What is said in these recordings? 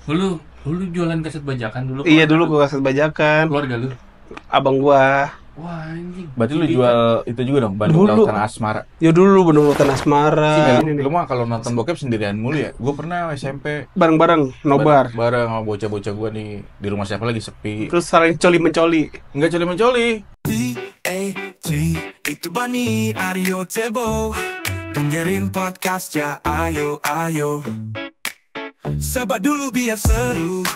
Lu jualan kaset bajakan dulu? Iya dulu gua kaset bajakan. Keluarga lu? Abang gua. Wah anjing. Berarti lu jual itu juga dong, Bandung Dulu. Lautan Asmara. Ya dulu Bandung Lautan Asmara. Lu mah kalau nonton bokep sendirian mulu ya. Gue pernah SMP Bareng-bareng nobar. bareng sama bocah-bocah gue nih di rumah siapa lagi sepi. Terus saling coli-mencoli. Enggak coli-mencoli. D-A-G Itu Bani Aryo Tebo Dengerin podcast ya ayo Sabar dulu biar seru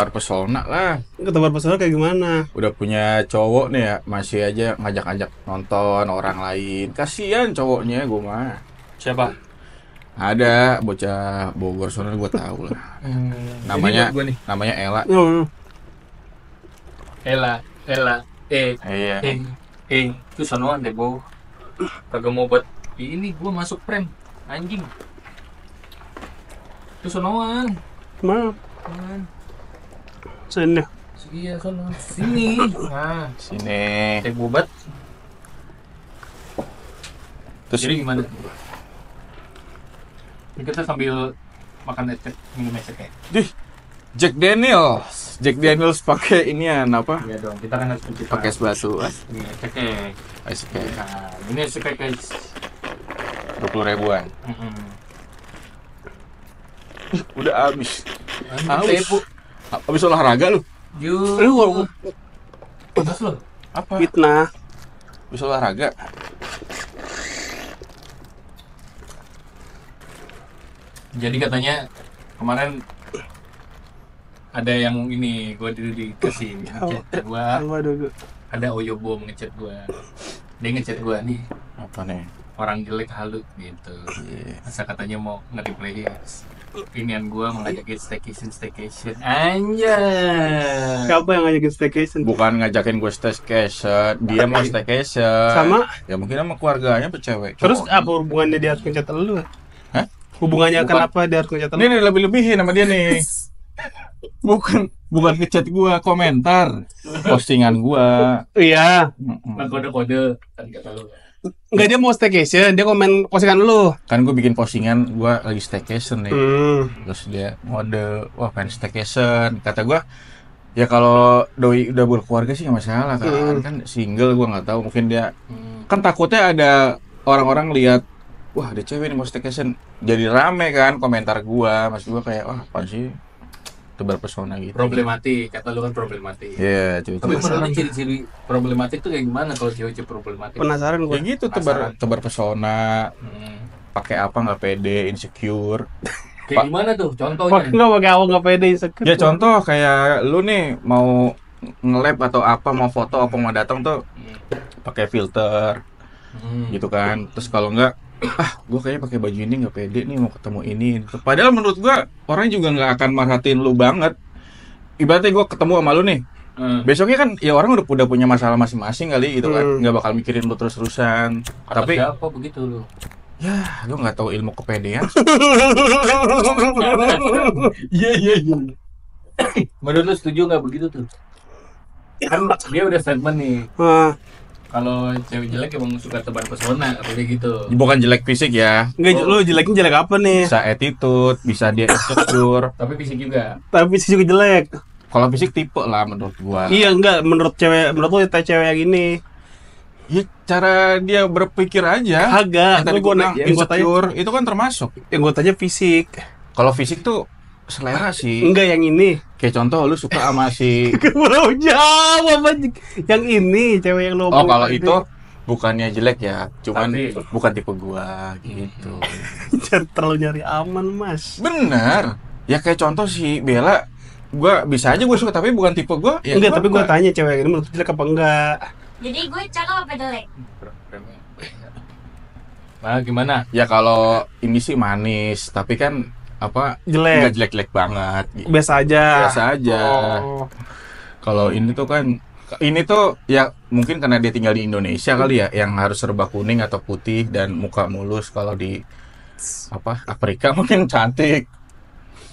Pesona lah. Ketebar pesona kayak gimana? Udah punya cowok nih ya, masih aja ngajak-ngajak nonton orang lain. Kasian cowoknya gue mah. Siapa? Ada bocah Bogor sono gue tahu lah. Namanya Ini buat gua nih. namanya Ella. Ella. Iya. Itu sonoan deh, Bo. Kagak mau buat ini gua masuk frame. Anjing. Itu sonoan. Mana? Sonoan. Sini. Iya, sonoan. Sini. Nah, Sini. teh bobat. Terus Jadi gimana? Ini kita sambil makan es teh, minum es teh. Dih, Jack Daniels pakai inian apa? Iya dong, kita kan harus cuci Pakai es batu. Ini es teh. Es kayak Nah, ini es teh guys. 20 ribuan. Udah habis. Haus. Habis olahraga lu. Lu panas lo. Apa? Fitnah. Habis olahraga. Jadi katanya kemarin ada yang ini gue dikasih ngechat gua, Waduh. ada Oyobom ngechat gua, dia ngechat gua nih Apa nih? orang jelek halu gitu. Iya. Masa katanya mau nge-replay inian gua mengajakin staycation anjay. Siapa yang ngajakin staycation? Bukan ngajakin gue staycation, dia mau staycation. Sama? Ya mungkin sama keluarganya bercewek. Terus apa hubungannya dia harus ngecat lu? Hah? Hubungannya Bukan. kenapa dia harus ngecat lu? Ini nih lebih-lebihin sama dia nih. Bukan ngechat gua, komentar postingan gua. Iya. Nah, kode-kode kan kata lu. Enggak, dia mau staycation, dia komen postingan lu. Kan gue bikin postingan gua lagi staycation nih. Terus dia mode, wah pengen staycation. Kata gua, ya kalau doi udah berkeluarga sih nggak masalah kan. Kan single gua nggak tahu, mungkin dia kan takutnya ada orang-orang lihat, wah ada cewek nih mau staycation. Jadi rame kan komentar gua. Maksud gua kayak, wah apa sih? Tebar pesona gitu. Problematik, kata lu kan problematik. Iya, cuy. Tapi menurut lu ciri-ciri problematik tuh kayak gimana kalau cewek-cewek problematik? Penasaran gua. Ya gitu, tebar pesona, pakai apa nggak pede, insecure. Kayak gimana tuh Wah, contohnya? enggak pakai awal enggak pede insecure. Ya contoh kayak lu nih mau nge-lab atau apa, mau foto apa mau datang tuh pakai filter gitu kan. Terus kalau enggak, gue kayaknya pakai baju ini nggak pede nih mau ketemu ini. Padahal menurut gue orang juga nggak akan merhatiin lu banget. Ibaratnya gue ketemu sama lu nih, besoknya kan ya orang udah punya masalah masing-masing kali gitu kan, nggak bakal mikirin lu terus-terusan. Tapi siapa begitu lu? ya lu nggak tahu ilmu kepedean. Iya. Menurut lu setuju nggak begitu tuh? Kan dia udah statement nih. Kalau cewek jelek emang suka tebar pesona, apa kayak gitu. Bukan jelek fisik ya, Enggak, lu jeleknya jelek apa nih? bisa attitude, bisa dia insecure. Tapi fisik juga. Tapi sih juga jelek. Kalau fisik tipe lah menurut gua. Iya, enggak, menurut lu cewek yang ini. Ya cara dia berpikir aja. Agak, Yang tadi gua bilang yang gua tanya, insecure itu kan termasuk. yang gua tanya fisik. Kalau fisik tuh selera sih. Enggak yang ini. Kayak contoh lu suka sama si Belum jawab anjing. Yang ini cewek yang lu oh omongin kalau tadi. itu bukannya jelek ya, cuman Tapi- bukan tipe gua gitu. Jangan terlalu nyari aman, Mas. Bener. Ya kayak contoh si Bella, gua bisa aja gua suka tapi bukan tipe gua. Ya Enggak, tapi gua enggak. tanya cewek ini menurut lu jelek apa enggak? Jadi gue cakep apa jelek? Nah, gimana? Ya kalau ini sih manis, tapi kan apa Jelek. nggak jelek-jelek banget. Biasa aja. Biasa aja. Oh. Kalau ini tuh kan ini tuh ya mungkin karena dia tinggal di Indonesia kali ya, yang harus serba kuning atau putih dan muka mulus. Kalau di apa Afrika mungkin cantik.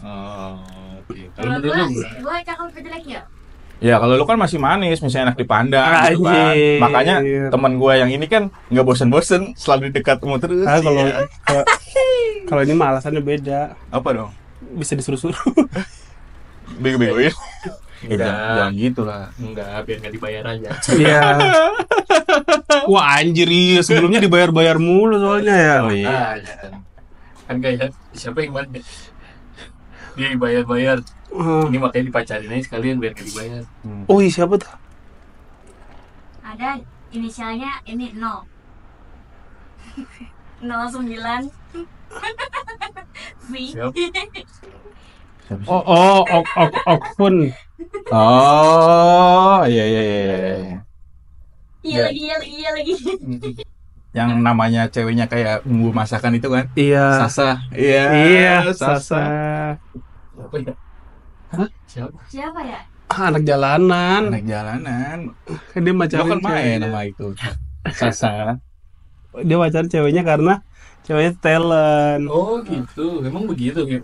Oh, oke. Kalau Kalau menurut lu? gue cakep apa jelek ya? Ya kalau lu kan masih manis, misalnya enak dipandang gitu kan. Anjir. Makanya teman gua yang ini kan nggak bosen-bosen, selalu dekatmu terus. Ah, kalau Iya. kalau ini mah alasannya beda. Apa dong? bisa disuruh-suruh. Bego-begoin. Enggak. Jangan gitu lah. Enggak, biar nggak dibayar aja. Iya. Wah anjir, iya sebelumnya dibayar-bayar mulu soalnya ya. Oh iya. Ah, ya kan kayak siapa yang mana? Dia dibayar-bayar. Ini makanya dipacarin aja sekalian biar nggak dibayar. Oh iya, siapa tuh? Ada inisialnya ini 0. 09. V. Siap. Siapa sih? Okpun. Oh, iya. Iya lagi. Yang namanya ceweknya kayak bumbu masakan itu kan? Iya. Sasa. Iya. Iya, Sasa. Siapa ya? Hah? Siapa ya? Anak jalanan. Anak jalanan. Kan dia Lo pacaran kan main ceweknya. sama itu. Sasa. Dia pacaran ceweknya karena ceweknya talent. Oh gitu, emang begitu gitu.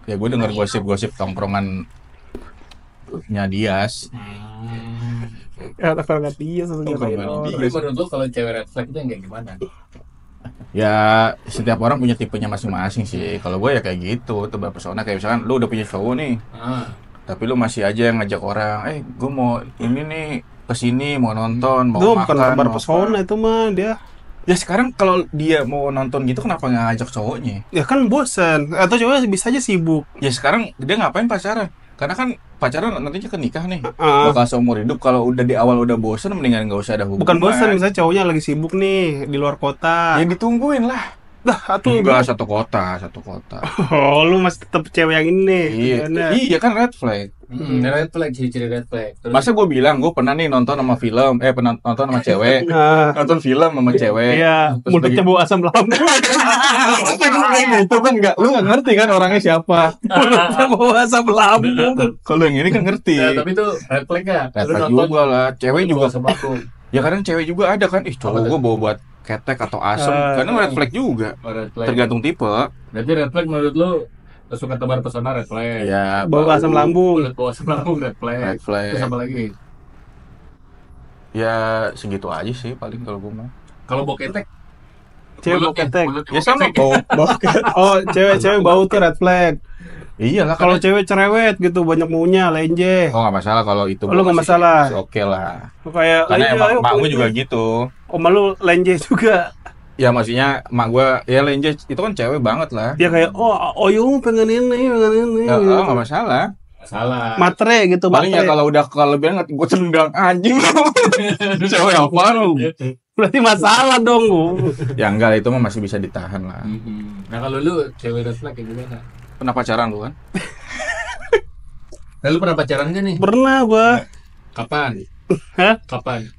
Ya gue denger gosip-gosip tongkrongan nya Dias. Kata-kata dia Tongkrongan Tapi menurut lo kalau cewek red flag itu yang kayak gimana? Ya setiap orang punya tipenya masing-masing sih. Kalau gue ya kayak gitu, tebak pesona. Kayak misalkan lu udah punya cowok nih, tapi lu masih aja yang ngajak orang, gue mau ini nih kesini mau nonton, mau Itu makan, bukan tebar mau pesona apa. itu mah dia. Ya sekarang kalau dia mau nonton gitu kenapa nggak ngajak cowoknya? Ya kan bosan. Atau cowoknya bisa aja sibuk. Ya sekarang dia ngapain pacaran? Karena kan pacaran nantinya ke nikah nih, Ah. bakal seumur hidup. Kalau udah di awal udah bosan, mendingan nggak usah ada hubungan. Bukan bosan, misalnya cowoknya lagi sibuk nih di luar kota. Ya ditungguin lah. Dah, atuh. Enggak, satu kota. Oh, lu masih tetap cewek yang ini. Iya, Gimana? iya kan red flag. Red flag, ciri-ciri red flag. Terus, Masa gue bilang gue pernah nih nonton sama film, pernah nonton sama cewek, Nah, nonton film sama cewek. iya, Terus mulutnya bau asam lambung. itu kan nggak, lu nggak ngerti kan orangnya siapa. Mulutnya bau asam lambung. Kalau yang ini kan ngerti. ya, tapi itu red flag ya. Red Lu flag nonton juga lah, cewek juga. sama aku. Ya kadang cewek juga ada kan, cowok gue bawa buat ketek atau asem, kadang red flag juga. Red flag. Tergantung tipe. Berarti red flag menurut lu suka tebar pesona red flag. Ya Bau asam lambung. Mulut bau asam lambung red flag. Red flag. Terus apa lagi? Ya segitu aja sih paling kalau gue mah. Kalau bau ketek, Cewek bau ketek. Ya sama bau ketek. Oh, cewek bau tuh red flag. Iyalah Kalau kalau cewek cerewet gitu, banyak maunya, lenje. oh nggak masalah kalau itu. Oh, lu nggak masalah. Oke lah. Kayak Karena lenje, emang ayo, mak gue lenje. juga gitu. Oma lu lenje juga. Ya maksudnya mak gue ya lenje itu kan cewek banget lah. Dia kayak, oh yung pengen ini. Ya gitu. nggak masalah. salah. Matre gitu, Paling ya matre. kalau udah kelebihan gue tendang anjing. Cewek apa lu? Berarti masalah dong, Bu. Ya enggak, itu mah masih bisa ditahan lah. Nah kalau lu cewek red flag kayak gimana? Pernah pacaran lu kan? Nah, lu pernah pacaran gak nih? Pernah gua. Kapan? Hah? Kapan?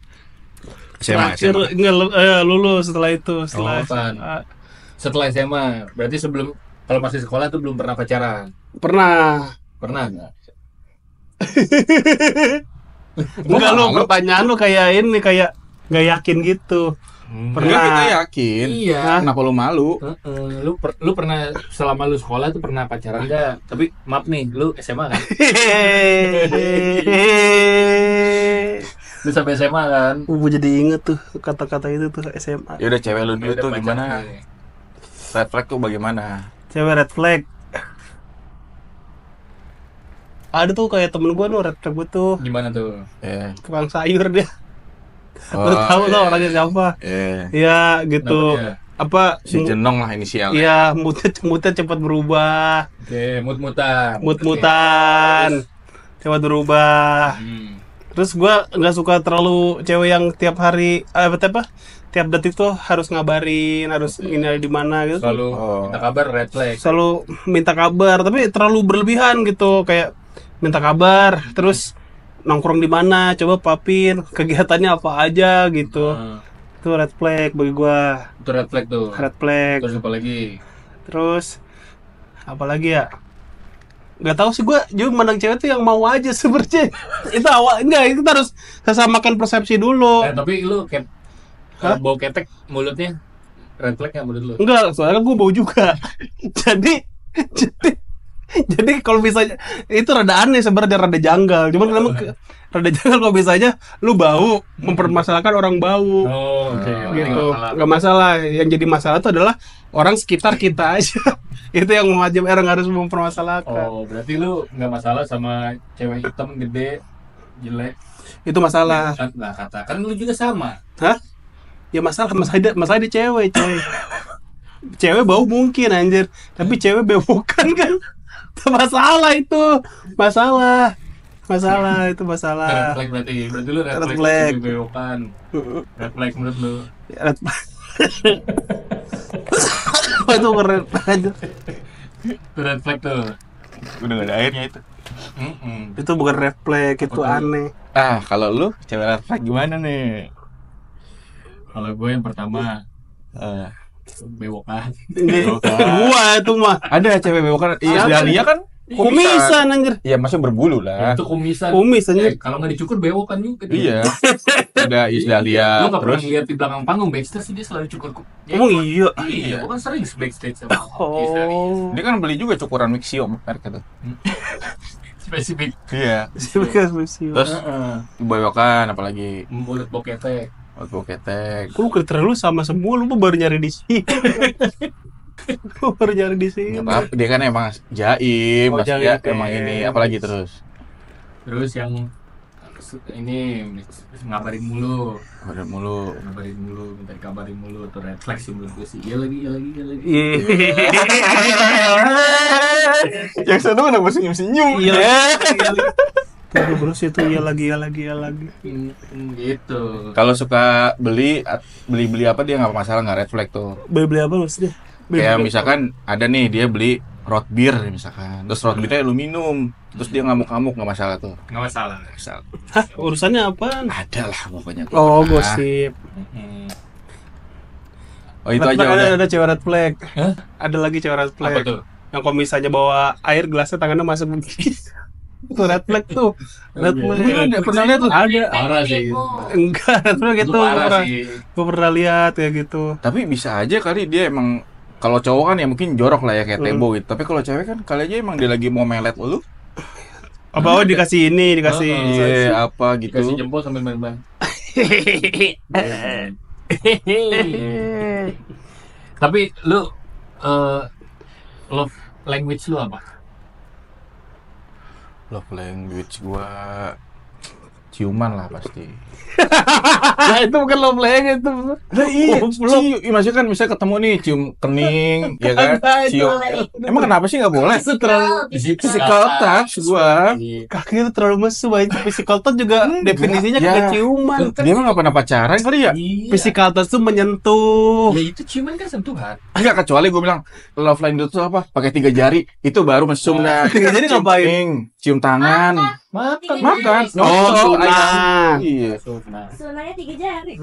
Terakhir enggak lulus setelah itu, setelah kapan? Setelah SMA. Berarti sebelum kalau masih sekolah tuh belum pernah pacaran. pernah. Pernah nggak? Enggak lu pertanyaan lu kayak ini kayak nggak yakin gitu. Pernah kita yakin. Iya. Kenapa lu malu? Lu pernah selama lu sekolah tuh pernah pacaran nggak? Tapi maaf nih, lu SMA kan? Lu sampai SMA kan? Gue jadi inget tuh kata-kata itu tuh SMA. Ya udah cewek lu dulu Udah tuh pacaran gimana? nih. Red flag tuh bagaimana? Cewek red flag. Ada tuh kayak temen gue tuh red flag gue tuh Gimana tuh? tukang sayur dia. Oh, Baru tahu iya. lo orangnya siapa. Ya gitu. Kenapa dia? Apa? Si Jenong lah inisialnya. Iya, moodnya cepat berubah. Oke, mut-mutan. Mut-mutan. Cepat berubah. Terus gua nggak suka terlalu cewek yang tiap hari apa tiap detik tuh harus ngabarin, harus ini ada di mana gitu. Selalu Oh. minta kabar red flag. Selalu minta kabar, tapi terlalu berlebihan gitu, kayak minta kabar, terus nongkrong di mana, coba papin kegiatannya apa aja gitu. Itu red flag bagi gua. Itu red flag tuh. Red flag. Terus apa lagi? Terus apa lagi ya? Gak tahu sih, gua juga mandang cewek tuh yang mau aja sebenarnya. Itu awal enggak, kita harus samakan persepsi dulu. Tapi lu kayak bau ketek mulutnya red flag nggak menurut lu? Enggak, soalnya gue bau juga. jadi Jadi kalau misalnya itu rada aneh sebenarnya, rada janggal. Cuman kenapa rada janggal kalau misalnya lu bau mempermasalahkan orang bau. Oh, oke. Gitu. Nggak masalah. Yang jadi masalah itu adalah orang sekitar kita aja. Itu yang wajib orang harus mempermasalahkan. Oh, berarti lu nggak masalah sama cewek hitam gede jelek. Itu masalah. Nah, katakan lu juga sama. Hah? Ya masalah di cewek, coy. Cewek bau mungkin anjir, tapi cewek bewokan kan. Itu masalah itu. Masalah itu Red masalah. flag berarti lu red Red flag flag. bewokan. Red flag menurut lu. Red flag. Itu keren anjir. Itu red flag tuh. Udah gak ada airnya itu. Itu bukan red flag, itu Betul. aneh. Kalau lu cewek red flag gimana nih? Kalau gue yang pertama Eh, bewokan. Gua itu mah ada cewek bewokan. Iya, dia kan kumisan anjir. Iya, maksudnya berbulu lah. Itu kumisan. Kumis anjir. Kalau nggak dicukur bewokan juga. Iya. Ada Isdalia. Lu nggak pernah Terus lihat di belakang panggung backstage sih dia selalu cukur. Emang iya. Iya, gua kan sering backstage sama Oh. dia kan beli juga cukuran Mixio merek itu. spesifik. Iya. Terus Terus bewokan apalagi Mulut boketek. waktu ketek. lu kriteria lu sama semua, lu baru nyari di sini. Lu baru nyari di sini. Nggak apa-apa, dia kan emang jaim, Oh, maksudnya jaim. emang ini apalagi terus. Terus yang ini ngabarin mulu, Udah mulu. minta dikabarin mulu, tuh red flag sih menurut gue sih. Iya lagi. Yang sana kenapa senyum-senyum? Iya lagi. Terus itu iya lagi. Gitu. Kalau suka beli apa dia nggak masalah, nggak red flag tuh. Beli apa maksudnya? Kayak misalkan ada nih dia beli root beer misalkan, terus root beernya lu minum, terus dia ngamuk-ngamuk nggak masalah tuh. Nggak masalah. Nggak masalah. Hah, urusannya apaan? Ada lah pokoknya. Oh, gosip. Oh itu Red aja flag, udah. ada cewek red flag. Hah? Ada lagi cewek red flag. Apa tuh? Yang kalau misalnya bawa air gelasnya tangannya masuk begini. Itu red flag tuh. Red flag. Ada, pernah lihat tuh? Ada. Parah sih. Enggak, red flag Itu gitu. parah sih. Gue pernah lihat kayak gitu. Tapi bisa aja kali dia emang, kalau cowok kan ya mungkin jorok lah ya kayak Tebo gitu. Tapi kalau cewek kan kali aja emang dia lagi mau melet lu. Apa dikasih ini, dikasih. Iya, apa gitu. Kasih jempol sambil main-main. Tapi lu love language lu apa? Love language gua ciuman lah pasti. Nah, itu bukan love language itu. Nah, iya, maksudnya kan misalnya ketemu nih cium kening, ya kan? Cium. Emang kenapa sih nggak boleh? Itu terlalu Physical touch gua. kaki itu terlalu mesum aja. Physical touch juga definisinya ya. kayak ciuman. Dia mah nggak pernah pacaran kali ya? Iya. Physical touch itu menyentuh. Ya itu ciuman kan sentuhan. Enggak, kecuali gue bilang love language itu apa? Pakai 3 jari, itu baru mesum dah. 3 jari Cium ngapain? kening, cium tangan, Makan. makan. Oh, Nyosok, sunah. ayam. Iya. Nah. Sunanya 3 jari.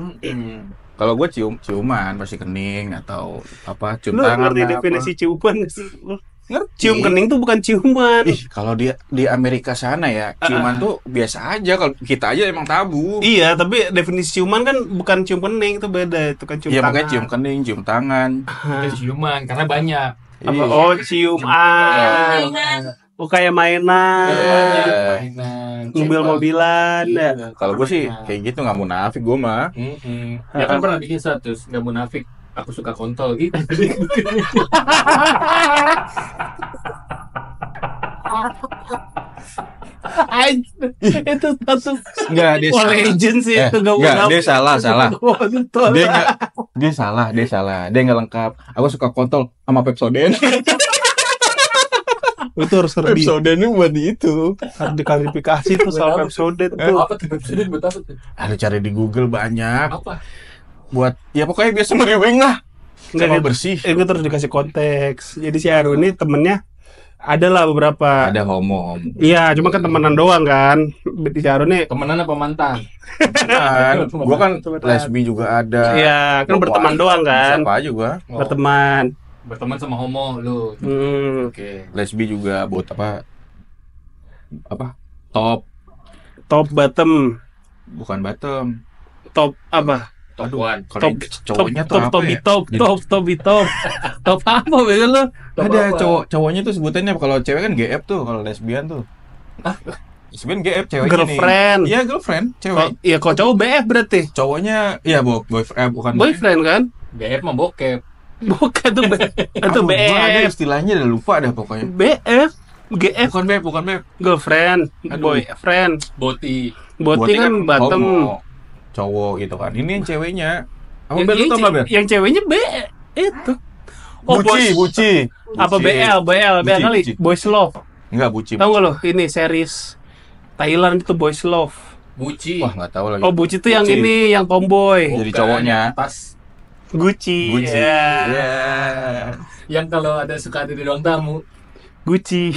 Kalau gue ciuman pasti kening atau apa cium Lu tangan ngerti lah, definisi ciuman nggak sih? apa. Ngerti. Cium kening tuh bukan ciuman. Ih, kalau di Amerika sana ya ciuman tuh biasa aja. Kalau kita aja emang tabu. Iya, tapi definisi ciuman kan bukan cium kening, itu beda. Itu kan cium Iya, tangan. makanya cium kening, cium tangan. Itu ciuman karena banyak. Apa? Iya. Oh, ciuman. Oh, kayak mainan. Mainan. Mobil-mobilan. Ya. Kalau gue sih kayak gitu, nggak munafik gue mah. Ya kan pernah bikin status nggak munafik. Aku suka kontol gitu. Itu satu Enggak, dia salah. legend sih itu nggak Enggak, munafik. dia salah. Kontol. Dia salah. Dia nggak lengkap. Aku suka kontol sama Pepsodent. Itu harus Pepsodent itu buat itu. harus diklarifikasi tuh soal Pepsodent tuh. Apa tuh episode buat apa tuh? Ada cari di Google banyak. Apa? Buat ya pokoknya biasa meriwing lah. Sama Nggak, bersih. Itu terus dikasih konteks. Jadi si Aru ini temennya ada lah beberapa. Ada homo. Iya, cuma kan temenan doang kan. Si Aru nih, Temenan apa mantan? Kan, gua kan lesbi juga ada. iya kan berteman doang kan. Siapa aja gua. Berteman. Berteman sama homo lu. Oke. Lesbi juga buat apa? Apa? Top, Top bottom. bukan bottom. Top apa? Top one. Kalau cowoknya tuh apa ya? Top apa bego lu? Ada cowoknya tuh sebutannya, kalau cewek kan GF tuh, kalau lesbian tuh. Lesbian GF, ceweknya Girlfriend. nih. Iya, girlfriend, cewek. Iya, kok cowok BF berarti. Cowoknya iya boyfriend, bukan Boyfriend kan? BF mah bokep. Bukan tuh itu Gua ada BF. istilahnya, udah lupa dah pokoknya. BF, GF, Bukan BF. girlfriend, Aduh. boyfriend. Boti. Boti kan bottom. homo, cowok gitu kan. Ini yang ceweknya. Apa Yang, Ber, lu tau nggak, Ber? yang ceweknya B itu. Oh, Buci. Apa BL kali? Buci. Boys Love. Enggak, Buci. Tahu nggak lo? Ini series Thailand itu Boys Love. Buci. Wah, nggak tahu lagi. Oh, Buci itu yang Buci. ini, yang tomboy. Jadi cowoknya. Pas. Gucci. Buci. Ya. Iya. Yang kalau ada suka ada di ruang tamu. Gucci.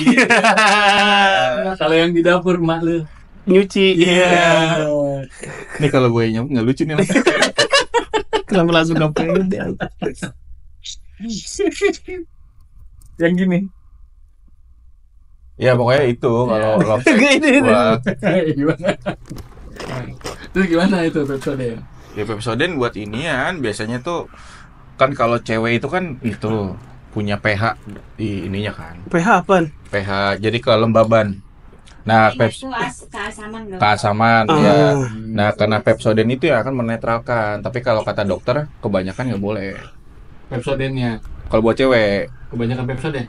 Kalau yang di dapur mak lu. Nyuci. Iya. Nih kalau gue nyamuk nggak lucu nih. Kenapa langsung gak pede? Yang gini. Ya pokoknya itu kalau love sex Gini. buat Gimana? Terus gimana itu episode? ya Pepsodent buat inian biasanya tuh kan kalau cewek itu kan itu punya pH di ininya kan. PH apaan? pH jadi kelembaban. Nah, Itu keasaman dong. keasaman Ah. ya. Nah, karena Pepsodent itu ya akan menetralkan. Tapi kalau kata dokter kebanyakan nggak boleh. Pepsodennya. Kalau buat cewek Kebanyakan Pepsoden.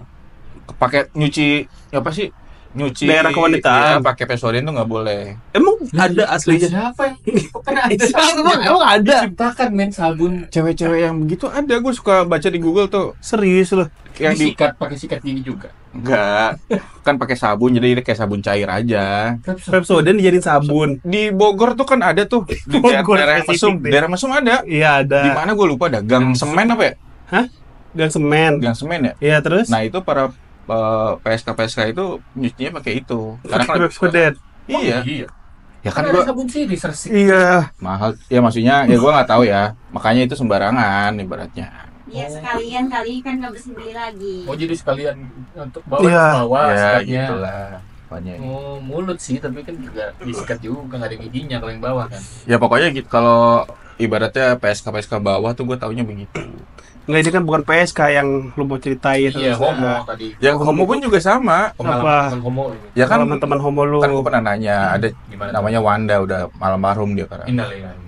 pakai nyuci apa sih? Nyuci Daerah ya, kewanitaan. pakai Pepsodent tuh nggak boleh. Emang ada aslinya? Siapa yang? Kan ada. Emang ada? Diciptakan men sabun. Cewek-cewek yang begitu ada, gue suka baca di Google tuh. Serius loh? Yang di Disikat pakai sikat gigi juga. enggak kan pakai sabun jadi kayak sabun cair aja. Pepsodent dijadiin sabun. Di Bogor tuh kan ada tuh di Bogor daerah spesifik Mesum, deh. daerah Mesum ada. Iya Di ada. mana gue lupa dah, Gang Semen apa ya? Gang semen. Gang Semen ya. Iya terus? Nah itu para PSK itu nyucinya pakai itu. Karena kan Pepsodent. iya, Iya. ya Kan kan ada gua sabun sirih sersik. Iya. mahal. Ya maksudnya ya gua nggak tahu ya. Makanya itu sembarangan ibaratnya. Iya sekalian kali kan nggak bersih beli lagi. Oh jadi sekalian untuk bawah Iya. ke bawah Ya sikatnya. gitulah. Makanya. Oh mulut sih tapi kan juga disikat juga nggak ada giginya kalau yang bawah kan. Ya pokoknya gitu kalau ibaratnya PSK bawah tuh gue taunya begitu. Enggak, ini kan bukan PSK yang lu mau ceritain. Iya homo tadi. Yang homo pun juga sama. Pengalaman homo ini. Ya kan teman-teman homo lu. kan gue pernah nanya ada Gimana? namanya Wanda udah almarhum dia karena. Innalillahi.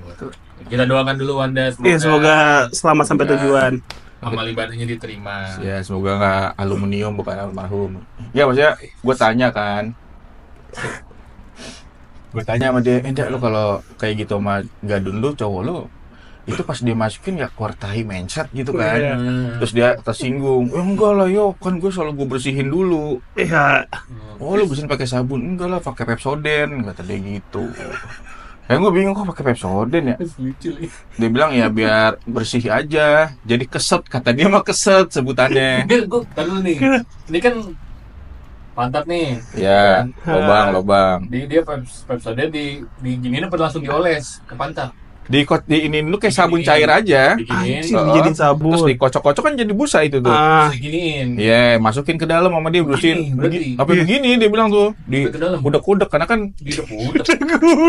Kita doakan dulu Wanda Iya, semoga selamat sampai tujuan. amal ibadahnya diterima. Ya semoga nggak aluminium bukan almarhum. Ya maksudnya gue tanya kan. Gue tanya sama dia, Dak lu kalau kayak gitu sama gadun lu cowok lu itu pas dia masukin nggak keluar tahi mencet gitu kan. Iya. Terus dia tersinggung, enggak lah yo, kan gue selalu gue bersihin dulu. Iya. Oh lu bersihin pakai sabun? Enggak lah, pakai Pepsodent, kata dia gitu. Gue bingung kok pakai Pepsodent ya. Lucu nih. Dia bilang ya biar bersih aja, jadi keset, kata dia mah keset sebutannya. Gue tahu nih. Ini kan pantat nih. Ya, lobang. Dia Pepsodent di giniin apa langsung dioles ke pantat. Di ini lu kayak sabun cair aja. Diginiin. Anjing, dijadiin sabun. Terus dikocok-kocok kan jadi busa itu tuh. Ah, Diginiin. Iya, masukin ke dalam sama dia bersihin. Berarti. Apa begini dia bilang tuh di Ke dalam. udek-udek karena kan Di udah.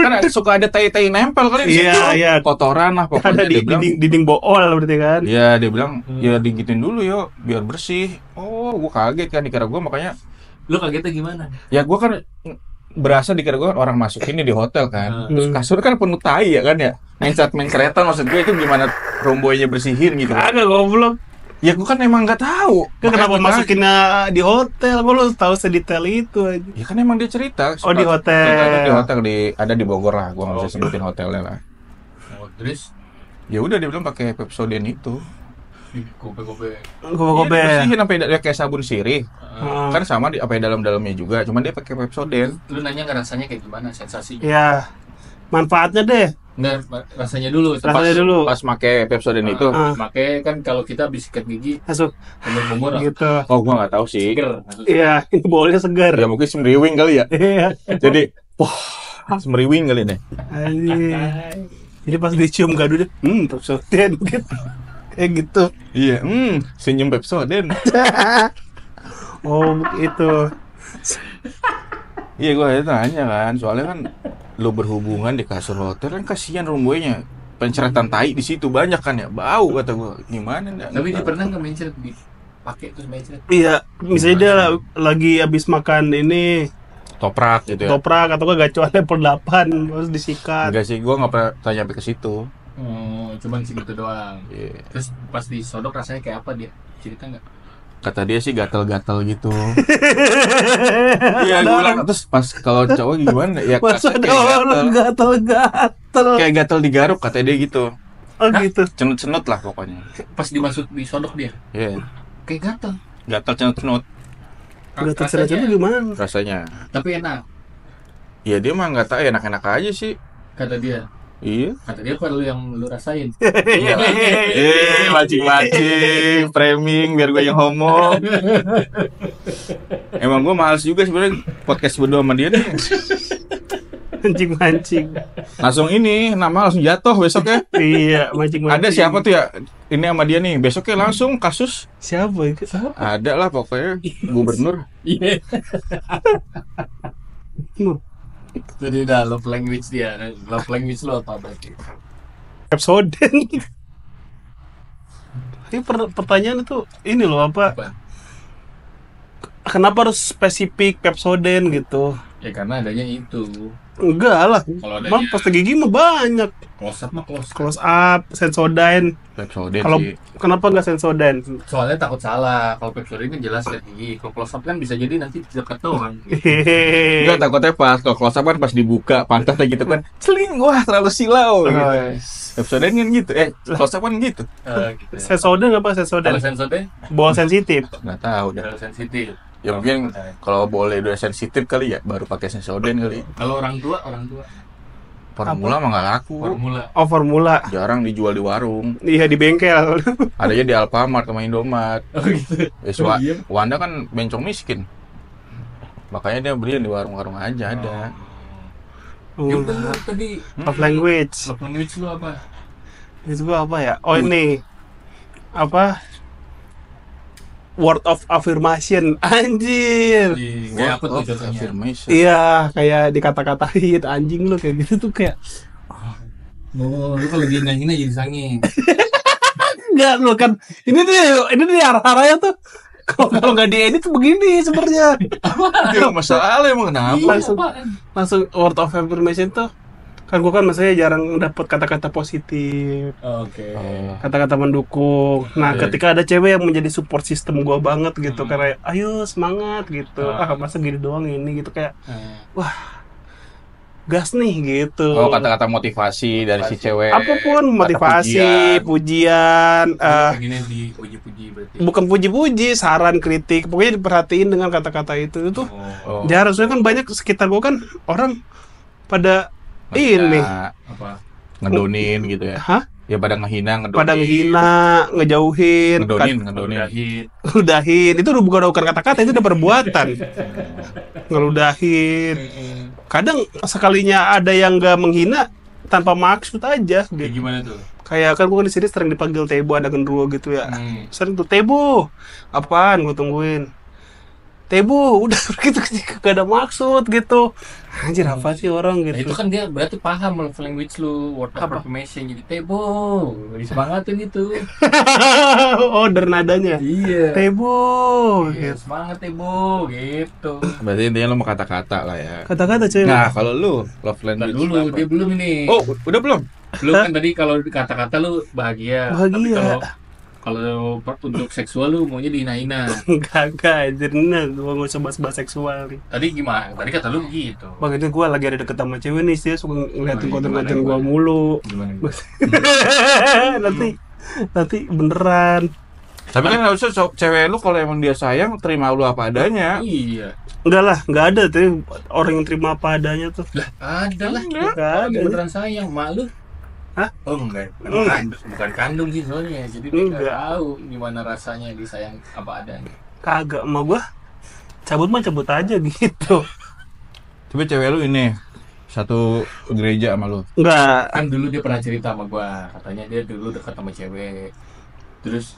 kan suka ada tai-tai nempel kali di Iya, situ. iya. Kotoran lah ada pokoknya di dia bilang. dinding bool berarti kan. Iya, dia bilang ya digituin dulu yo biar bersih. Oh, gua kaget kan dikira gua makanya Lu kagetnya gimana? ya gua kan berasa dikira gua orang masuk ini di hotel kan. Terus Hmm. kasur kan penuh tai ya kan ya. Mencret-mencretan maksud gue itu gimana romboynya bersihin gitu. Agak goblok. Ya gua kan emang nggak tahu. Kan Makanya kenapa gua masukinnya di hotel? Kok lu tahu sedetail itu aja? ya kan emang dia cerita. Oh, di hotel. Ceritanya di hotel ada di Bogor lah. Gua nggak bisa sebutin hotelnya lah. Oh, terus Ya udah dia bilang pakai Pepsodent itu. gobe-gobe. Gobe-gobe. Iya, bersihin sampai dia kayak sabun sirih. Ah. Kan sama di apa dalam-dalamnya juga. Cuman dia pakai Pepsodent. Lu nanya nggak rasanya kayak gimana sensasinya? Ya, manfaatnya deh. Nggak, rasanya dulu. Rasanya dulu. Pas pakai Pepsodent itu. Ah. Makanya kan kalau kita habis sikat gigi, Masuk umur-umur gitu. Oh, gua nggak tahu sih. seger. maksudnya. Iya, ini bolnya segar. Ya mungkin semriwing kali ya. Iya. Jadi, wah, semriwing kali nih. Anjing. Jadi pas dicium gaduh dia, Pepsodent gitu. Kayak gitu. Iya, senyum Pepsodent. Oh, itu. Iya, gua tanya kan, soalnya kan lu berhubungan di kasur hotel kan kasihan romboynya. penceretan tai di situ banyak kan ya, bau kata gua. Gimana dah? Tapi dia pernah nggak mencret pakai terus mencret? Iya, misalnya dia lagi habis makan ini toprak gitu ya. toprak atau enggak gacuan level 8 terus disikat. Enggak sih, gua nggak pernah tanya sampai ke situ. Oh, cuman segitu doang. Iya. Terus pas disodok rasanya kayak apa dia? Cerita nggak? Kata dia sih gatal-gatal gitu. Iya, gua bilang terus pas kalau cowok gimana ya, Masa kata ada kayak orang gatal-gatal. kayak gatal digaruk kata dia gitu. Oh gitu. Cenut-cenut lah pokoknya. Pas disodok dia Iya. kayak gatal. Gatal cenut-cenut Gatal Rasanya. cerita gimana? rasanya. Tapi enak Ya dia mah nggak tahu, enak-enak aja sih. kata dia. Iya. Kata dia perlu yang lu rasain. Mancing-mancing, framing biar gue yang homo. Emang gue males juga sebenarnya podcast berdua sama dia deh. Mancing-mancing. Langsung ini nama langsung jatuh besok ya. Iya, mancing-mancing. Ada siapa tuh ya? Ini sama dia nih. Besoknya langsung kasus. Siapa itu? Ada lah pokoknya gubernur. Iya. Jadi udah love language dia. Love language lu apa berarti? Pepsodent. Ini pertanyaan itu ini loh apa? Apa? Kenapa harus spesifik Pepsodent gitu? Ya karena adanya itu. Enggak lah. Kalau adanya Emang pasta gigi mah banyak. close up mah close up. Close up, Sensodyne. Pepsodent Kalau sih. kenapa nggak Sensodyne? Soalnya takut salah. Kalau Pepsodent kan jelas kan gigi. Kalau close up kan bisa jadi nanti dekat doang. Enggak, takutnya pas kalau close up kan pas dibuka pantatnya gitu kan. Celing, wah terlalu silau. Oh, Gitu. iya. Pepsodent kan gitu. Close up kan gitu. Gitu ya. Sensodyne apa Kalau Sensodyne? Sensodyne Bawah sensitif. Nggak tahu dah. udah sensitif. Ya mungkin kalau boleh udah sensitif kali ya baru pakai Sensodyne kali. Kalau orang tua Formula mah nggak laku. formula. Oh, formula. Jarang dijual di warung. Iya di bengkel. Adanya di Alfamart sama Indomaret. Oh gitu. Oh, iya. Wanda kan bencong miskin. Makanya dia beli di warung-warung aja ada. Ya udah lu tadi Love language. love language lu apa? Itu gua apa ya? Oh ini apa? Word of affirmation. Anjir. Kayak apa tuh Word of contohnya? affirmation. Iya, kayak dikata-katain anjing lu kayak gitu tuh kayak Oh, lu kalau dia nyanyiin jadi sange. enggak lu kan ini nih arah-arahnya tuh kalau nggak diedit tuh begini sebenarnya. Itu masalah emang kenapa? Langsung word of affirmation tuh kan gua kan maksudnya jarang dapat kata-kata positif, Oke. kata-kata mendukung. Nah, ketika ada cewek yang menjadi support system gua banget gitu, kayak ayo semangat gitu. Masa gini doang ini gitu kayak gas nih gitu. Oh, kata-kata motivasi dari si cewek. Apapun motivasi, pujian, Gini dipuji-puji berarti. bukan puji-puji, saran, kritik, pokoknya diperhatiin dengan kata-kata itu tuh. Oh. Jarang, soalnya kan banyak sekitar gua kan orang pada ini, Apa? Ngedonin gitu ya. hah? Ya pada ngehina, ngedonin. Pada ngehina, ngejauhin, Ngedonin. ngeludahin. Itu bukan kata-kata, itu udah perbuatan. Ngeludahin. Kadang sekalinya ada yang nggak menghina tanpa maksud aja. Kayak Gitu. gimana tuh? Kayak kan gue di sini sering dipanggil Tebo, ada genderuwo gitu ya. Hmm. Sering tuh Tebo, apaan gue tungguin. Tebo, udah gitu gak ada maksud gitu. Anjir apa sih orang Nah, gitu. itu kan dia berarti paham love language lu, word of affirmation jadi Tebo. Disemangatin itu. Oh, dari nadanya. Iya. Tebo, Iya, gitu. semangat Tebo gitu. Berarti intinya lo mau kata-kata lah ya. Kata-kata cewek. Nah, kalau lu love Nah, language dulu apa? dia belum ini. Oh, udah belum? Lu kan tadi kalau kata-kata lu bahagia. Tapi Bahagia. kalau untuk seksual lu maunya dihina-hina. Enggak, anjir, nah, gue gak usah bahas-bahas seksual nih. Tadi gimana? Tadi kata lu gitu. Bang, itu gue lagi ada deket sama cewek nih, dia suka ngeliatin Gimana, konten-konten gue gimana? mulu. Gimana? nanti beneran. Tapi kan harusnya cewek lu kalau emang dia sayang terima lu apa adanya. Iya. Enggak lah, enggak ada tuh orang yang terima apa adanya tuh. Ada lah. Enggak ada. Beneran sayang mak lu. Hah? Oh enggak. Enggak. Bukan kandung sih soalnya. Jadi dia Enggak. enggak tahu gimana rasanya disayang apa adanya. Kagak sama gua. Cabut mah cabut aja gitu. Tapi cewek lu ini satu gereja sama lu. Enggak. Kan dulu dia pernah cerita sama gua, katanya dia dulu dekat sama cewek. Terus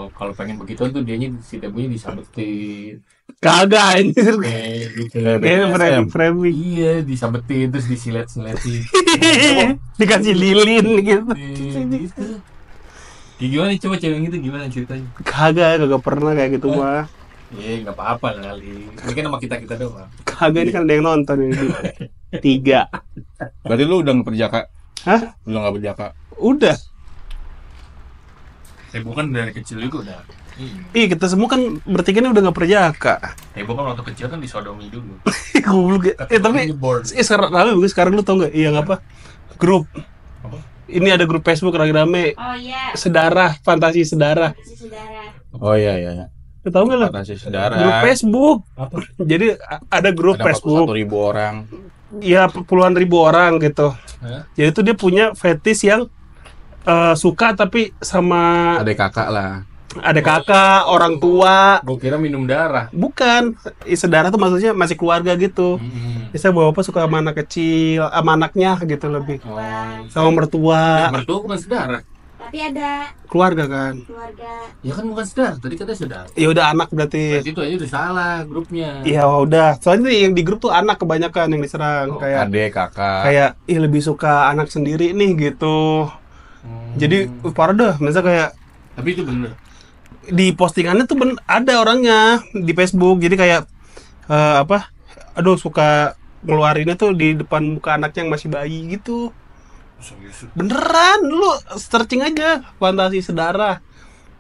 kalau pengen begituan tuh dianya si Tebonya disabetin. Kagak anjir. Gitu. Framing. Iya, disabetin terus disilet-siletin. Dikasih lilin gitu. Gitu. Gimana coba cewek gitu gimana ceritanya? Kagak pernah kayak gitu mah. Iya, nggak apa-apa kali. Ini kan sama kita doang. Kagak, ini kan ada yang nonton ini. 3. Berarti lu udah nggak berjaka? Hah? Udah nggak berjaka? Udah. Heboh kan dari kecil juga udah. Iya, kita semua kan bertiga ini udah gak perjaka. Heboh kan waktu kecil kan disodomi dulu. Goblok. Tapi sekarang lu tau gak? Iya, apa? Grup. Apa? Ini ada grup Facebook lagi rame. Oh iya. Sedarah, fantasi sedarah. Fantasi sedarah. Oh iya. Lu tau gak lu? Fantasi saudara. Grup Facebook. Apa? Jadi ada grup Ada Facebook. 41.000 orang. Iya, puluhan ribu orang gitu. Hah? Jadi tuh dia punya fetish yang suka tapi sama Ada kakak lah. ada kakak, orang tua. Gue kira minum darah. Bukan, saudara tuh maksudnya masih keluarga gitu. Bisa bapak suka sama anak kecil, sama anaknya gitu lebih. Oh. Sama mertua, Mertua bukan saudara. Tapi ada keluarga kan. keluarga. Ya kan bukan saudara. Tadi katanya saudara. Ya udah anak berarti. Berarti itu aja udah salah grupnya. Ya udah. Soalnya yang di grup tuh anak kebanyakan yang diserang. Kayak Adek, kakak. kayak lebih suka anak sendiri nih gitu. Jadi parah dah. Misalnya kayak Tapi itu bener. di postingannya tuh ada orangnya di Facebook. Jadi kayak aduh suka ngeluarinnya tuh di depan muka anaknya yang masih bayi gitu. Beneran, lu searching aja fantasi sedarah.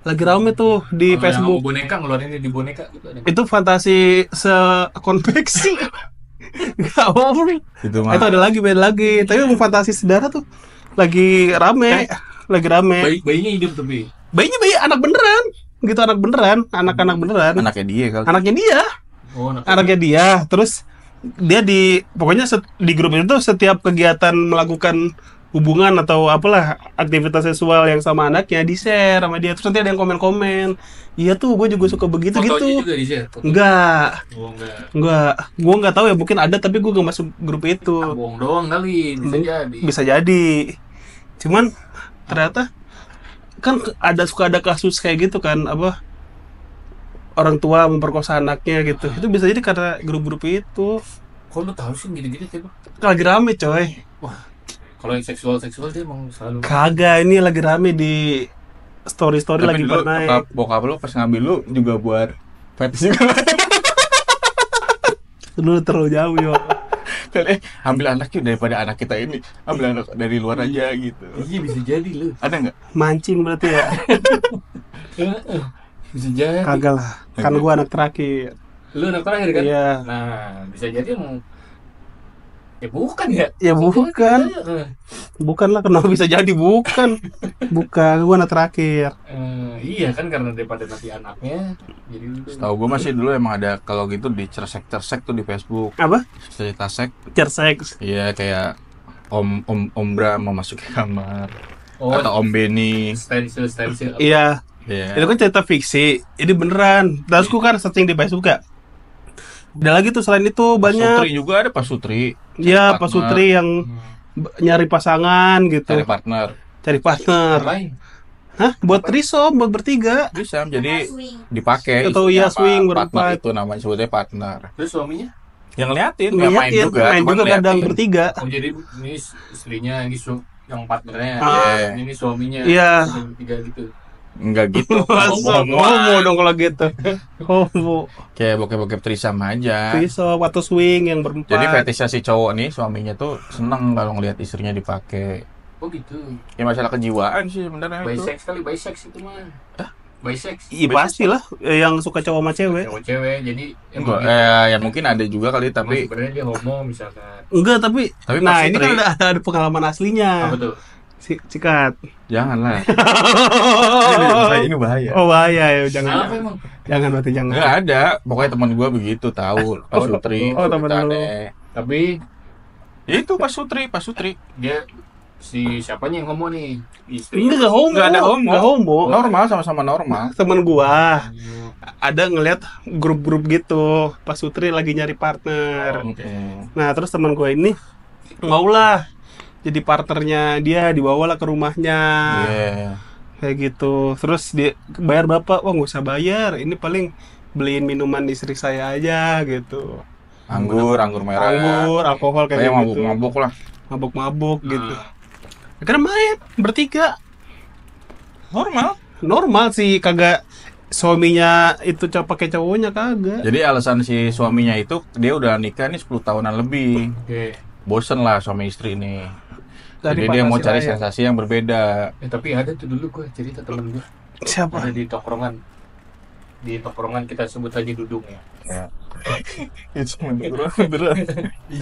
Lagi rame tuh di Kalau Facebook. yang boneka ngeluarinnya di boneka gitu ada. Itu fantasi sekonveksi. Gak apa-apa. Itu mah. Itu ada lagi, beda lagi. Tapi mau fantasi sedarah tuh lagi rame. Lagi rame. Bayinya hidup tapi. Bayinya bayi anak beneran. Gitu, anak beneran. Anak-anak beneran. Anaknya dia kali. Anaknya dia. Oh, Anaknya dia. Terus dia pokoknya di grup itu tuh setiap kegiatan melakukan hubungan atau apalah aktivitas seksual yang sama anaknya di-share sama dia. Terus nanti ada yang komen-komen. Iya tuh, gue juga suka begitu Fotonya gitu. juga di-share. Enggak. Oh, enggak. Gue nggak tahu ya, mungkin ada tapi gue gak masuk grup itu. Bohong doang kali, bisa jadi. Bisa jadi. Cuman ternyata kan suka ada kasus kayak gitu kan, apa orang tua memperkosa anaknya gitu. Itu bisa jadi karena grup-grup itu. Kok lu tahu sih gitu-gitu tiba? Lagi rame coy. Wah, kalau yang seksual dia emang selalu. Kagak, ini lagi rame di story-story Tapi lagi dulu pada naik. bokap lu pas ngambil lu juga buat fetish juga. Dulu terlalu jauh yo. Ambil anak yuk daripada anak kita ini. Ambil anak dari luar aja gitu. Iya bisa jadi lu. Ada nggak? Mancing berarti ya. Bisa jadi. Kagak lah. Kan gua anak terakhir. Lu anak terakhir kan? Iya. Nah, bisa jadi emang. Ya bukan ya? Ya bukan. Bukan lah, kenapa bisa jadi bukan. Bukan, gua anak terakhir. Iya kan karena daripada nanti anaknya. Jadi lu. Tahu gue masih dulu emang ada kalau gitu di cersek tuh di Facebook. Apa? Cerita sek. Cerseks. Iya kayak Om Bra mau masuk ke kamar. Oh, Atau Om Benny. Stensil. Iya. Iya. Itu kan cerita fiksi. Ini beneran. Terus gua kan searching di Facebook ya. Ada lagi tuh selain itu banyak. Sutri juga ada Pak Sutri. Iya, Pak Sutri yang nyari pasangan gitu. Cari partner. Cari partner. Lain. Hah? Buat threesome, buat bertiga. Bisa jadi Swing. dipakai. Atau iya, sama swing partner berempat. itu namanya sebutnya partner. Terus suaminya? Yang ngeliatin, ya main Ngeliatin, juga, main cuman juga kadang ngeliatin. bertiga. Oh jadi ini istrinya, ini yang partnernya. Ah. Ini suaminya. Iya. Tiga gitu. Enggak gitu. Masa homo dong kalau gitu. Homo. Kayak bokep-bokep trisam aja. Threesome atau swing yang berempat. Jadi fetishnya si cowok nih, suaminya tuh seneng kalau ngeliat istrinya dipakai. Oh gitu. Ya masalah kejiwaan sih sebenarnya itu. Bisex kali, bisex itu mah. Bisex. Iya pastilah yang suka cowok sama cewek. Cewek-cewek jadi Enggak, ya mungkin ada juga kali tapi sebenarnya dia homo misalkan. Enggak, tapi nah Pak ini Sutri- kan ada pengalaman aslinya. Apa tuh? Cikat. janganlah. Ini bahaya. Oh bahaya ya, jangan. Apa emang? Jangan berarti jangan. Enggak ada. Pokoknya teman gua begitu tahu Pak Sutri. Oh, temen Kita lu. aneh. Tapi Itu Pak Sutri. dia si siapanya yang homo nih? Istri. Enggak homo. Nggak ada homo. Nggak homo. Normal sama-sama normal. Temen gua ada ngeliat grup-grup gitu. Pak Sutri lagi nyari partner. Oke. Nah terus teman gua ini maulah jadi partnernya dia, dibawalah ke rumahnya. Iya. Kayak gitu. Terus dia bayar berapa? Wah nggak usah bayar. Ini paling beliin minuman istri saya aja gitu. Anggur merah. Anggur, alkohol kayak Kayak gitu. mabuk-mabuk lah. Mabuk-mabuk gitu. Akhirnya main bertiga. Normal sih, kagak suaminya itu pakai cowoknya kagak. Jadi alasan si suaminya itu dia udah nikah nih 10 tahunan lebih. Oke. Bosen lah suami istri ini. Jadi Daripada dia mau si cari Raya. sensasi yang berbeda. Tapi ada tuh dulu gue cerita temen gue. Siapa? Ada di tongkrongan. Di tongkrongan kita sebut aja Dudung ya. Ya. Itu beneran.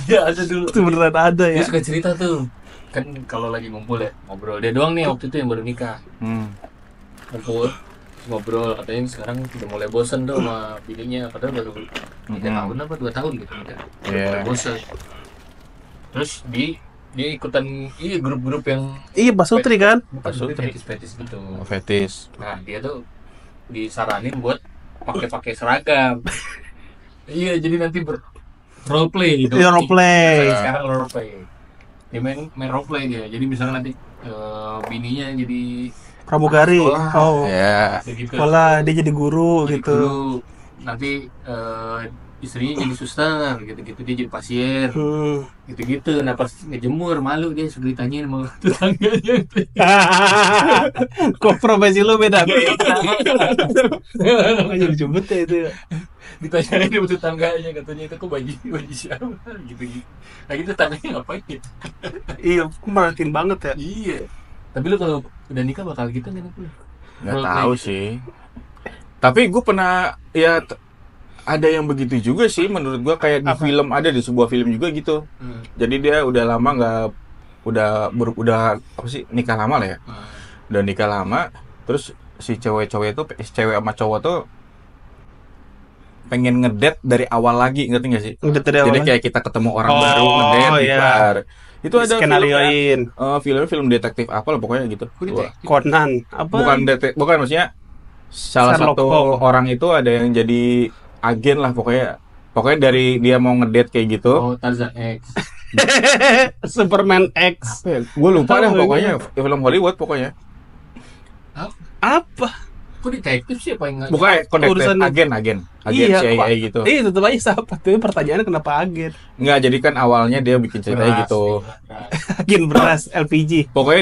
Iya ada dulu. Itu beneran ada Dia ya. suka cerita tuh. Kan kalau lagi ngumpul ya ngobrol. Dia doang nih waktu itu yang baru nikah. Ngumpul ngobrol katanya sekarang udah mulai bosen tuh sama bininya, padahal baru 3 tahun apa 2 tahun gitu nikah. Udah Iya. mulai bosen. Terus dia ikutan grup-grup yang Iya, Pak Sutri kan? bukan Sutri. fetis gitu. Fetis. Nah dia tuh disaranin buat pakai seragam. Iya jadi nanti role play gitu. Iya, role play. Sekarang role play. Dia main role play dia. Jadi misalnya nanti bininya jadi Pramugari. Sekolah. Oh. Ya. gitu. Sekolah dia jadi guru Jadi gitu. guru. Nanti istrinya jadi suster gitu-gitu, dia jadi pasien gitu-gitu. Nah pas ngejemur malu dia suka ditanyain sama tetangganya. Kok profesi lu beda? Aja dijemput ya itu. Ditanyain sama tetangganya, katanya itu kok baju siapa gitu. Nah gitu tangganya ngapain ya? Iya, aku merhatiin banget ya. Iya. Tapi lu kalau udah nikah bakal gitu kan lu? Nggak tahu sih. Tapi gue pernah ya ada yang begitu juga sih menurut gue, kayak di film, ada di sebuah film juga gitu. Jadi dia udah lama nggak udah apa sih, nikah lama lah ya. Udah nikah lama, terus si cewek sama cowok tuh pengen ngedate dari awal lagi, ngerti nggak sih? Udah dari Jadi awal. kayak kita ketemu orang baru Oh, ngedate di iya. bar. Itu ada Skenarioin. film detektif apa lah pokoknya gitu. Conan apa? Bukan maksudnya salah Sherlock satu Holmes. orang itu ada yang jadi agen lah pokoknya. Pokoknya dari dia mau ngedate kayak gitu. Oh Tarzan X. Superman X. Gue lupa deh Tahu, pokoknya film Hollywood pokoknya. Apa? Kok detektif sih apa yang Bukan Urusan- agen Iya, CIA Pak. gitu. Iya, tetep aja siapa? Tapi pertanyaannya kenapa agen? Enggak, jadi kan awalnya dia bikin ceritanya Beras gitu. nih, beras. Agen beras LPG. Pokoknya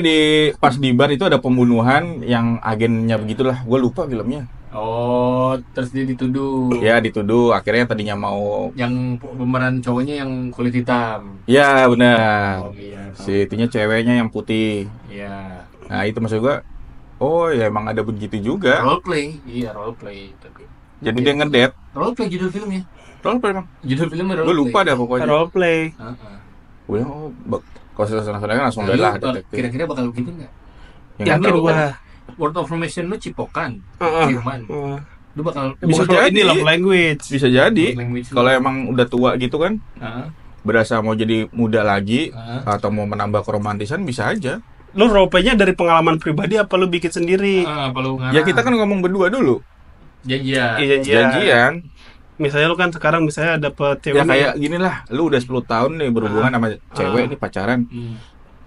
pas di bar itu ada pembunuhan yang agennya begitulah. Gue lupa filmnya. Oh, terus dia dituduh. Ya dituduh, akhirnya tadinya mau. Yang pemeran cowoknya yang kulit hitam. Ya benar. Oh iya. Si itunya ceweknya yang putih. Iya. Nah itu maksud gue. Oh ya emang ada begitu juga. Role play. Iya, role play. Tapi Jadi dia ngedate. role play judul filmnya. Role play emang. Judul filmnya role Gue lupa play. dah pokoknya. Role play. Heeh. Gue bilang, oh, kalau selesai langsung Nah, udah lah lu detektif. kira-kira bakal gitu nggak? Ya, Yakin nggak tahu. gua. Word of information lu cipokan, Heeh. Jerman. Lu bakal Bisa Bukan, jadi. ini love language. Bisa jadi. language lu. Kalau emang udah tua gitu kan, Heeh. berasa mau jadi muda lagi Heeh. atau mau menambah keromantisan bisa aja. Lu role play-nya dari pengalaman pribadi apa lu bikin sendiri? Apa lu ngarang? Ya kita kan ngomong berdua dulu. janjian. Iya, Janjian. Misalnya lu kan sekarang misalnya dapet cewek Ya nih. kayak gini lah, lu udah 10 tahun nih berhubungan sama cewek nih pacaran. Hmm.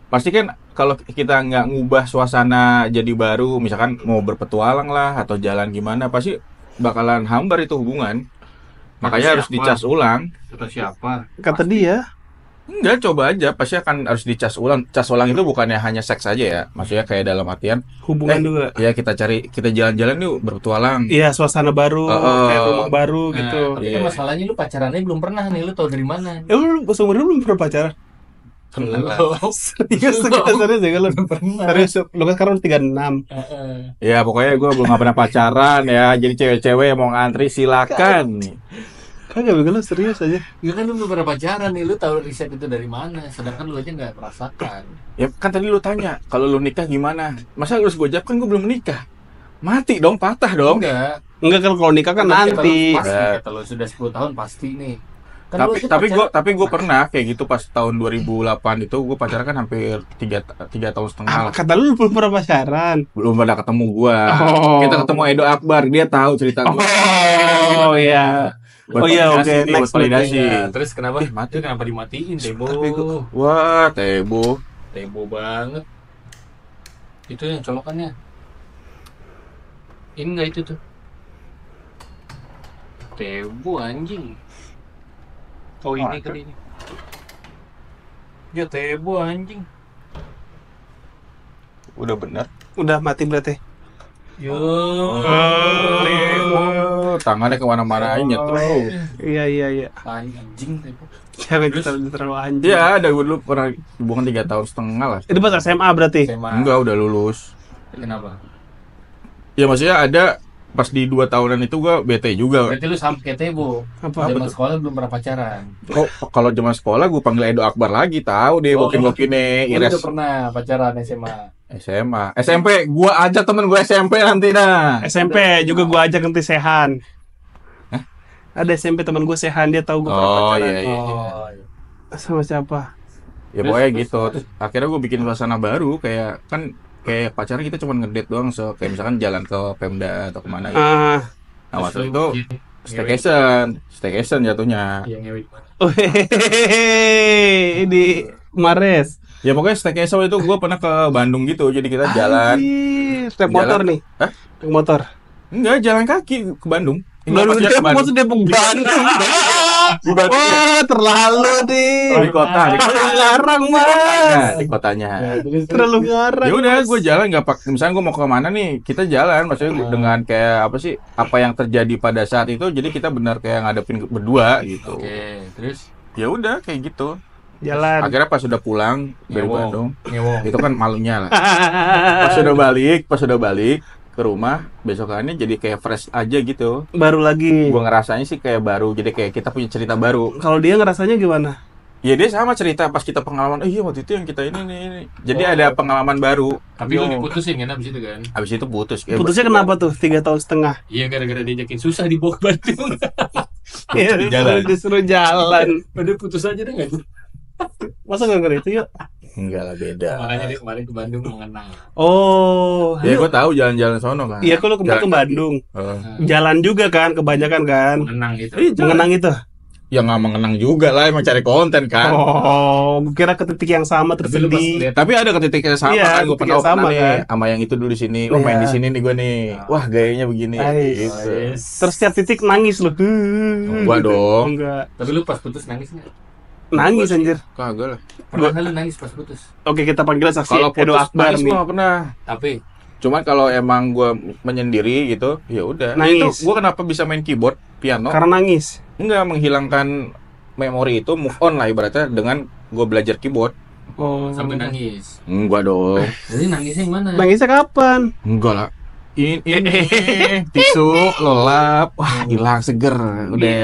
Pasti kan kalau kita nggak ngubah suasana jadi baru, misalkan mau berpetualang lah atau jalan gimana, pasti bakalan hambar itu hubungan. Makanya harus siapa? dicas ulang. Kata siapa? Kata dia. Enggak, coba aja, pasti akan harus dicas ulang. Cas ulang itu bukannya hanya seks aja ya, maksudnya kayak dalam artian Hubungan juga. ya kita jalan-jalan yuk berpetualang. Iya, suasana baru, kayak rumah baru Nah, gitu. tapi kan masalahnya lu pacarannya belum pernah nih, lu tau dari mana? Ya lu seumur hidup belum pernah pacaran? Serius, serius ya lu? Serius, lu kan sekarang 36. Ya pokoknya gue belum pernah pacaran ya, jadi cewek-cewek yang mau ngantri silakan nih. Kagak begitu, lu serius aja. Ya kan lu belum pernah pacaran nih, lu tahu riset itu dari mana? Sedangkan lu aja nggak merasakan. Ya kan tadi lu tanya, kalau lu nikah gimana? Masa harus gue jawab, kan gue belum nikah. Mati dong, patah dong. Enggak. Enggak kan kalau nikah kan nanti. Pasti, kalau sudah 10 tahun pasti nih. Kan lu aja Tapi gue pernah kayak gitu pas tahun 2008 itu gue pacaran kan hampir 3 tahun setengah lah. Kata lu belum pernah pacaran. Belum pada ketemu gue. Oh. Kita ketemu Edo Akbar, dia tahu cerita gue. Oh iya. Oh iya, oke, next, validasi. Ya, terus kenapa? Mati. Itu kenapa dimatiin, Tebo? Wah, Tebo. Tebo banget. Itu yang colokannya. Ini enggak itu tuh. Tebo anjing. Oh ini kali ini. Ya Tebo anjing. Udah bener. Udah mati berarti. Yo. Tangannya kemana-mana aja tuh. Iya. Anjing Tebo. Jangan terlalu anjing. Iya, ada gue dulu pernah hubungan 3 tahun setengah lah. Itu pas SMA berarti. SMA. Enggak, udah lulus. Kenapa? Ya maksudnya ada pas di 2 tahunan itu gue bete juga. Berarti lu sama kayak Tebo. Apa? Zaman sekolah belum pernah pacaran. Kok kalau zaman sekolah gue panggil Edo Akbar lagi, tahu deh bokin-bokin nih Lu Ires udah pernah pacaran SMA. SMA. SMP gue ajak temen gue SMP nanti dah. SMP juga gua ajak nanti Sehan. Ada SMP teman gue Sehan, dia tahu gue Oh iya. Oh. sama siapa. Ya pokoknya gitu. Terus akhirnya gue bikin suasana baru, kayak kan kayak pacaran kita cuma ngedate doang, so kayak misalkan jalan ke Pemda atau kemana gitu. Ah, Nah waktu itu staycation jatuhnya. Yang ngewe. di Mares. Ya pokoknya staycation itu gue pernah ke Bandung gitu, jadi kita jalan. Naik motor Jalan. nih. Hah? Naik motor. Enggak, jalan kaki ke Bandung. Baru Enggak, pas maksud Depok Bandung. Di Bandung. Wah, terlalu nih. Di kota, di kota. Ngarang, Nah, Mas. di kotanya. Terlalu ngarang. Ya udah, Mas. gue jalan nggak pak. Misalnya gue mau ke mana nih, kita jalan. Maksudnya dengan kayak apa sih? Apa yang terjadi pada saat itu? Jadi kita benar kayak ngadepin berdua gitu. Oke, terus Ya udah kayak gitu. Jalan. Akhirnya pas udah pulang dari Ngewong. Bandung, ngewong. itu kan malunya lah. Pas udah balik ke rumah, besokannya jadi kayak fresh aja gitu. Baru lagi. Gue ngerasanya sih kayak baru, jadi kayak kita punya cerita baru. Kalau dia ngerasanya gimana? Ya dia sama cerita pas kita pengalaman. Iya waktu itu yang kita ini. Jadi Oh. ada pengalaman baru. Tapi lu diputusin kan abis itu kan? Abis itu putus. Putusnya kenapa tuh? 3 tahun setengah. Iya gara-gara diajakin susah di bawah Bandung. Iya, jalan. disuruh jalan. Udah putus aja deh nggak? Masa nggak ngerti itu yuk? Enggak lah, beda. Makanya dia kemarin ke Bandung mengenang. Oh, Ya gue tahu jalan-jalan sono kan. iya kalau kemarin ke Jalan- Bandung. Oh. Jalan juga kan, kebanyakan kan. Mengenang gitu. Mengenang itu. Ya nggak mengenang juga lah, emang cari konten kan. Oh, gue kira ke titik yang sama Tapi lu pas tersedih. lihat Tapi ada ke titik yang sama Iya, kan, gue titik pernah yang sama nih kan. sama yang itu dulu di sini. Oh main Iya. di sini nih gue nih. Wah gayanya begini. Ais. Gitu. Terus setiap titik nangis loh. Gua dong. Enggak. Tapi lu pas putus nangis nggak? Nangis anjir. Kagak lah. Pernah nggak lu nangis pas putus? Oke, kita panggil saksi Kalau Edo putus Akbar nangis nih. mah nggak pernah. Tapi Cuman kalau emang gue menyendiri gitu, ya udah. Nangis. Itu gue kenapa bisa main keyboard, piano? Karena nangis. Enggak menghilangkan memori itu, move on lah ibaratnya dengan gue belajar keyboard. Oh. sampai nangis. Enggak dong. Jadi nangisnya yang mana? Nangisnya kapan? Enggak lah. Ini tisu lelap, wah hilang seger, udah.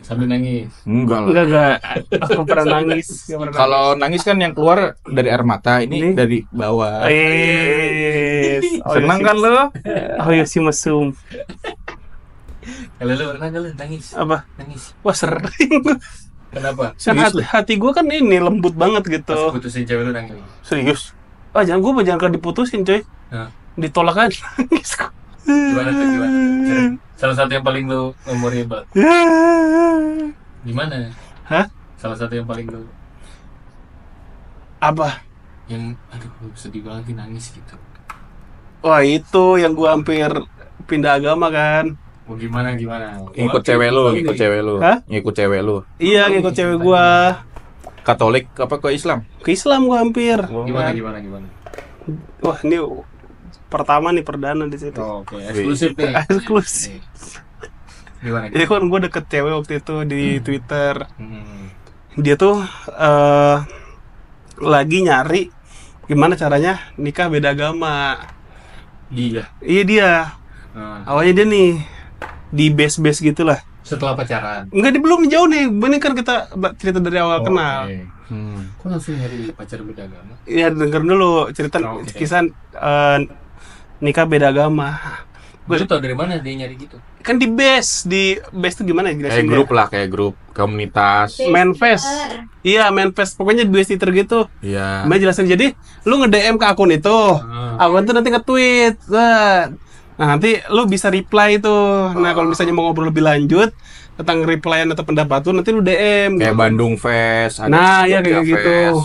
Sambil nangis. Enggak lah. Enggak. Aku pernah nangis. Nggak pernah Kalau nangis kan yang keluar dari air mata, ini Ini? dari bawah. nangis. Senang kan lo? Oh ya si mesum. Kalau lu pernah nggak lu nangis? Apa? Nangis. Wah sering. Kenapa? Kan hati gue kan ini lembut banget Pas gitu. putusin cewek lu nangis. Serius? Ah jangan diputusin coy. Nah, Ditolak kan nangis kok. gimana tuh gimana? Salah satu yang paling lu memorable. Gimana? Hah? Salah satu yang paling lu Apa? yang aduh sedih banget nih, nangis gitu. Wah itu yang gue hampir pindah agama kan. Mau gimana? Ngikut cewek lu, ngikut cewek lu. Hah? Ngikut cewek lu. Iya ngikut cewek gue. Katolik apa ke Islam? Ke Islam gue hampir. Gimana? Wah ini pertama nih perdana di situ. Oh, oke, eksklusif nih. Eksklusif. Gimana? Jadi kan gue deket cewek waktu itu di Twitter. Hmm. Dia tuh lagi nyari gimana caranya nikah beda agama. Iya. Iya dia. Nah, Awalnya dia nih di base gitulah. setelah pacaran. Enggak, dia belum jauh nih. Ini kan kita cerita dari awal kenal. Oke. Hmm. Kok langsung nyari pacar beda agama? Iya, denger dulu cerita Oke. kisah nikah beda agama. Gue tau dari mana dia nyari gitu? Kan di base tuh gimana ya Kayak jelasin grup lah, kayak grup komunitas. Manfest. Iya, manfest. Pokoknya di base Twitter gitu. Iya. Mbak jelasin, jadi lu nge-DM ke akun itu. Akun itu nanti nge-tweet. Nah, nanti lu bisa reply itu. Nah, kalau misalnya mau ngobrol lebih lanjut tentang replyan atau pendapat tuh nanti lu DM Kayak gitu. Bandung Fest. ada Nah, ya Jogja kayak gitu. Fest.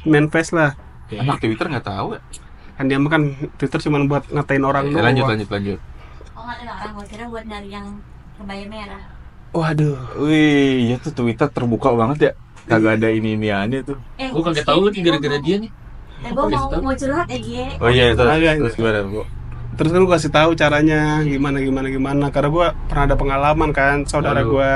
Manfest lah. Anak Twitter nggak tahu ya? Kan dia mah kan Twitter cuma buat ngatain orang Ya, doang. lanjut. Oh nggak ada orang, gue kira buat nyari yang kebaya merah. Waduh. Wih, ya tuh Twitter terbuka banget ya. Kagak ada ini-iniannya tuh. Gue kagak tahu lagi gara-gara dia nih. Gue mau curhat ya Gie. Oh iya, Terus gimana, Bu? Terus kan gue kasih tahu caranya gimana karena gue pernah ada pengalaman kan saudara gue.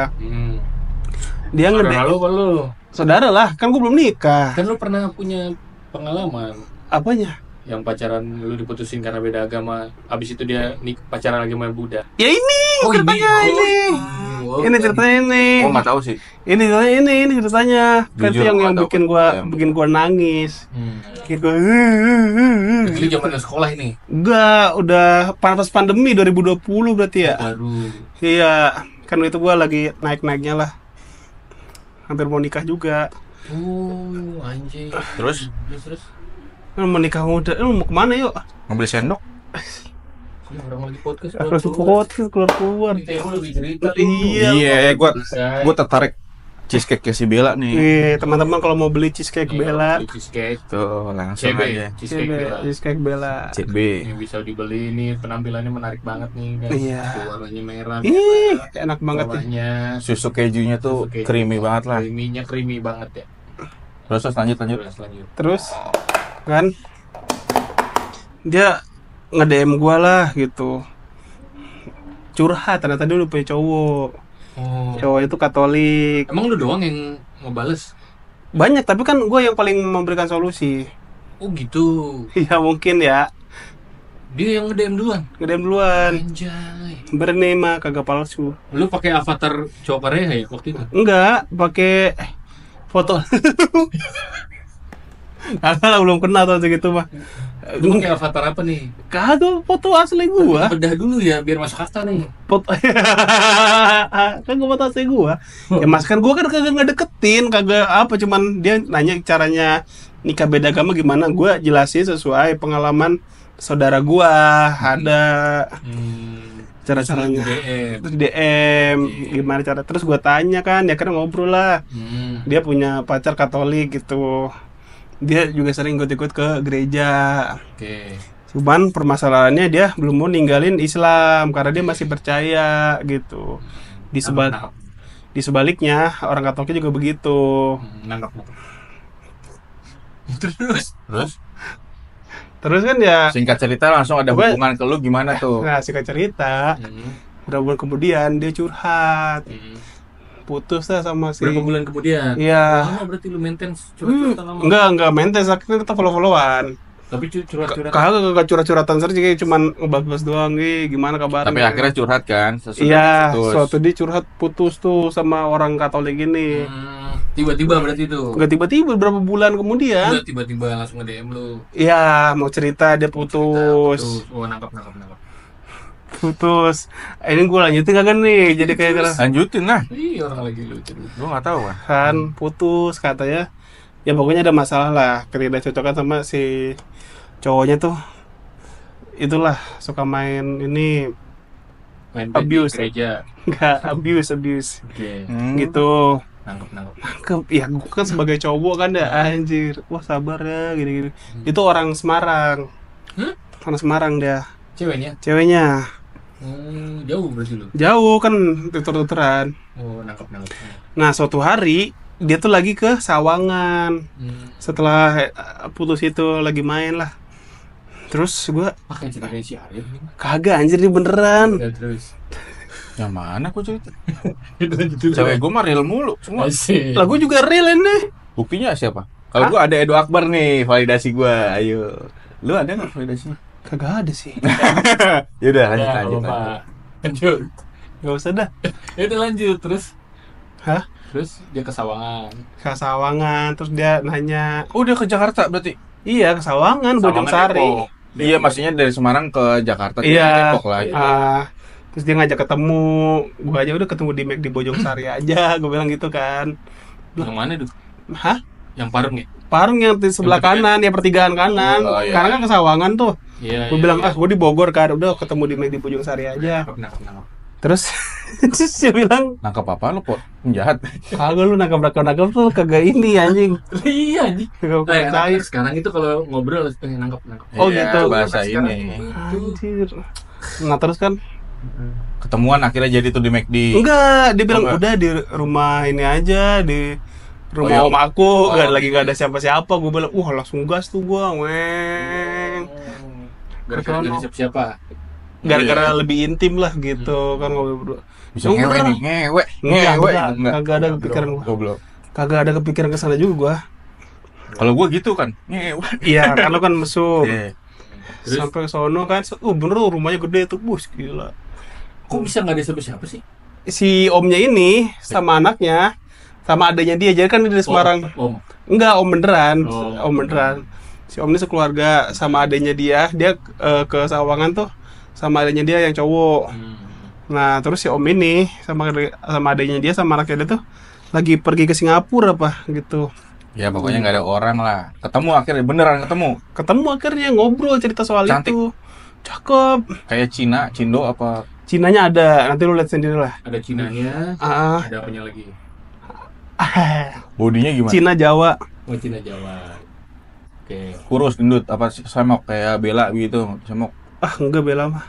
Dia Saudara lu apa lu? Saudara lah, kan gue belum nikah. Kan lu pernah punya pengalaman Apanya? yang pacaran lu diputusin karena beda agama, abis itu dia pacaran lagi sama Buddha. Ya ini ceritanya ini. Ini ceritanya ini. Oh, nggak tahu sih. Ini ceritanya. Kan itu Jujur, yang nggak tahu. bikin gua nangis. Bikin gua Itu zaman sekolah ini. Enggak, udah pas pandemi 2020 berarti ya. Baru. Iya, kan itu gua lagi naik-naiknya lah. Hampir mau nikah juga. Oh, anjing. Terus Mau nikah muda, lu mau kemana yuk? ngambil sendok. Ini orang lagi podcast. Harus keluar. Kita yang lebih cerita. Iya. Gua tertarik cheesecake si Bella nih. Teman-teman kalau mau beli cheesecake Bella, Cheesecake. Tuh, langsung CB. aja. cheesecake Bella. CB. Ini bisa dibeli nih, penampilannya menarik banget nih kan. Iya. Warnanya merah. Ih, enak banget ya. Bawahnya Susu kejunya tuh susu keju. creamy banget lah. Creamy-nya creamy banget ya. Terus lanjut. Lanjut. Terus kan dia nge-DM gua lah gitu. Curhat, ternyata dia udah punya cowok. Oh. Cowoknya tuh Katolik. Emang lu doang yang ngebales? Banyak, tapi kan gua yang paling memberikan solusi. Oh gitu. Ya mungkin ya. Dia yang nge-DM duluan. Nge-DM duluan. Anjay. Berani mah kagak palsu. Lu pakai avatar cowok Korea ya waktu itu? Enggak, pakai foto. Kagak lah, belum kenal tuh segitu mah. Lu pakai avatar apa nih? Kagak, foto asli gua. Bedah dulu ya biar masuk kasta nih. Foto kan gua foto asli gua. Ya mas, kan gua kan kagak ngedeketin, kagak apa, cuman dia nanya caranya nikah beda agama gimana, gua jelasin sesuai pengalaman saudara gua ada cara-caranya. Terus DM gimana cara, terus gua tanya kan, ya kan ngobrol lah. Dia punya pacar Katolik gitu. Dia juga sering ikut-ikut ke gereja. Oke. Cuman permasalahannya dia belum mau ninggalin Islam karena dia masih percaya gitu. Di sebaliknya orang Katolik juga begitu. Nangkap. Terus kan ya, Singkat cerita langsung ada hubungan ke lu gimana tuh? nah singkat cerita, berapa bulan kemudian dia curhat, putus lah sama si. Berapa bulan kemudian? Iya. Lama berarti lu maintain curhat-curhatan lama. Enggak mentes, akhirnya kita follow-followan. Tapi curhat-curhatan. Kagak curhat-curhatan serius, kayak cuman ngebahas doang, gimana kabar? Tapi akhirnya curhat kan? Iya, putus. suatu dia curhat putus tuh sama orang Katolik ini. Tiba-tiba berarti itu. Enggak tiba-tiba, berapa bulan kemudian. Udah tiba-tiba langsung nge-DM lu. Iya, mau cerita dia putus. Oh, nangkap. Putus. Ini gue lanjutin kagak nih? Jadi kayak Lanjutin lah. Iya, orang lagi lucu. Gua nggak tahu kan putus katanya. Ya pokoknya ada masalah lah, ketidakcocokan sama si cowoknya tuh. Itulah, suka main ini, Main abuse. gereja. enggak abuse. Oke. Gitu. Nangkep. Ya gue kan sebagai cowok kan ya, anjir. Wah, sabar ya gini-gini. Itu orang Semarang. Orang Semarang dia. Ceweknya. Jauh berarti lu. Jauh kan, tutur-tuturan. Oh, nangkep. Nah, suatu hari dia tuh lagi ke Sawangan. Setelah putus itu lagi main lah. Terus gua pakai ceritanya si Arif nih. Kagak anjir, ini beneran. Ya, terus. Yang mana kok cerita? Itu Cewek gua mah real mulu semua. Lah gua juga real ini. Buktinya siapa? Kalau gua ada Edo Akbar nih, validasi gua. Ayo. Lu ada enggak validasinya? Kagak ada sih. Yaudah lanjut. Lanjut. Gak usah dah. Ya udah lanjut terus. Hah? Terus dia ke Sawangan. Ke Sawangan, terus dia nanya. Oh, dia ke Jakarta berarti? Iya, ke Sawangan, Bojong Sari. Iya, maksudnya dari Semarang ke Jakarta. Iya. Depok lah. Terus dia ngajak ketemu. Gua aja udah ketemu di Mac di Bojong Sari aja. Gua bilang gitu kan. Yang mana tuh? Hah? Yang Parung ya? Parung yang di sebelah kanan, ya pertigaan kanan. Oh, iya. Karena kan ke Sawangan tuh. Iya. Gue bilang, gue di Bogor kan, udah ketemu di Mac di Bojong Sari aja. Nangkep. Terus dia bilang, nangkap apa lu, Pot? Penjahat. kagak lu nangkap tuh kagak ini anjing. Iya anjing. Kagak percaya. Sekarang itu kalau ngobrol harus pengen nangkep. Oh Iya, gitu. bahasa Sekarang ini. Anjir. Nah terus kan Ketemuan akhirnya jadi tuh di McD. Enggak, dia bilang enggak? udah di rumah ini aja, di rumah Oh, iya. om aku, Oh, nggak ada siapa-siapa. Gue bilang, wah langsung gas tuh gua, weng. Gara-gara dari siapa? Gara-gara lebih intim lah gitu kan ngobrol berdua. Bisa ngewe nih, ngewe. Enggak ada kepikiran gua. Goblok. Kagak ada kepikiran ke sana juga gua. Kalau gua gitu kan, ngewe. Iya, kan lo kan mesum. Iya. Terus? Sampai ke sono kan, bener tuh rumahnya gede tuh, bus gila. Kok bisa nggak ada siapa-siapa sih? Si omnya ini sama anaknya, sama adanya dia, jadi kan dia dari Semarang. Om. Enggak, om beneran. Oh. Om beneran. Si om ini sekeluarga sama adanya dia ke Sawangan tuh sama adanya dia yang cowok. Nah, terus si om ini sama adanya dia sama anaknya dia tuh lagi pergi ke Singapura apa gitu. Ya pokoknya nggak ada orang lah. Ketemu akhirnya beneran ketemu. Ketemu akhirnya ngobrol cerita soal Cantik. itu. Cakep. Kayak Cina, Cindo apa? Cinanya ada, nanti lu lihat sendiri lah. Ada Cinanya, Ah, ada apanya lagi? Bodinya gimana? Cina Jawa. Oh, Cina Jawa. Oke. Kurus, gendut, apa semok kayak Bella gitu, semok, Ah, enggak bela mah.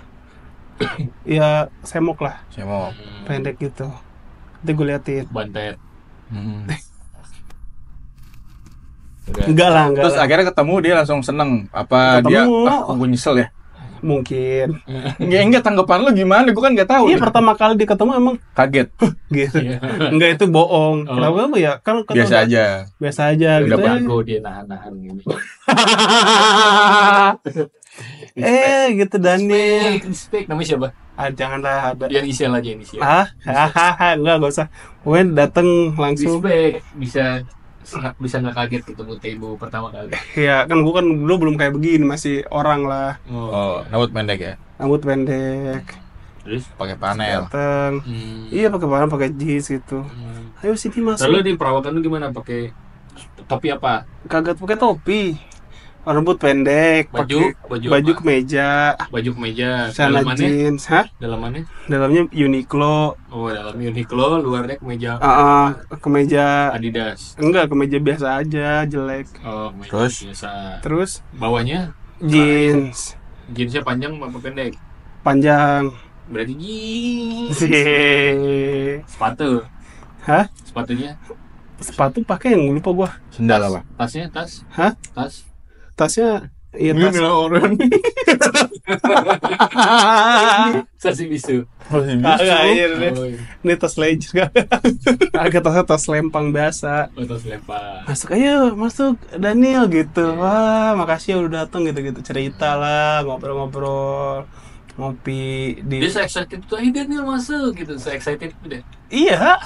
Ya, semok lah, semok. pendek gitu. Nanti gue liatin. Bantet. Hmm. Udah. Enggak lah, enggak Terus lah. akhirnya ketemu dia langsung seneng. Apa Ketemu. dia? Gue nyesel ya. Mungkin. Enggak tanggapan lu gimana? Gue kan nggak tahu. Iya, pertama kali dia ketemu emang Kaget. gitu. Iya. Enggak, itu bohong. Oh. Kenapa apa ya? Kan Biasa aja. Biasa aja Udah gitu. Jago dia nahan-nahan gitu. Gitu Daniel. Respect. Namanya siapa? Ah, janganlah ada. Dia inisial aja inisial. Enggak usah. Gue dateng langsung. Respect. Bisa nggak kaget ketemu Tebo pertama kali. Ya, kan gue kan dulu belum kayak begini, masih orang lah. Oh, rambut pendek ya. Rambut pendek. Terus? Pakai panel. Dateng. Iya, pakai barang, pakai jeans gitu. Ayo sini masuk. Lalu di perawakan lu gimana? Pakai topi apa? Kagak pakai topi. Rambut pendek, Baju? pakai Baju baju apa? kemeja, Baju kemeja. celana Dalamannya? jeans, hah? Dalamannya? Dalamnya Uniqlo, Oh, dalamnya Uniqlo, luarnya kemeja kemeja Adidas. enggak, kemeja biasa aja, jelek. Oh, kemeja Terus? biasa. Terus Bawahnya jeans jeansnya panjang apa pendek? panjang. Berarti jeans. Sih. Sepatu. Hah? Sepatunya? Sepatu pakai yang lupa gua. Sendal apa? Tasnya? Tas? Hah? Tas? Tasnya iya tas. orang. Sasi bisu. Kagak, iya, ini. Oh, iya. Ini tas ledger kan. Kagak, tasnya tas lempang biasa. Oh, tas lempar. Masuk ayo, masuk Daniel gitu. Wah, makasih ya udah datang gitu-gitu. Cerita lah, ngobrol-ngobrol. Ngopi di. Dia se-excited tuh, ayo Daniel masuk gitu. Se-excited itu deh. Iya.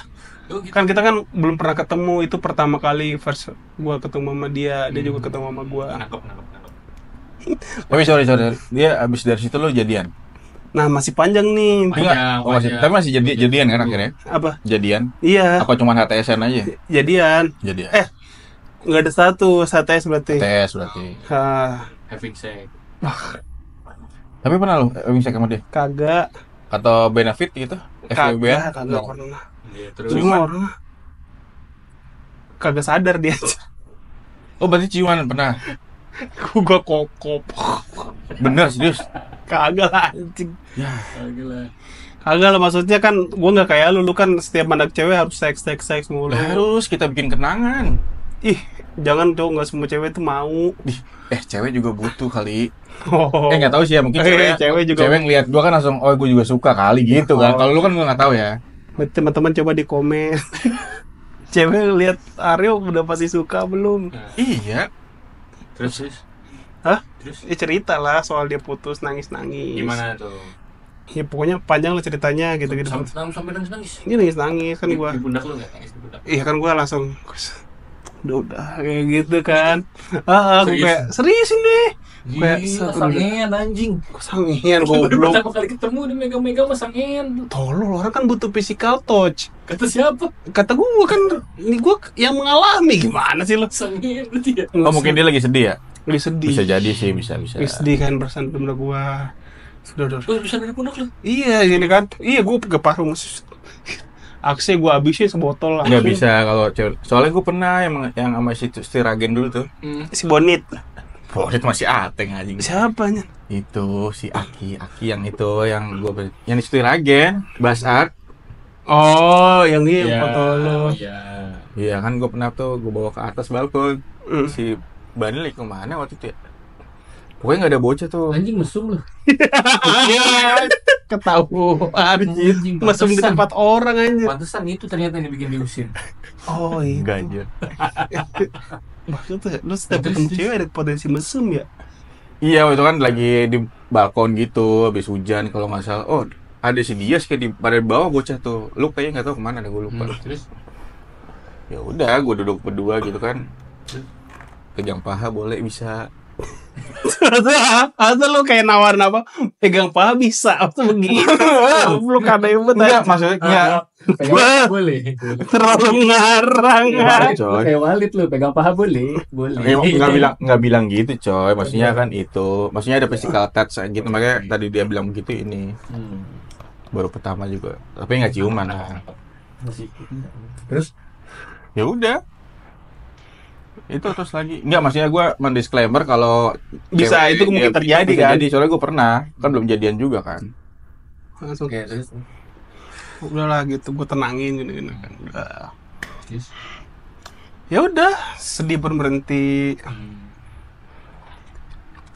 Oh, gitu. Kan kita kan belum pernah ketemu, itu pertama kali first gua ketemu sama dia juga ketemu sama gua. Nangkep. Tapi sorry, dia abis dari situ lo jadian. Nah, masih panjang nih. Panjang. Oh, masih, tapi masih jadian kan akhirnya? Apa? Jadian? Iya, Apa cuma HTSan aja? jadian. Jadian. Nggak ada satu, STS berarti. tes berarti. Having sex. Tapi pernah lo wingsack sama dia? Kagak. Atau benefit gitu? FWB? Kagak pernah. Iya, terus Cuma orang kagak sadar dia. Oh berarti ciuman pernah? Gua kokop. Bener serius? Kagak lah anjing. gila. Kagak lah, maksudnya kan gua nggak kayak lu kan setiap anak cewek harus seks mulu. Harus kita bikin kenangan. Ih, jangan dong, nggak semua cewek tuh mau. Cewek juga butuh kali. Oh. Nggak tahu sih ya, mungkin Cewek juga. cewek ngeliat gua kan langsung, oh gua juga suka kali gitu kan. Kalau lu kan gua nggak tahu ya. Teman-teman coba di komen. Cewek lihat Aryo udah pasti suka belum? Iya. Terus? Hah? Terus? Cerita lah soal dia putus, nangis-nangis. Gimana tuh? Ya pokoknya panjang lah ceritanya gitu-gitu. Sampai nangis. Dia nangis-nangis kan gua. Di pundak lu nggak nangis di pundak? Iya kan gua langsung udah kayak gitu kan. Gua Serius? kayak serius ini. Kayak Gila, sangean anjing. Kok sangian Baru goblok. pertama kali ketemu dia megang-megang sama sangean. Tolol, orang kan butuh physical touch. Kata siapa? Kata gua kan, ini gua yang mengalami, gimana sih lo? Sangean berarti ya? Oh mungkin dia lagi sedih ya? lagi sedih. Bisa jadi sih, bisa. Lagi sedih kan bersandar sama gua. Sudah. Oh, bisa dari pundak lu? Iya, gini kan. Iya, gua pakai parfum. Aksi gua habisin sebotol lah. Nggak bisa kalau cewek. Soalnya gue pernah yang sama si Ragen dulu tuh. Si Bonit. Oh, itu masih ateng anjing. Siapanya? Itu si Aki yang itu yang yang di situ Ragen, Bas Art. Oh, yang ini Ya, foto lo. iya. Iya kan gue pernah tuh gue bawa ke atas balkon. Si Bani lagi kemana waktu itu ya? Pokoknya nggak ada bocah tuh. Anjing mesum lu. Ketahuan. Anjing, Mesum di pantesan. tempat orang anjir. Pantesan itu ternyata yang dibikin diusir. Oh iya. Enggak aja. Maksudnya lu setiap Terus, ketemu terus. cewek ada potensi mesum ya? Iya itu kan lagi di balkon gitu, habis hujan kalau nggak salah. Oh ada si Dias kayak di pada bawah bocah tuh. Lu kayaknya nggak tahu kemana, ada gue lupa. Terus Ya udah, gue duduk berdua gitu kan. Pegang paha boleh bisa. Atau lu kayak nawarin apa? Pegang paha bisa atau begitu? Lu kadang Enggak, maksudnya pegang boleh. terlalu ngarang. Enggak, coy. Kayak Walid lu pegang paha boleh. Nggak bilang gitu coy, maksudnya kan itu, maksudnya ada physical touch gitu, makanya tadi dia bilang begitu ini baru pertama juga, tapi nggak ciuman lah. Terus ya udah itu terus lagi nggak, maksudnya gue mendisclaimer kalau Bisa, cewek- itu mungkin ya, terjadi, bisa kan? jadi, soalnya gue pernah kan belum jadian juga kan. Langsung Oke, terus udahlah gitu, gue tenangin gini kan. Udah. terus. Ya udah, sedih pun berhenti.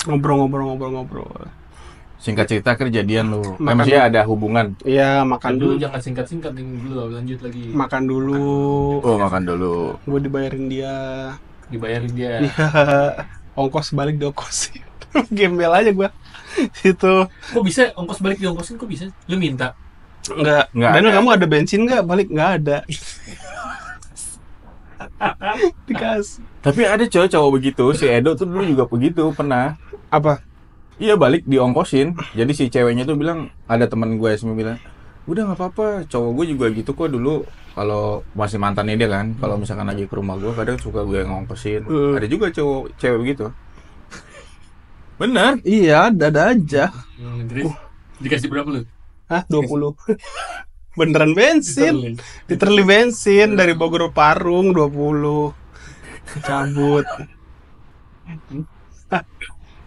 Ngobrol. Singkat cerita kejadian lu, Makan. maksudnya ada hubungan. Iya, makan Kan dulu dulu. jangan singkat-singkat ini dulu, lanjut lagi. Makan dulu. Oh makan dulu. Gue dibayarin dia. Dibayarin dia. Iya. Ongkos balik diongkosin. Gembel aja gue. Itu. Kok bisa ongkos balik diongkosin, kok bisa? Lu minta. Enggak. Nggak Dan ada. kamu ada bensin nggak? Balik nggak ada. Dikasih. Tapi ada cowok begitu, si Edo tuh dulu juga begitu, pernah. Apa? Iya balik diongkosin. Jadi si ceweknya tuh bilang, ada teman gue yang bilang, udah nggak apa-apa, cowok gue juga gitu kok dulu. Kalau masih mantannya dia kan, kalau misalkan lagi ke rumah gue kadang suka gue yang ngongkosin. Ada juga cowok cewek begitu. Bener. Iya, ada aja. Terus dikasih berapa lu? Hah, 20. Beneran bensin. Literally bensin dari Bogor Parung 20. Cabut.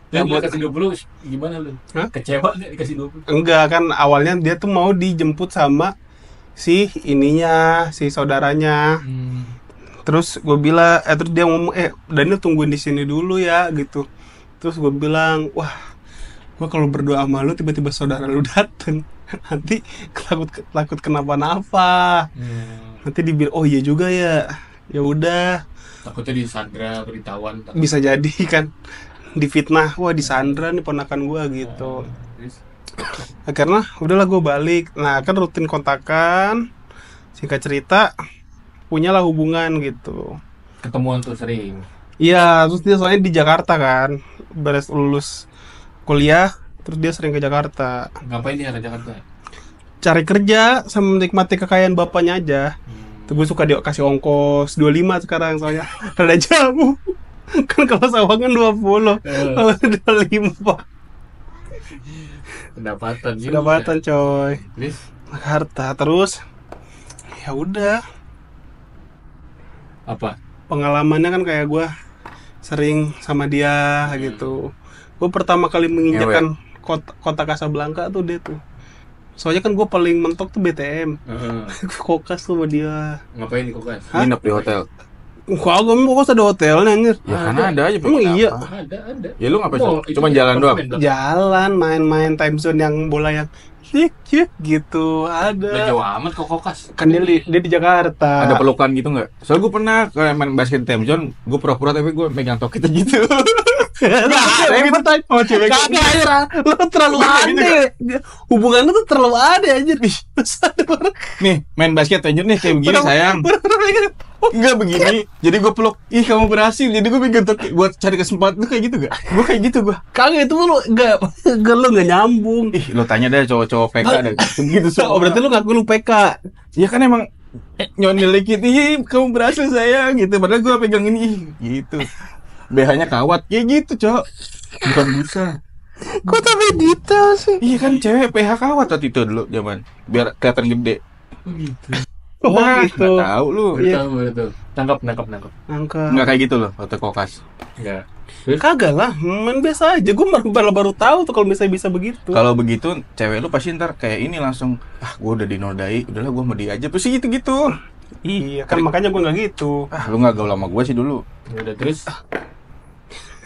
Dan dia kasih 20, gimana lu? Hah? Kecewa nggak dikasih 20? Enggak, kan awalnya dia tuh mau dijemput sama si saudaranya. Terus gue bilang, terus dia ngomong, Daniel tungguin di sini dulu ya, gitu. Terus gue bilang, wah, gue kalau berdoa sama lu tiba-tiba saudara lu dateng, nanti takut kenapa-napa. Nanti dibilang, oh iya juga ya, ya udah, Takutnya disandra, beritahuan. bisa jadi kan, difitnah, wah disandra nih ponakan gue gitu. Terus Akhirnya udahlah gue balik. Nah kan rutin kontakan, singkat cerita punyalah hubungan gitu. ketemuan tuh sering. Iya, terus dia soalnya di Jakarta kan, beres lulus kuliah, terus dia sering ke Jakarta. Ngapain dia ke Jakarta? Cari kerja sama menikmati kekayaan bapaknya aja. Tuh gue suka dia kasih ongkos 25 sekarang soalnya rada jauh. Kan kalau Sawangan 20, kalau 25 Pendapatan juga. pendapatan coy. Terus Jakarta terus ya udah, apa? pengalamannya kan kayak gue sering sama dia gitu. Gue pertama kali menginjakan kota Casablanca tuh dia tuh. Soalnya kan gue paling mentok tuh BTM. Kokas tuh sama dia. Ngapain di kokas? Nginep di hotel. Wah, gue mau kokas ada hotelnya anjir. Ya karena ada aja. Emang pakai iya? apa. Ada. Ya lu ngapain? Oh, Cuma itu jalan doang. apartemen. Jalan main-main time zone yang bola yang cik gitu Udah ada. jauh amat kok kokas. Kan dia di Jakarta. Ada pelukan gitu nggak? Soalnya gue pernah kayak main basket time zone, gue pura-pura tapi gue megang toket gitu. Oh, cewek lu terlalu aneh. Hubungan lu tuh terlalu aneh anjir. Nih, main basket time zone nih kayak begini sayang. Enggak begini. Jadi gue peluk, ih kamu berhasil. Jadi gue megang toket buat cari kesempatan tuh kayak gitu gak? Gue kayak gitu gue. Kagak itu lu enggak nyambung. Ih, lo tanya deh cowok-cowok PK deh. Begitu semua. Oh, berarti lu ngaku lu PK. Ya kan emang nyonil dikit, ih kamu berhasil sayang gitu. Padahal gue pegang ini, ih gitu. BH-nya kawat, kayak gitu cok. Bukan busa. Kok tapi detail sih? Iya kan cewek PH kawat waktu itu dulu zaman. Biar kelihatan gede. Gitu. Oh Wah, gitu. nggak tahu lu. Iya. Betul. Nangkap. Angka. Nggak kayak gitu loh, foto kokas. Enggak. Kagak lah, main biasa aja. Gue baru tahu tuh kalau misalnya bisa begitu. Kalau begitu, cewek lu pasti ntar kayak ini langsung, gue udah dinodai, udahlah gue mau dia aja. Pasti gitu-gitu. Iya, kan makanya gue nggak gitu. Lu nggak gaul sama gue sih dulu. Ya udah terus.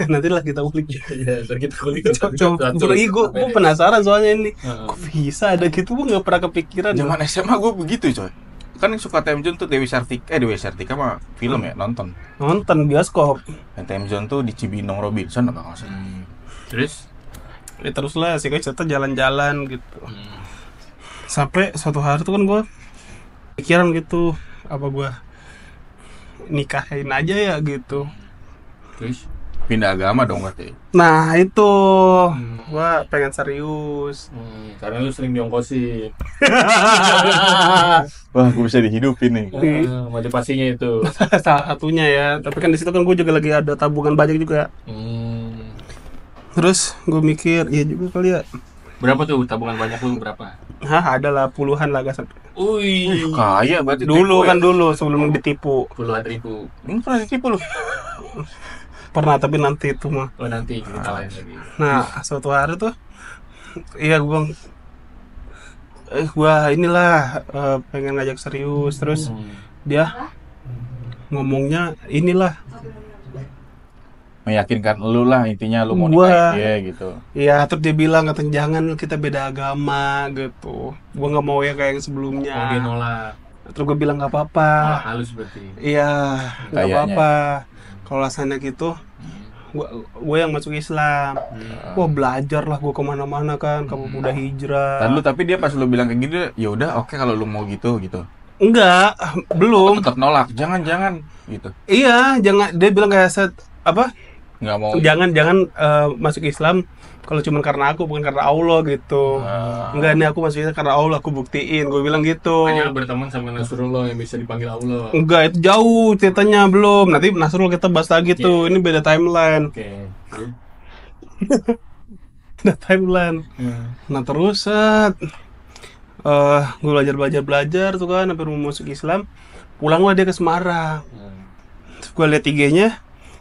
Nanti lah kita ulik. Ya, ntar kita kulik. Coba, gue penasaran soalnya ini. Kok bisa ada gitu? Gue nggak pernah kepikiran. Zaman SMA gue begitu coy. Kan yang suka Time Zone tuh Dewi Sartika mah film ya, nonton. Nonton bioskop. Dan Time Zone tuh di Cibinong Robinson apa nggak salah. Terus? Ya terus lah, sih kita jalan-jalan gitu. Sampai suatu hari tuh kan gue pikiran gitu, apa gue nikahin aja ya gitu. Terus? Pindah agama dong berarti. Nah itu, gue pengen serius. Karena lu sering diongkosin. Wah, gue bisa dihidupin nih. Motivasinya itu. Salah satunya ya. Tapi kan di situ kan gue juga lagi ada tabungan banyak juga. Terus gue mikir, iya juga kali ya. Berapa tuh tabungan banyak lu berapa? Hah, ada lah puluhan lah gak sampai. Wih, Kaya berarti. Dulu tipu kan ya? dulu sebelum ditipu. puluhan ribu. Ini pernah ditipu lu. Pernah tapi nanti itu mah. Oh nanti kita lain lagi. Nah, suatu hari tuh iya gue bilang gua inilah pengen ngajak serius. Terus dia ngomongnya inilah, Meyakinkan lu lah intinya lu mau Gua- nikahin dia gitu. ya terus dia bilang katanya jangan kita beda agama gitu. Gua nggak mau ya kayak yang sebelumnya. Oh dia nolak. Terus gue bilang nggak apa-apa. Nolak halus berarti. Iya, nggak Kayaknya. apa-apa. Kalau alasannya gitu, gue yang masuk Islam. Gua belajar lah, gue kemana-mana kan, kamu udah hijrah. Lalu tapi dia pas lu bilang kayak gitu, ya udah oke kalau lu mau gitu. Enggak, belum. Tetap nolak, jangan gitu. Iya, jangan. Dia bilang kayak apa? Nggak mau. Jangan masuk Islam kalau cuma karena aku, bukan karena Allah gitu. Enggak, nih aku masuk Islam karena Allah, aku buktiin. Gue bilang gitu. Hanya berteman sama Nasrullah yang bisa dipanggil Allah. Enggak, itu jauh ceritanya, belum. Nanti Nasrul kita bahas lagi tuh. Ini beda timeline. Oke. Beda timeline. Nah terus gue belajar tuh kan sampai mau masuk Islam. Pulanglah dia ke Semarang. Terus gue liat IG-nya,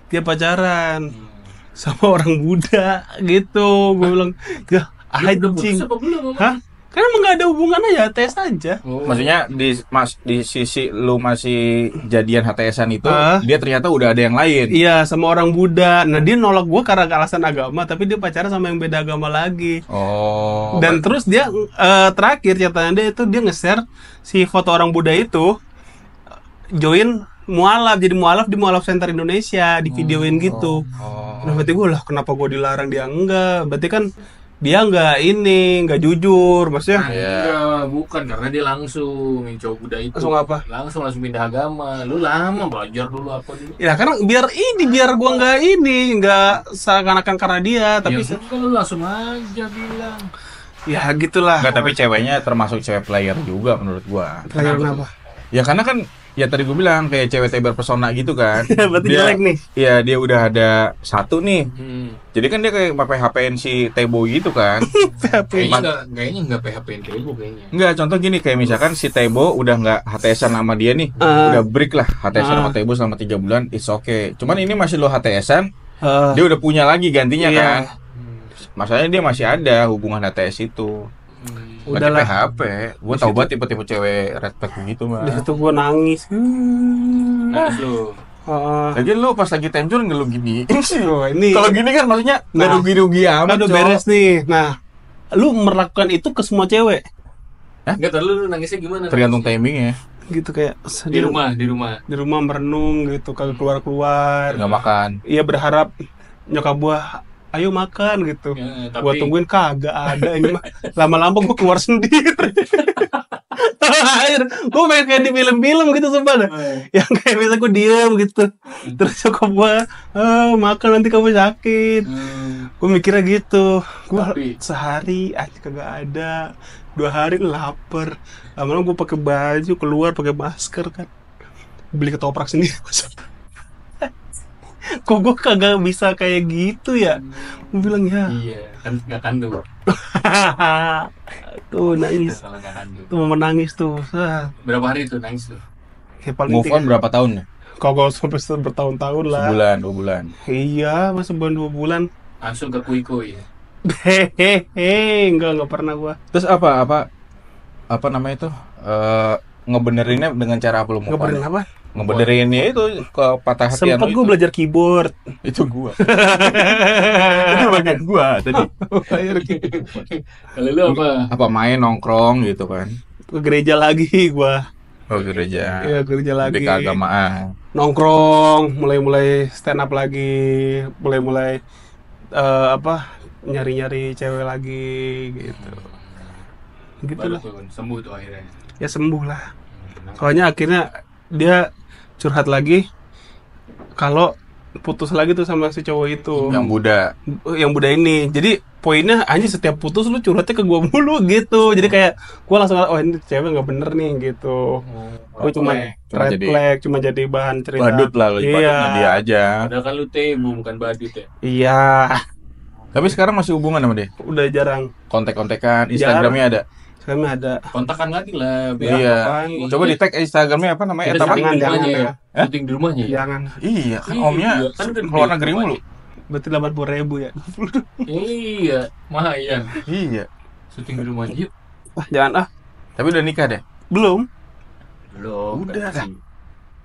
dia pacaran sama orang Buddha gitu. Gue bilang, ya anjing. Apa belum? Hah? Kan emang gak ada hubungan aja, tes aja. Oh. Maksudnya di sisi lu masih jadian HTS-an itu, dia ternyata udah ada yang lain. Iya, sama orang Buddha. Nah dia nolak gue karena alasan agama, tapi dia pacaran sama yang beda agama lagi. Oh. Dan terus dia terakhir ceritanya dia nge-share si foto orang Buddha itu join mualaf, jadi mualaf di Mualaf Center Indonesia, di videoin gitu. Nah berarti gue lah kenapa gue dilarang, dia enggak? Berarti kan dia nggak jujur, maksudnya. Enggak, bukan karena dia langsung yang cowok Buddha itu. Langsung apa? Langsung pindah agama. Lu lama belajar dulu apa dulu. Ya karena biar gue nggak seakan-akan karena dia, tapi Ya, kan lu langsung aja bilang. ya gitulah. Enggak, tapi ceweknya termasuk cewek player juga menurut gua. Player kenapa? Ya karena kan ya tadi gue bilang kayak cewek berpesona gitu kan. Berarti jelek nih. Iya, dia udah ada satu nih. Jadi kan dia kayak pakai HPN si Tebo gitu kan. Kayaknya enggak PHP Tebo kayaknya. Enggak, contoh gini kayak misalkan si Tebo udah nggak HTS-an sama dia nih. Udah break lah HTS-an sama Tebo selama 3 bulan, it's okay. Cuman ini masih lo HTS-an, dia udah punya lagi gantinya kan. Masalahnya dia masih ada hubungan HTS itu. Berarti Udahlah. PHP. Gue tau banget tipe-tipe cewek red flag gitu mah. Di situ gue nangis. Nah, lu Lagi lo pas lagi time zone nggak lo gini sih. Ini Kalau gini kan maksudnya nggak Nah, rugi-rugi amat. udah Cok. beres nih. Nah, lu melakukan itu ke semua cewek enggak tahu lu nangisnya gimana? Tergantung timingnya. gitu, kayak di rumah. di rumah merenung gitu, kagak keluar. Nggak makan. Iya, berharap nyokap gua ayo makan gitu. Ya, Gua tungguin kagak ada, ini mah lama-lama gua keluar sendiri. Akhir gua pengen kayak di film-film gitu sumpah dah. Yang kayak misalnya gua diem gitu. Terus nyokap gua, makan nanti kamu sakit. Gua mikirnya gitu. Gua Tapi- sehari aja kagak ada. 2 hari lapar. Lama-lama gua pakai baju keluar pakai masker kan. Beli ketoprak sendiri. Kok gue kagak bisa kayak gitu ya? Gue bilang ya. Iya, kan enggak kandung. Tuh nangis. Kalau nggak handuk. Tuh mau menangis tuh. Berapa hari tuh nangis tuh? Ya, paling Move on berapa tahun ya? kalau sampai bertahun-tahun lah. Sebulan, 2 bulan. Iya, masa sebulan 2 bulan. Langsung ke kuy-kuy. Hehehe, enggak pernah gua. Terus apa namanya itu? Ngebenerinnya dengan cara apa lu move Enggak on? pernah apa? Ngebenerinnya itu ke patah hatian Sempet lu gua itu. belajar keyboard. Itu gua. Itu bagian gua tadi. Kalau lu apa? Apa main nongkrong gitu kan? Ke gereja lagi gua. Oh gereja. Iya, gereja lagi. Di keagamaan. Nongkrong, mulai stand up lagi, mulai nyari-nyari cewek lagi gitu. Gitu Baru lah. tuh sembuh tuh akhirnya. Ya sembuh lah. Soalnya akhirnya dia curhat lagi kalau putus lagi tuh sama si cowok itu. Yang Buddha. Yang Buddha ini. Jadi poinnya anjir setiap putus lu curhatnya ke gua mulu gitu. Jadi kayak gua langsung oh ini cewek nggak bener nih gitu. Gua cuma Cuma red jadi- flag, cuma jadi bahan cerita. Badut lah lu, Iya. badutnya dia aja. Padahal kan lu tebu bukan badut ya. Iya, Tapi sekarang masih hubungan sama dia? udah jarang. Kontak-kontakan, Instagramnya ada? Sekarang ada. Kontakan lagi lah. biar Iya. apaan? Coba di tag Instagramnya apa namanya? Kita Eta apa? syuting di Jangan, rumahnya ya. Hah? Syuting di rumahnya ya. Jangan. Iya, kan Iya, omnya kan gede keluar negeri rumahnya. mulu. Berarti 80.000 ya. Iya, lumayan. Iya. Syuting di rumahnya yuk. Wah, jangan ah. Tapi udah nikah deh. Belum. Belum. Udah kan sih.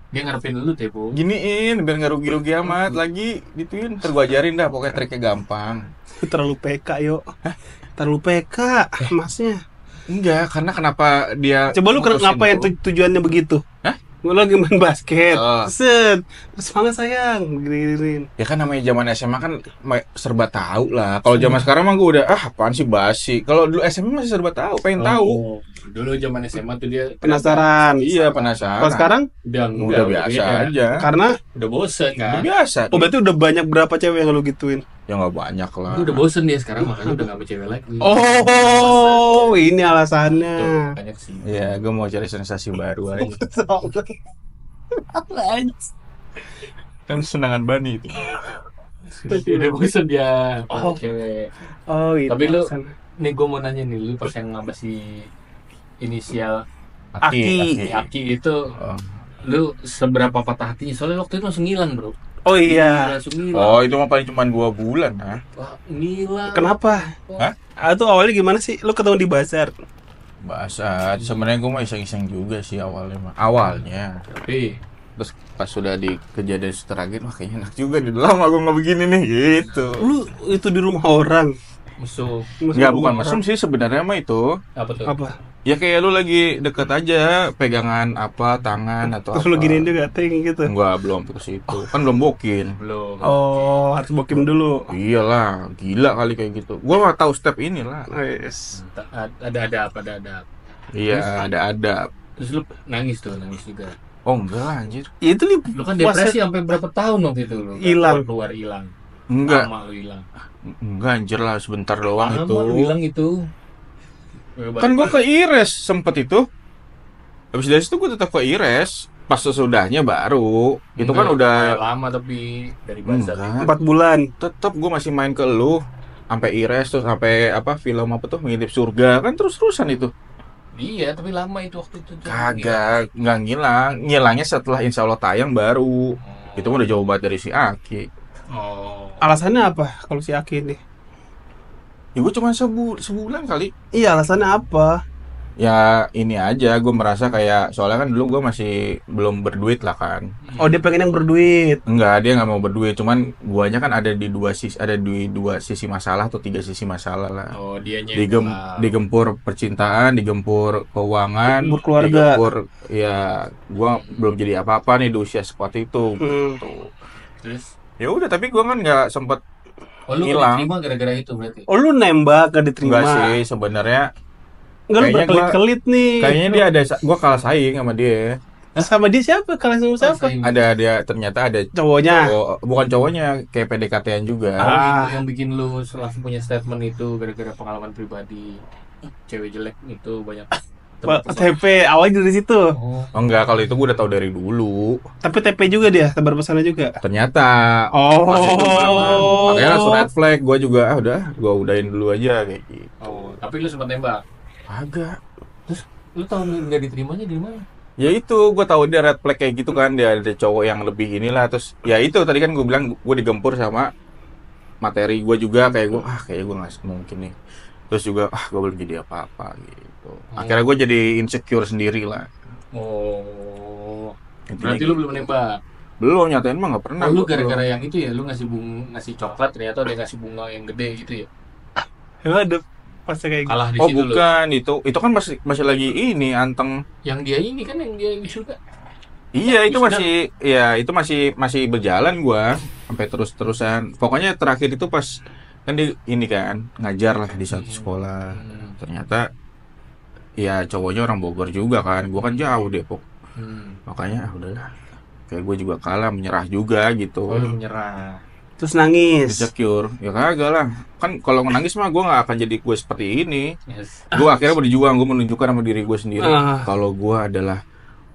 Dia ngarepin lu tebu. Giniin biar nggak rugi-rugi amat lagi gituin. Ntar gua ajarin dah pokoknya triknya gampang. Terlalu PK, yuk. Terlalu PK masnya. Enggak, karena kenapa dia Coba lu mutusin kenapa yang tuh? tujuannya begitu? Hah? Lu lagi main basket. Oh. Set. Semangat sayang. Gini-giniin. Ya kan namanya zaman SMA kan serba tahu lah. Kalau zaman sekarang mah gua udah apaan sih basi. Kalau dulu SMA masih serba tahu, pengen tahu. Oh, dulu zaman SMA tuh dia Penasaran. Iya, penasaran. Kalau sekarang udah biasa aja. karena Udah bosen Udah kan. biasa. oh berarti udah banyak berapa cewek yang lu gituin? Ya nggak banyak lah. Udah bosen dia sekarang makanya udah gak mau cewek lagi. Oh, ini alasannya. Tuh, banyak sih. Ya, gue mau cari sensasi baru aja. Kan senangan Bani itu. Udah bosen dia Oh. cewek. Oh, itu. Tapi lu- alasannya. Nih gue mau nanya nih, lu pas yang ngabasi inisial Aki. Aki itu, Oh. lu seberapa patah hatinya? Soalnya waktu itu langsung ngilang bro. Oh iya. Langsung ngilang. Oh, itu mah paling cuma 2 bulan, nah. Wah, ngilang. Kenapa? Hah? Ah, itu awalnya gimana sih? Lu ketemu di bazar. Bahasa, sebenarnya gue mah iseng-iseng juga sih awalnya mah. Awalnya. Tapi Terus pas sudah di kejadian terakhir, wah kayaknya enak juga nih. Lama gue nggak begini nih, gitu. Lu itu di rumah orang. musuh Enggak, bukan mesum sih sebenarnya mah itu. apa tuh? Apa? Ya kayak lu lagi deket aja, pegangan apa, tangan atau Terus apa. lu giniin juga ting gitu. Enggak, belum ke situ. Kan belum bokil. Belum. Oh, harus bokim dulu. Iyalah, gila kali kayak gitu. Gua mah tahu step ini lah. Yes. Ada apa? Iya, ada adab. Terus lu nangis juga. Oh enggak lah, anjir. Ya itu nih Lu kan depresi sampai berapa tahun waktu itu lu? Hilang. Keluar hilang. Enggak. Lama lu hilang. Enggak anjir lah, sebentar doang Lama itu. lu hilang itu. Kan gua ke Ires sempet itu. Habis dari situ gua tetap ke Ires. Pas sesudahnya baru. Itu kan udah lama tapi dari bazar. enggak. 4 bulan. Tetap gua masih main ke lu. Sampai Ires terus sampai apa film apa tuh Mengintip Surga kan terus-terusan itu. Iya, tapi lama itu waktu itu. Kagak, nggak ngilang. Ngilangnya setelah insya Allah tayang baru. Itu mah udah jauh banget dari si Aki. Oh. Alasannya apa kalau si Aki ini? Ya gue cuma sebulan kali. Iya, alasannya apa? Ya ini aja, gue merasa kayak soalnya kan dulu gue masih belum berduit lah kan. Oh, dia pengen yang berduit. Enggak, dia nggak mau berduit. Cuman guanya kan ada di dua sisi masalah atau 3 sisi masalah lah. Oh, dianya Digempur percintaan, digempur keuangan, Digempur keluarga. digempur ya gua belum jadi apa-apa nih di usia seperti itu. Hmm. Terus Ya udah, tapi gua kan nggak sempet. lu Hilang. diterima gara-gara itu berarti. Oh, lu nembak gak diterima? Enggak sih sebenarnya. Enggak, lu Kayaknya gua- berkelit-kelit nih. Kayaknya dia ada, gua kalah saing sama dia. Sama dia siapa? Kalah sama siapa? Ada dia ternyata ada Cowoknya. bukan cowoknya, kayak PDKT-an juga. Ah. Yang bikin lu langsung punya statement itu gara-gara pengalaman pribadi. Cewek jelek itu banyak. TP awalnya dari situ. Oh. Oh enggak, kalau itu gua udah tahu dari dulu. Tapi TP juga dia, tebar pesannya juga. Ternyata. Oh. Makanya langsung red flag, gua juga udah, gua udahin dulu aja kayak gitu. Oh, tapi lu sempat nembak. Agak. Lu tahu nggak diterimanya di mana? Ya itu, gue tahu dia red flag kayak gitu kan, dia ada cowok yang lebih inilah, terus ya itu tadi kan gue bilang gue digempur sama materi gue juga, kayak gue kayak gue nggak mungkin nih, terus juga gue belum jadi apa-apa gitu. Akhirnya gue jadi insecure sendiri lah. Oh, Intinya berarti lu belum nembak? belum, nyatain mah nggak pernah. Lu Gua gara-gara belum. yang itu ya, lu ngasih coklat ternyata dia ngasih bunga yang gede gitu ya? Emang ada pas kayak gitu. Kalah di Oh situ lu. bukan, itu kan masih lagi ini anteng. Yang dia ini kan yang dia suka. Iya itu Wisuda. masih berjalan gua sampai terus-terusan. Pokoknya terakhir itu pas kan dia ini kan ngajar lah di satu sekolah. Ternyata ya cowoknya orang Bogor juga kan. Gua kan jauh Depok. Makanya udahlah. Kayak gue juga kalah, menyerah juga gitu. Oh, lu menyerah. Terus nangis. Insecure. Ya kagak lah. Kan kalau nangis mah gue nggak akan jadi gue seperti ini. Yes. Gue akhirnya berjuang, gue menunjukkan sama diri gue sendiri kalau gue adalah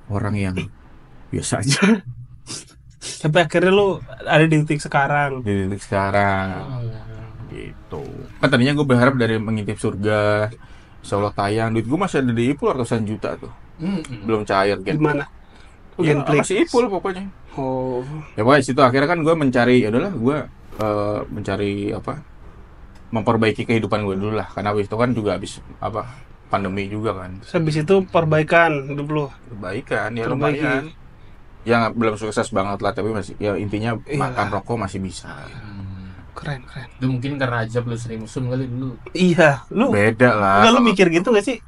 orang yang biasa aja. Sampai akhirnya lu ada di titik sekarang. Di titik sekarang gitu. Kan tadinya gue berharap dari mengintip surga, insya Allah tayang, duit gue masih ada di Ipul ratusan juta tuh, belum cair kan. Gimana? Ya, Genflix. masih Ipul pokoknya. Oh. Ya pokoknya situ akhirnya kan gue mencari, ya udahlah gue mencari apa, memperbaiki kehidupan gue dulu lah, karena habis itu kan juga habis apa pandemi juga kan. Terus habis itu perbaikan hidup lu. Perbaikan ya Perbaiki. lumayan. Ya belum sukses banget lah, tapi masih ya intinya Iyalah. makan rokok masih bisa. Keren. Itu mungkin karena aja lu sering musim kali dulu. Iya, lu Beda lah. enggak, lu mikir gitu gak sih?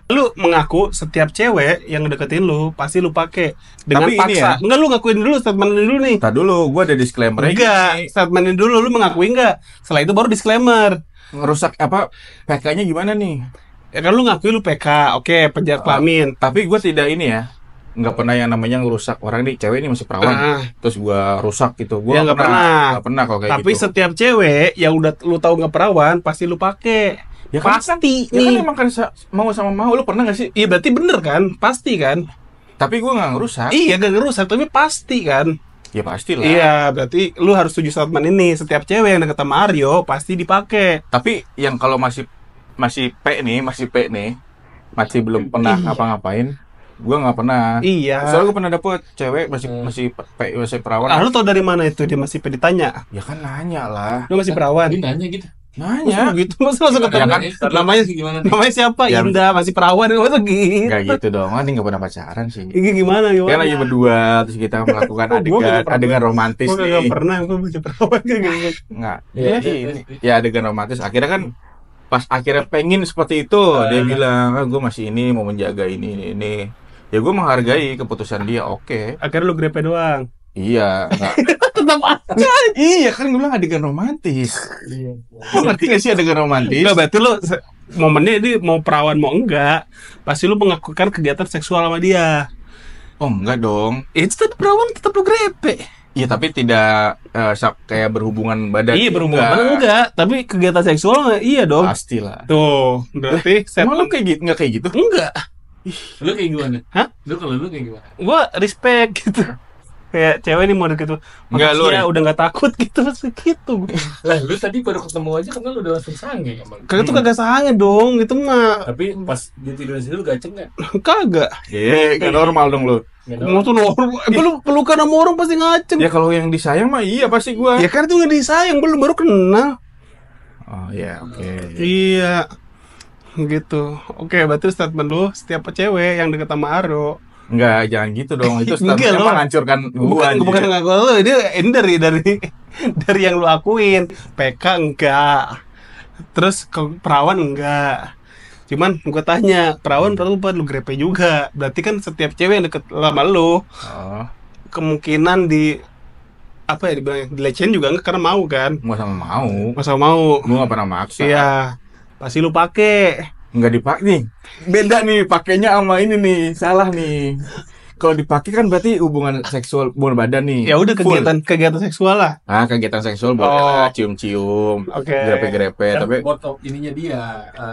Lu mengaku setiap cewek yang deketin lu pasti lu pakai dengan Tapi ini paksa. ya. Enggak, lu ngakuin dulu statement dulu nih. Tadi dulu gue ada disclaimer Enggak, statement dulu lu mengakui enggak? Setelah itu baru disclaimer. ngerusak apa PK-nya gimana nih? Ya kan lu ngakui lu PK, oke, penjahat kelamin. Tapi gue tidak ini ya, nggak pernah yang namanya ngerusak orang nih, cewek ini masih perawan, Ah. terus gue rusak gitu. Gue Ya, nggak pernah. nggak pernah kalau kayak Tapi gitu. setiap cewek yang udah lu tahu nggak perawan pasti lu pakai. Ya kan, Pasti ya kan nih. emang kan mau sama mau, lu pernah nggak sih? Iya berarti bener kan? Pasti kan? Tapi gue nggak ngerusak. Iya gak ngerusak tapi pasti kan? Ya pastilah. Iya berarti lu harus setuju statement ini. Setiap cewek yang deket sama Aryo pasti dipakai. Tapi yang kalau masih P nih, masih belum pernah ngapa-ngapain, gue nggak pernah. Iya. Soalnya gue pernah dapet cewek masih perawan. Ah, lu tau dari mana itu dia masih ditanya? Ya kan nanya lah. Lu masih perawan? Dia nanya gitu. Nanya. Masa gitu? Masa langsung ketemu? Ya kan, namanya gimana? namanya siapa? Ya. Indah masih perawan. Masa gitu? Nggak gitu dong, kan nggak pernah pacaran sih. Ini gimana? Kan lagi berdua, terus kita melakukan Gua nggak pernah. adegan romantis Gue gak nih. pernah, gue masih perawan kayak gitu. Nggak, Iya, ya, iya, ini. Ya adegan romantis. Akhirnya kan pas akhirnya pengen seperti itu, dia bilang, gue masih ini mau menjaga ini. Ya gue menghargai keputusan dia, oke. Akhirnya lu grepe doang. Iya, nggak. Tetap aja. Iya kan gue bilang adegan romantis. Lu ngerti nggak sih adegan romantis? Enggak, berarti lu momennya ini mau perawan mau enggak, pasti lu mengakukan kegiatan seksual sama dia. Oh enggak dong. Itu tetap perawan, tetap lu grepe. Iya tapi tidak kayak berhubungan badan. Iya berhubungan enggak, tapi kegiatan seksual iya dong. Pastilah. Tuh, berarti Emang lu set kayak gitu? Nggak kayak gitu? enggak. Lu kayak gimana? Hah? Kalau lu kayak gimana? Gua respect gitu. Kayak cewek ini mau gitu. Enggak, lu ya udah nggak takut gitu gitu. Lah, lu tadi baru ketemu aja kan lu udah langsung sange emang. Kagak tuh kagak sange dong, itu mah Tapi pas dia tidur di situ lu gaceng enggak? kagak. Iya, nggak normal dong lu. Mau tuh normal, belum pelukan sama orang pasti ngaceng. Ya kalau yang disayang mah iya pasti gua. Ya kan itu nggak disayang, belum baru kenal. Oh iya, oke. Iya, gitu. Oke, berarti statement lu setiap cewek yang deket sama Aro. Enggak, jangan gitu dong. Itu Enggak, statementnya lo. menghancurkan gua. Bukan anjir. ngaku lu, ini dari yang lu akuin. PK enggak. Terus ke perawan enggak. Cuman gue tanya, perawan lu grepe juga. Berarti kan setiap cewek yang deket sama lu Oh, kemungkinan di apa ya dibilang dilecehin juga enggak karena mau kan. gua sama mau. Masa mau. Gua nggak pernah maksa. Iya. Pasti lu pakai. Nggak dipakai nih. Beda nih pakainya sama ini nih. Salah nih. Kalau dipakai kan berarti hubungan seksual, hubungan badan nih. Ya udah Full. kegiatan seksual lah. Ah, kegiatan seksual boleh Oh. lah, cium-cium, Oke. grepe-grepe, tapi Word of ininya dia,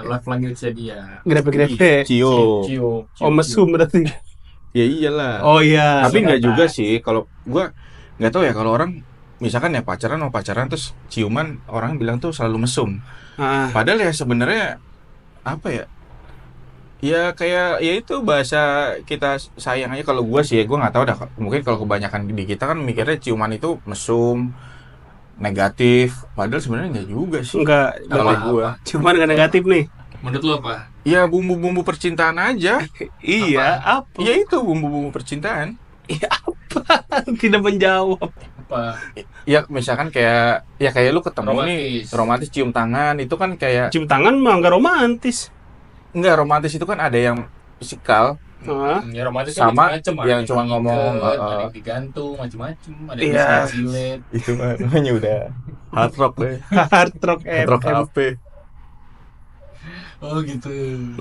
love language-nya dia. Grepe-grepe. cium. Cium. Oh mesum berarti. Ya iyalah. Oh iya. Tapi nggak juga sih, kalau gua nggak tahu ya, kalau orang misalkan ya pacaran terus ciuman, orang bilang tuh selalu mesum. Ah. Padahal ya sebenarnya apa ya, Ya kayak ya itu bahasa kita sayang aja. Kalau gua sih ya gua nggak tahu dah. Mungkin kalau kebanyakan di kita kan mikirnya ciuman itu mesum, negatif. Padahal sebenarnya nggak juga sih. Enggak, Kalau gua. cuman gak negatif nih. Menurut lo apa? Ya bumbu-bumbu percintaan aja. Iya, apa? Ya itu bumbu-bumbu percintaan. Iya, apa? Tidak menjawab. Apa? Ya misalkan kayak ya kayak lu ketemu nih romantis cium tangan itu kan kayak Cium tangan mah nggak romantis. enggak romantis itu kan ada yang fisikal Hah? Ya romantis Sama kan macam-macam, yang ada cuma diikat, ngomong, ada yang digantung, macam-macam, ada yang Iya. bisa jilet. itu namanya udah hard rock deh. Hard rock Hard rock FM. HP. Oh gitu.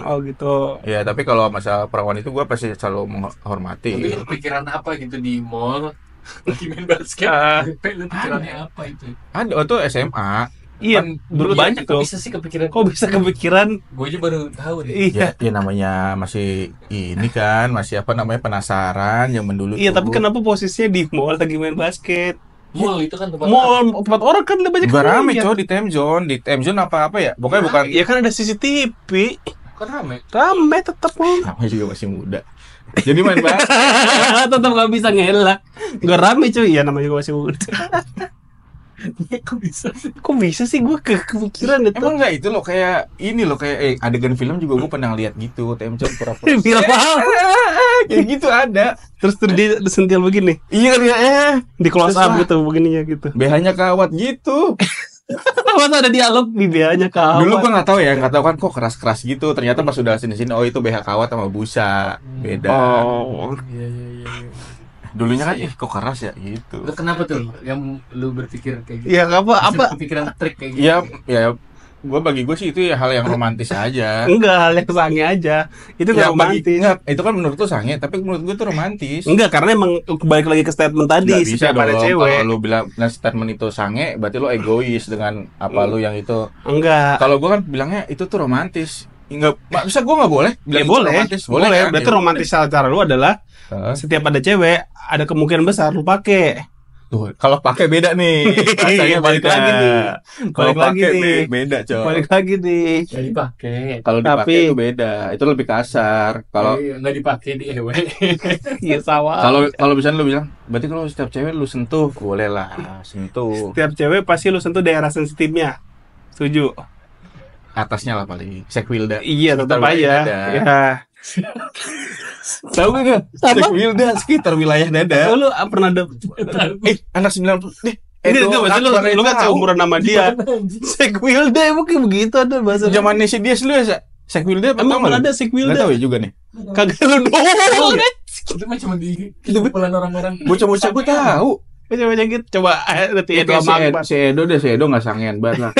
Oh gitu. Ya tapi kalau masalah perawan itu gua pasti selalu menghormati. Tapi kepikiran apa gitu di mall lagi main basket? Ah. Lu pikirannya apa itu? Ada waktu SMA. Iya, Kan dulu dulu banyak Kok tuh. bisa sih kepikiran? Kok bisa kepikiran? Gue aja baru tahu deh. Iya. Ya namanya masih ini kan masih apa namanya penasaran yang mendulu. Iya, tapi kenapa posisinya di mall lagi main basket? Mall itu kan tempat Mall tempat orang kan lebih banyak. Juga rame yang coy di time zone apa ya? Pokoknya bukan. Ya kan ada CCTV. kan rame. Rame tetap mall. Namanya juga masih muda. Jadi main basket. Tetap gak bisa ngelak. Gak rame cuy. Ya namanya juga masih muda. Kok bisa sih? Kok bisa sih gue kepikiran itu? Emang enggak itu loh kayak ini loh kayak adegan film juga gue pernah lihat gitu. Time zone pura-pura. Film apa? Kayak gitu ada. Terus dia sentil begini. Iya kan ya Di close Terus up lah. gitu begininya gitu. BH-nya kawat gitu. Masa ada dialog bibianya kawan. Dulu gua nggak tahu kan kok keras-keras gitu. Ternyata pas sudah sini-sini oh itu BH kawat sama busa. Beda. Oh. Iya iya iya. Dulunya kan kok keras ya gitu. Lu kenapa tuh yang lu berpikir kayak gitu? Ya apa? Kepikiran trik kayak gitu? Ya bagi gue sih itu ya hal yang romantis aja. Enggak, hal yang sange aja. Itu Ya, gak romantis. enggak, itu kan menurut lu sange, tapi menurut gue itu romantis. Enggak, karena emang balik lagi ke statement tadi, Nggak bisa setiap ada dong, cewek. kalau lu bilang statement itu sange, berarti lu egois dengan apa lu yang itu. Enggak. Kalau gue kan bilangnya itu tuh romantis. Enggak, bisa gue nggak boleh Ya bilang itu boleh, romantis. boleh. kan? Berarti romantis cara lu adalah Hah? setiap ada cewek, ada kemungkinan besar lu pakai. Tuh, kalau pakai beda nih. Rasanya Balik beda. lagi nih. Kalau Balik lagi pakai nih. beda, coy. Balik lagi nih. Nggak dipakai. Kalau Tapi- dipakai itu beda. Itu lebih kasar. Kalau Iya, nggak dipakai di ewe. Iya sama. kalau misalnya lu bilang, berarti kalau setiap cewek lu sentuh, boleh lah, sentuh. Setiap cewek pasti lu sentuh daerah sensitifnya. Setuju? Atasnya lah paling. Sekwilda. Iya, tetap Sekitar aja. wilayah dada. Ya. Tahu gak? Sekwilda sekitar wilayah dada. Lu pernah ada Anak 90 deh. ini tuh maksudnya lu kan seumuran sama dia. Sekwilda emang kayak begitu ada bahasa. Zamannya si Dias lu ya, Sekwilda apa Emang tau nggak ada lu? Sekwilda? Nggak tahu ya juga nih. Kagak lu doang. Itu mah cuma di kumpulan orang-orang. Bocah-bocah gue tahu. Coba gitu. Coba nanti Itu Edo sama Akbar. si Edo nggak sangean banget lah.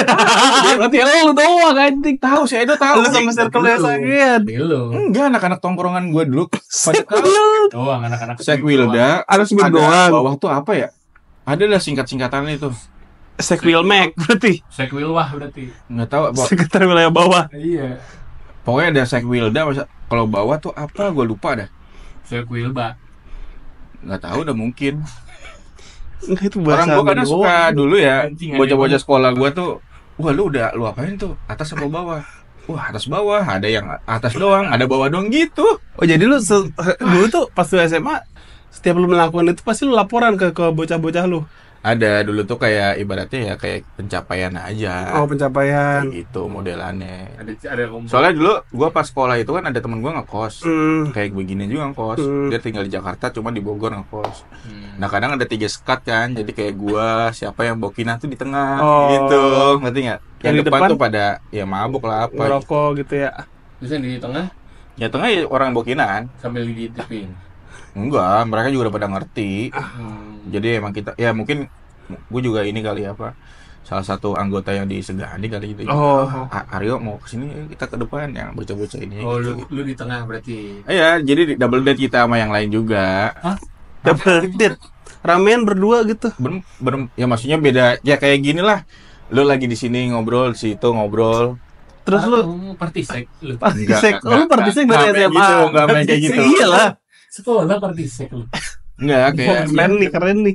Berarti lu doang anjing. Tahu si Edo tahu. Lu sama circle-nya sangean. Belum. Enggak, anak-anak tongkrongan gue dulu pada tahu. Doang anak-anak. Sekwilda Ada sebut ada doang. bawah tuh apa ya? Ada lah singkat-singkatannya itu. Sekwil Mac berarti. Sekwil wah berarti. Nggak tahu. Sekitar wilayah bawah. Iya. Pokoknya ada Sekwilda. Kalau bawah tuh apa? Gue lupa dah. Sekwil ba. Nggak tahu, udah mungkin. Enggak itu Orang bahasa gue kadang doang. suka dulu ya. Anjing, Bocah-bocah sekolah gue tuh. Wah lu apain tuh? Atas apa bawah? Wah atas bawah. Ada yang atas doang. Ada bawah doang gitu. Oh jadi lu dulu tuh pas lu SMA setiap lu melakukan itu pasti lu laporan ke bocah-bocah lu. Ada dulu tuh kayak ibaratnya ya kayak pencapaian aja. Oh pencapaian. Kayak gitu modelannya. Ada kumpul. Soalnya dulu gua pas sekolah itu kan ada temen gua ngekos. Hmm. Kayak begini juga ngekos. Dia tinggal di Jakarta cuma di Bogor ngekos. Nah kadang ada 3 sekat kan. Jadi kayak gua siapa yang bokinan tuh di tengah Oh. gitu. Ngerti nggak? Yang Yang di depan depan tuh pada ya mabuk lah apa. ngerokok gitu ya. Terus yang di tengah Ya tengah ya orang bokinan. sambil ditipin. Enggak, mereka juga udah pada ngerti. Hmm. Jadi emang kita ya mungkin gue juga ini kali apa salah satu anggota yang disegani kali itu. Oh. Aryo mau kesini kita ke depan yang bocah-bocah ini. Oh gitu. lu di tengah berarti. Iya, jadi double date kita sama yang lain juga. Double date. Ramen berdua gitu. Ya maksudnya beda. Ya kayak gini lah. Lu lagi di sini ngobrol, di situ ngobrol. Terus lu partisek lu. partisek. Lu partisek dari Nggak kayak SMA. gitu, nggak main kayak gitu. Iyalah. Sekolah partisek lu. Enggak, kayak Keren nih.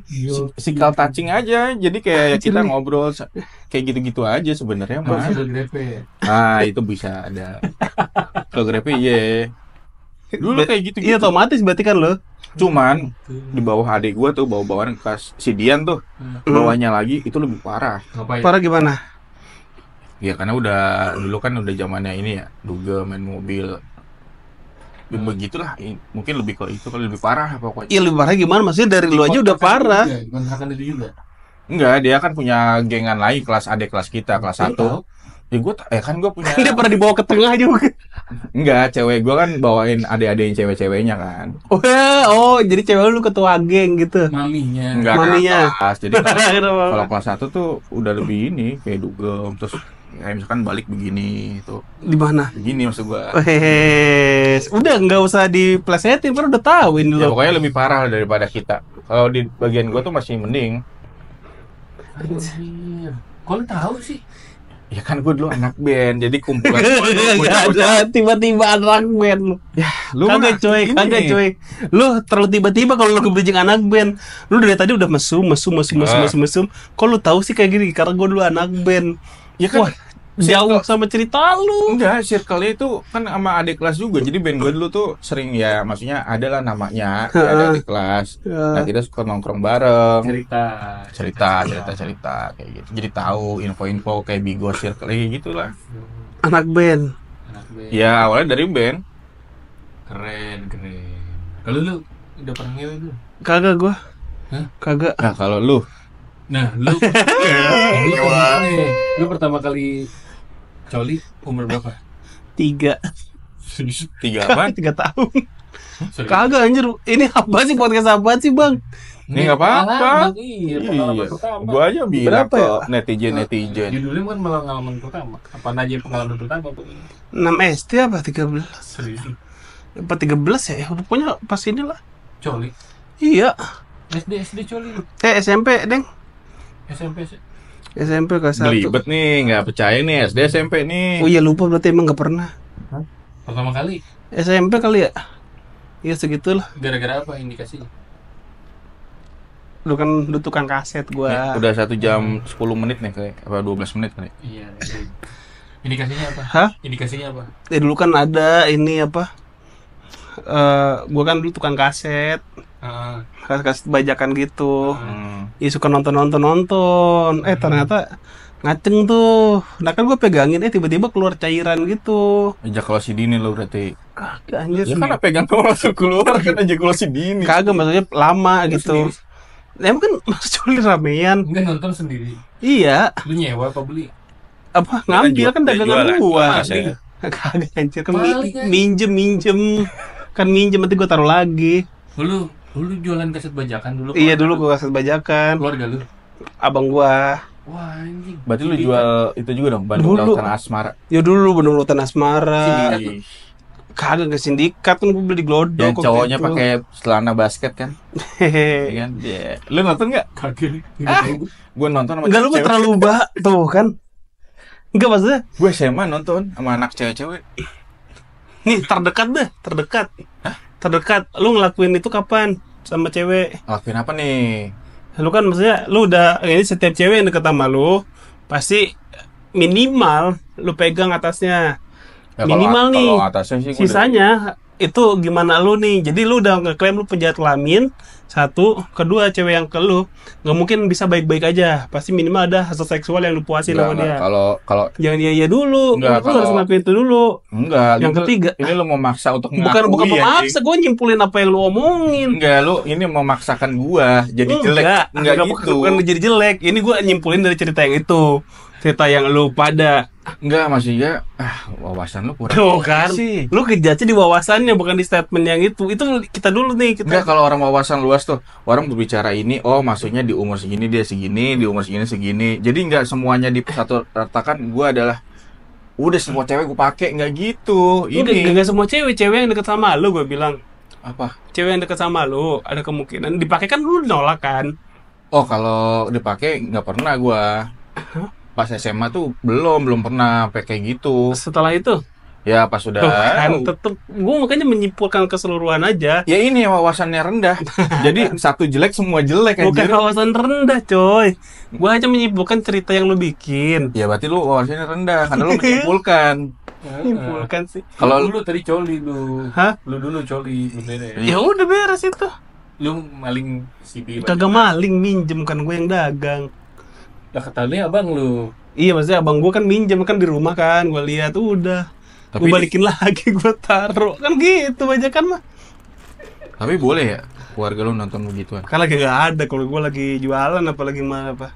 physical touching aja. Jadi kayak kita ngobrol kayak gitu-gitu aja sebenarnya mah. Masih grepe. Ah, itu bisa ada. Kalau grepe iya. Dulu kayak gitu. Iya, otomatis berarti kan lo. Cuman di bawah adik gua tuh bawa-bawaan kelas si Dian tuh. Bawahnya lagi itu lebih parah. Ngapain? Parah gimana? Ya karena dulu kan udah zamannya ini ya, duga main mobil. Begitulah, mungkin lebih ke itu kalau lebih parah pokoknya. Iya, lebih parah gimana? Maksudnya dari lu aja udah parah. Kontrakan itu juga. Enggak, dia kan punya gengan lain kelas adik kelas kita, kelas 1. Ya kan gue punya. Dia pernah dibawa ke tengah juga. Enggak, cewek gue kan bawain adik-adik cewek-ceweknya kan. Oh, jadi cewek lu ketua geng gitu. Maminya. Enggak Maminya. kelas. Jadi kalau kelas 1 tuh udah lebih ini kayak dugem, terus kayak misalkan balik begini itu. Di mana? Begini maksud gua. Udah nggak usah diplesetin, kan udah tahu ini Ya lo. pokoknya lebih parah daripada kita. Kalau di bagian gua tuh masih mending. Anjir. Kok lu tahu sih? Ya kan gua dulu anak band, jadi kumpulan. Gak ada tiba-tiba anak band. Lu Kagak coy. Lu terlalu tiba-tiba kalau lu ke-bridging anak band. Lu dari tadi udah mesum. Kok lu tahu sih kayak gini? Karena gua dulu anak band. Ya kan. Wah, jauh sama cerita lu. Enggak, circle itu kan sama adik kelas juga. Jadi band gue dulu tuh sering ya, maksudnya adalah namanya, ada adik kelas. Nah, kita suka nongkrong bareng. Cerita kayak gitu. Jadi tahu info-info kayak Bigo circle kayak gitulah. Anak band. Ya, awalnya dari band. Keren. Kalau lu udah pernah ngewe lu? Kagak gua. Hah? Kagak. Nah, kalau lu Nah, lu lu pertama kali coli umur berapa? 3 apaan? 3 tahun. Serius? Kagak anjir. Ini apa sih, podcast apa sih, Bang? Ini nggak apa-apa. Iya, Iya, pertama. gua aja bilang Berapa ya? kok netizen. Judulnya kan malah pengalaman pertama. Apa aja pengalaman pertama? 6 SD apa 13? Serius. Apa 13 ya? Pokoknya pas inilah. Coli. Iya. SD coli lu. SMP, Deng. SMP sih. SMP kelas 1. Belibet nih, nggak percaya nih SD SMP nih. Oh iya, lupa berarti emang gak pernah. Pertama kali SMP kali ya? Iya segitulah. gara-gara apa indikasinya? Lu tukang kaset gua. Nih, udah 1 jam 10 menit nih kayak apa 12 menit kali. Iya. Indikasinya apa? Hah? Indikasinya apa? Dulu kan ada ini apa? Gua kan dulu tukang kaset. Kaset bajakan gitu. Iya, suka nonton. Ternyata ngaceng tuh. Nah kan gue pegangin, tiba-tiba keluar cairan gitu. Ejakulasi dini lo berarti. Kagak anjir. Ya kan pegang tuh langsung keluar kan ejakulasi dini. Kagak, maksudnya lama gitu. Emang kan coli ramean. Enggak, nonton sendiri. Iya. Lu nyewa apa beli? Apa ngambil kan dagangan gua. Masa ya? Kagak anjir, kan Balik, kan? minjem. Kan minjem, nanti gua taruh lagi. Lu jualan kaset bajakan dulu? Iya, dulu gua kaset bajakan. Keluarga lu? Abang gua. Wah, anjing. Berarti lu jual itu juga dong, Bandung Dulu. Lautan Asmara. Ya dulu Bandung Lautan Asmara. Sindikat. Kagak ke sindikat, kan gua beli di Glodok. Yang waktu cowoknya itu. pakai celana basket kan? Hehe. Iya kan? Iya. Lu nonton nggak? Kagak. Gua nonton sama Enggak, lu mah cewek. terlalu tuh kan. Enggak, maksudnya Gue SMA nonton sama anak cewek-cewek. nih terdekat. Terdekat. Lu ngelakuin itu kapan sama cewek? Ngelakuin apa nih? Lu kan maksudnya lu udah ini, setiap cewek yang deket sama lu pasti minimal lu pegang atasnya. Ya, Minimal kalau, nih. Kalau atasnya sih gua Sisanya itu gimana lu nih? Jadi lu udah ngeklaim lu penjahat kelamin. Satu, kedua, cewek yang ke lu nggak mungkin bisa baik-baik aja. Pasti minimal ada hasrat seksual yang lu puasin sama dia. Kalau Jangan iya dulu. Enggak, Lu harus kalau- ngelakuin itu dulu. enggak, Yang lu- ketiga. ini lu mau maksa untuk Bukan ngakui, memaksa, gue nyimpulin apa yang lu omongin. Enggak, lu ini memaksakan gua jadi jelek. Enggak gitu. Bukan jadi jelek. Ini gue nyimpulin dari cerita yang itu. Cerita yang lu pada. Enggak, maksudnya wawasan lu kurang. Tuh kan. sih. Lu kejatnya di wawasannya, bukan di statement yang itu. Itu kita dulu nih. Enggak, kalau orang wawasan luas tuh, orang berbicara ini, oh maksudnya di umur segini dia segini, di umur segini segini. Jadi enggak semuanya di satu ratakan gua adalah udah semua cewek gua pakai, enggak gitu. Ini Enggak semua cewek yang deket sama lu, gue bilang. apa? Cewek yang deket sama lu, ada kemungkinan dipakai, kan lu nolak kan. Oh, kalau dipakai nggak pernah gua. Pas SMA tuh belum pernah pakai kayak gitu. Setelah itu, Ya pas sudah. Tuh kan tetep gue makanya menyimpulkan keseluruhan aja. Ya ini wawasannya rendah. Jadi satu jelek semua jelek Bukan anjir. wawasan rendah coy. Gue hanya menyimpulkan cerita yang lu bikin. Ya berarti lu wawasannya rendah karena lu menyimpulkan. Menyimpulkan sih. Kalau lu tadi coli lu. Hah? Lu dulu coli bener Ya udah beres itu. Lu maling CD. Kagak maling, minjem kan gue yang dagang. Ya katanya abang lu. Iya maksudnya abang gue kan minjem kan di rumah kan, gue lihat udah. Tapi- Gue balikin lagi, gue taruh kan gitu aja kan mah. tapi boleh ya keluarga lu nonton begituan. Kan lagi gak ada kalau gue lagi jualan apalagi mah apa.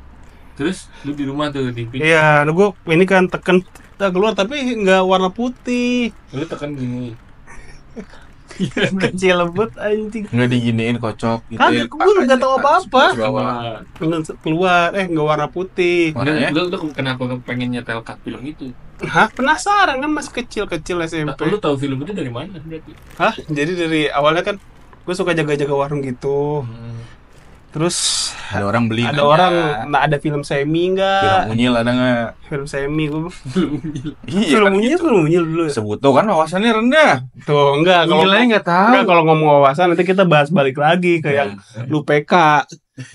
Terus lu di rumah tuh di pintu. Iya, gue ini kan tekan udah keluar tapi nggak warna putih. Lu tekan gini. Kecil lembut anjing. Nggak diginiin kocok gitu. Kagak, gue nggak tahu apa-apa. Bawah. Keluar, nggak warna putih. Warnanya? Lu kenapa pengen nyetel cut film itu? Hah, penasaran kan masih kecil-kecil SMP. Lu tahu film itu dari mana berarti? Hah, jadi dari awalnya kan gue suka jaga-jaga warung gitu. Terus Ada orang beli. ada nanya. orang, nah ada film semi Film nggak? unyil ada nggak? Film semi gue. Iya Film kan unyil, gitu. film unyil dulu. Ya? Sebut tuh kan wawasannya rendah. Tuh enggak kalau Unyilnya nggak tahu. enggak kalau ngomong wawasan nanti kita bahas balik lagi ke yang lu PK.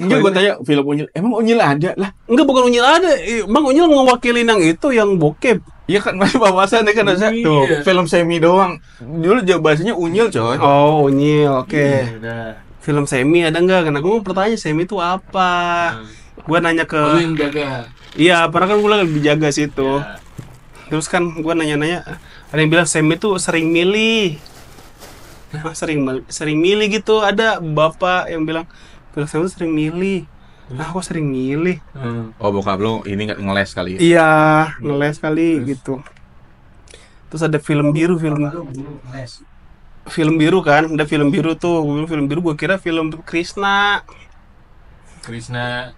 Enggak, gue tanya film unyil. Emang unyil ada lah? Enggak bukan unyil ada, Bang Unyil ngewakilin yang itu yang bokep. Iya kan masih wawasannya kan ada Iya. tuh film semi doang. Dulu jawab bahasanya unyil coy. Oh, unyil, oke. Udah. Film semi ada enggak? Karena gue mau bertanya semi itu apa? Gue nanya ke Lu yang jaga. iya, karena kan gue lagi dijaga situ. Ya. Terus kan gue nanya-nanya, ada yang bilang semi itu sering milih. Nah, sering milih gitu. Ada bapak yang bilang film semi itu sering milih. Nah, kok sering milih? Oh bokap lu ini nggak ngeles kali ya? Iya, ngeles kali gitu. Terus ada film biru, film biru kan, ada film biru tuh. Film biru gue kira film Krishna. Krishna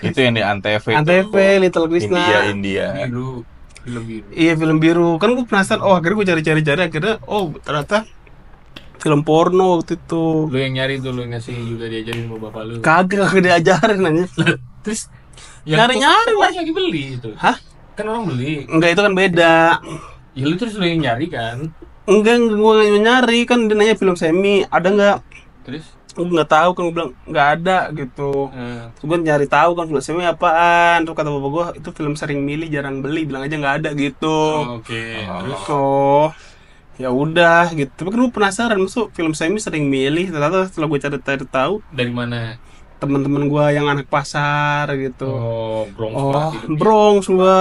Itu yang di Antv. Antv, Little Krishna. India. biru. Film biru. Iya film biru. Kan gue penasaran. Oh akhirnya gue cari-cari. Akhirnya oh ternyata film porno waktu itu. Lu yang nyari tuh, lu ngasih juga diajarin sama bapak lu. Kagak diajarin nanya. Terus Nyari-nyari, lah lagi beli itu. Hah? Kan orang beli. Enggak, itu kan beda. Ya lu terus lu yang nyari kan. Enggak, gue nggak nyari kan dia nanya film semi ada nggak? Terus Gue nggak tahu kan, gue bilang nggak ada gitu. eh, Terus gue nyari tahu kan film semi apaan. Terus kata bapak gue itu film sering milih jarang beli, bilang aja nggak ada gitu. oke. Terus Oh, ya udah gitu. Tapi kan gue penasaran, masuk film semi sering milih. Ternyata setelah gue cari tahu dari mana? teman-teman gue yang anak pasar gitu. Oh, Bronx Oh, banget hidupnya. Bronx gua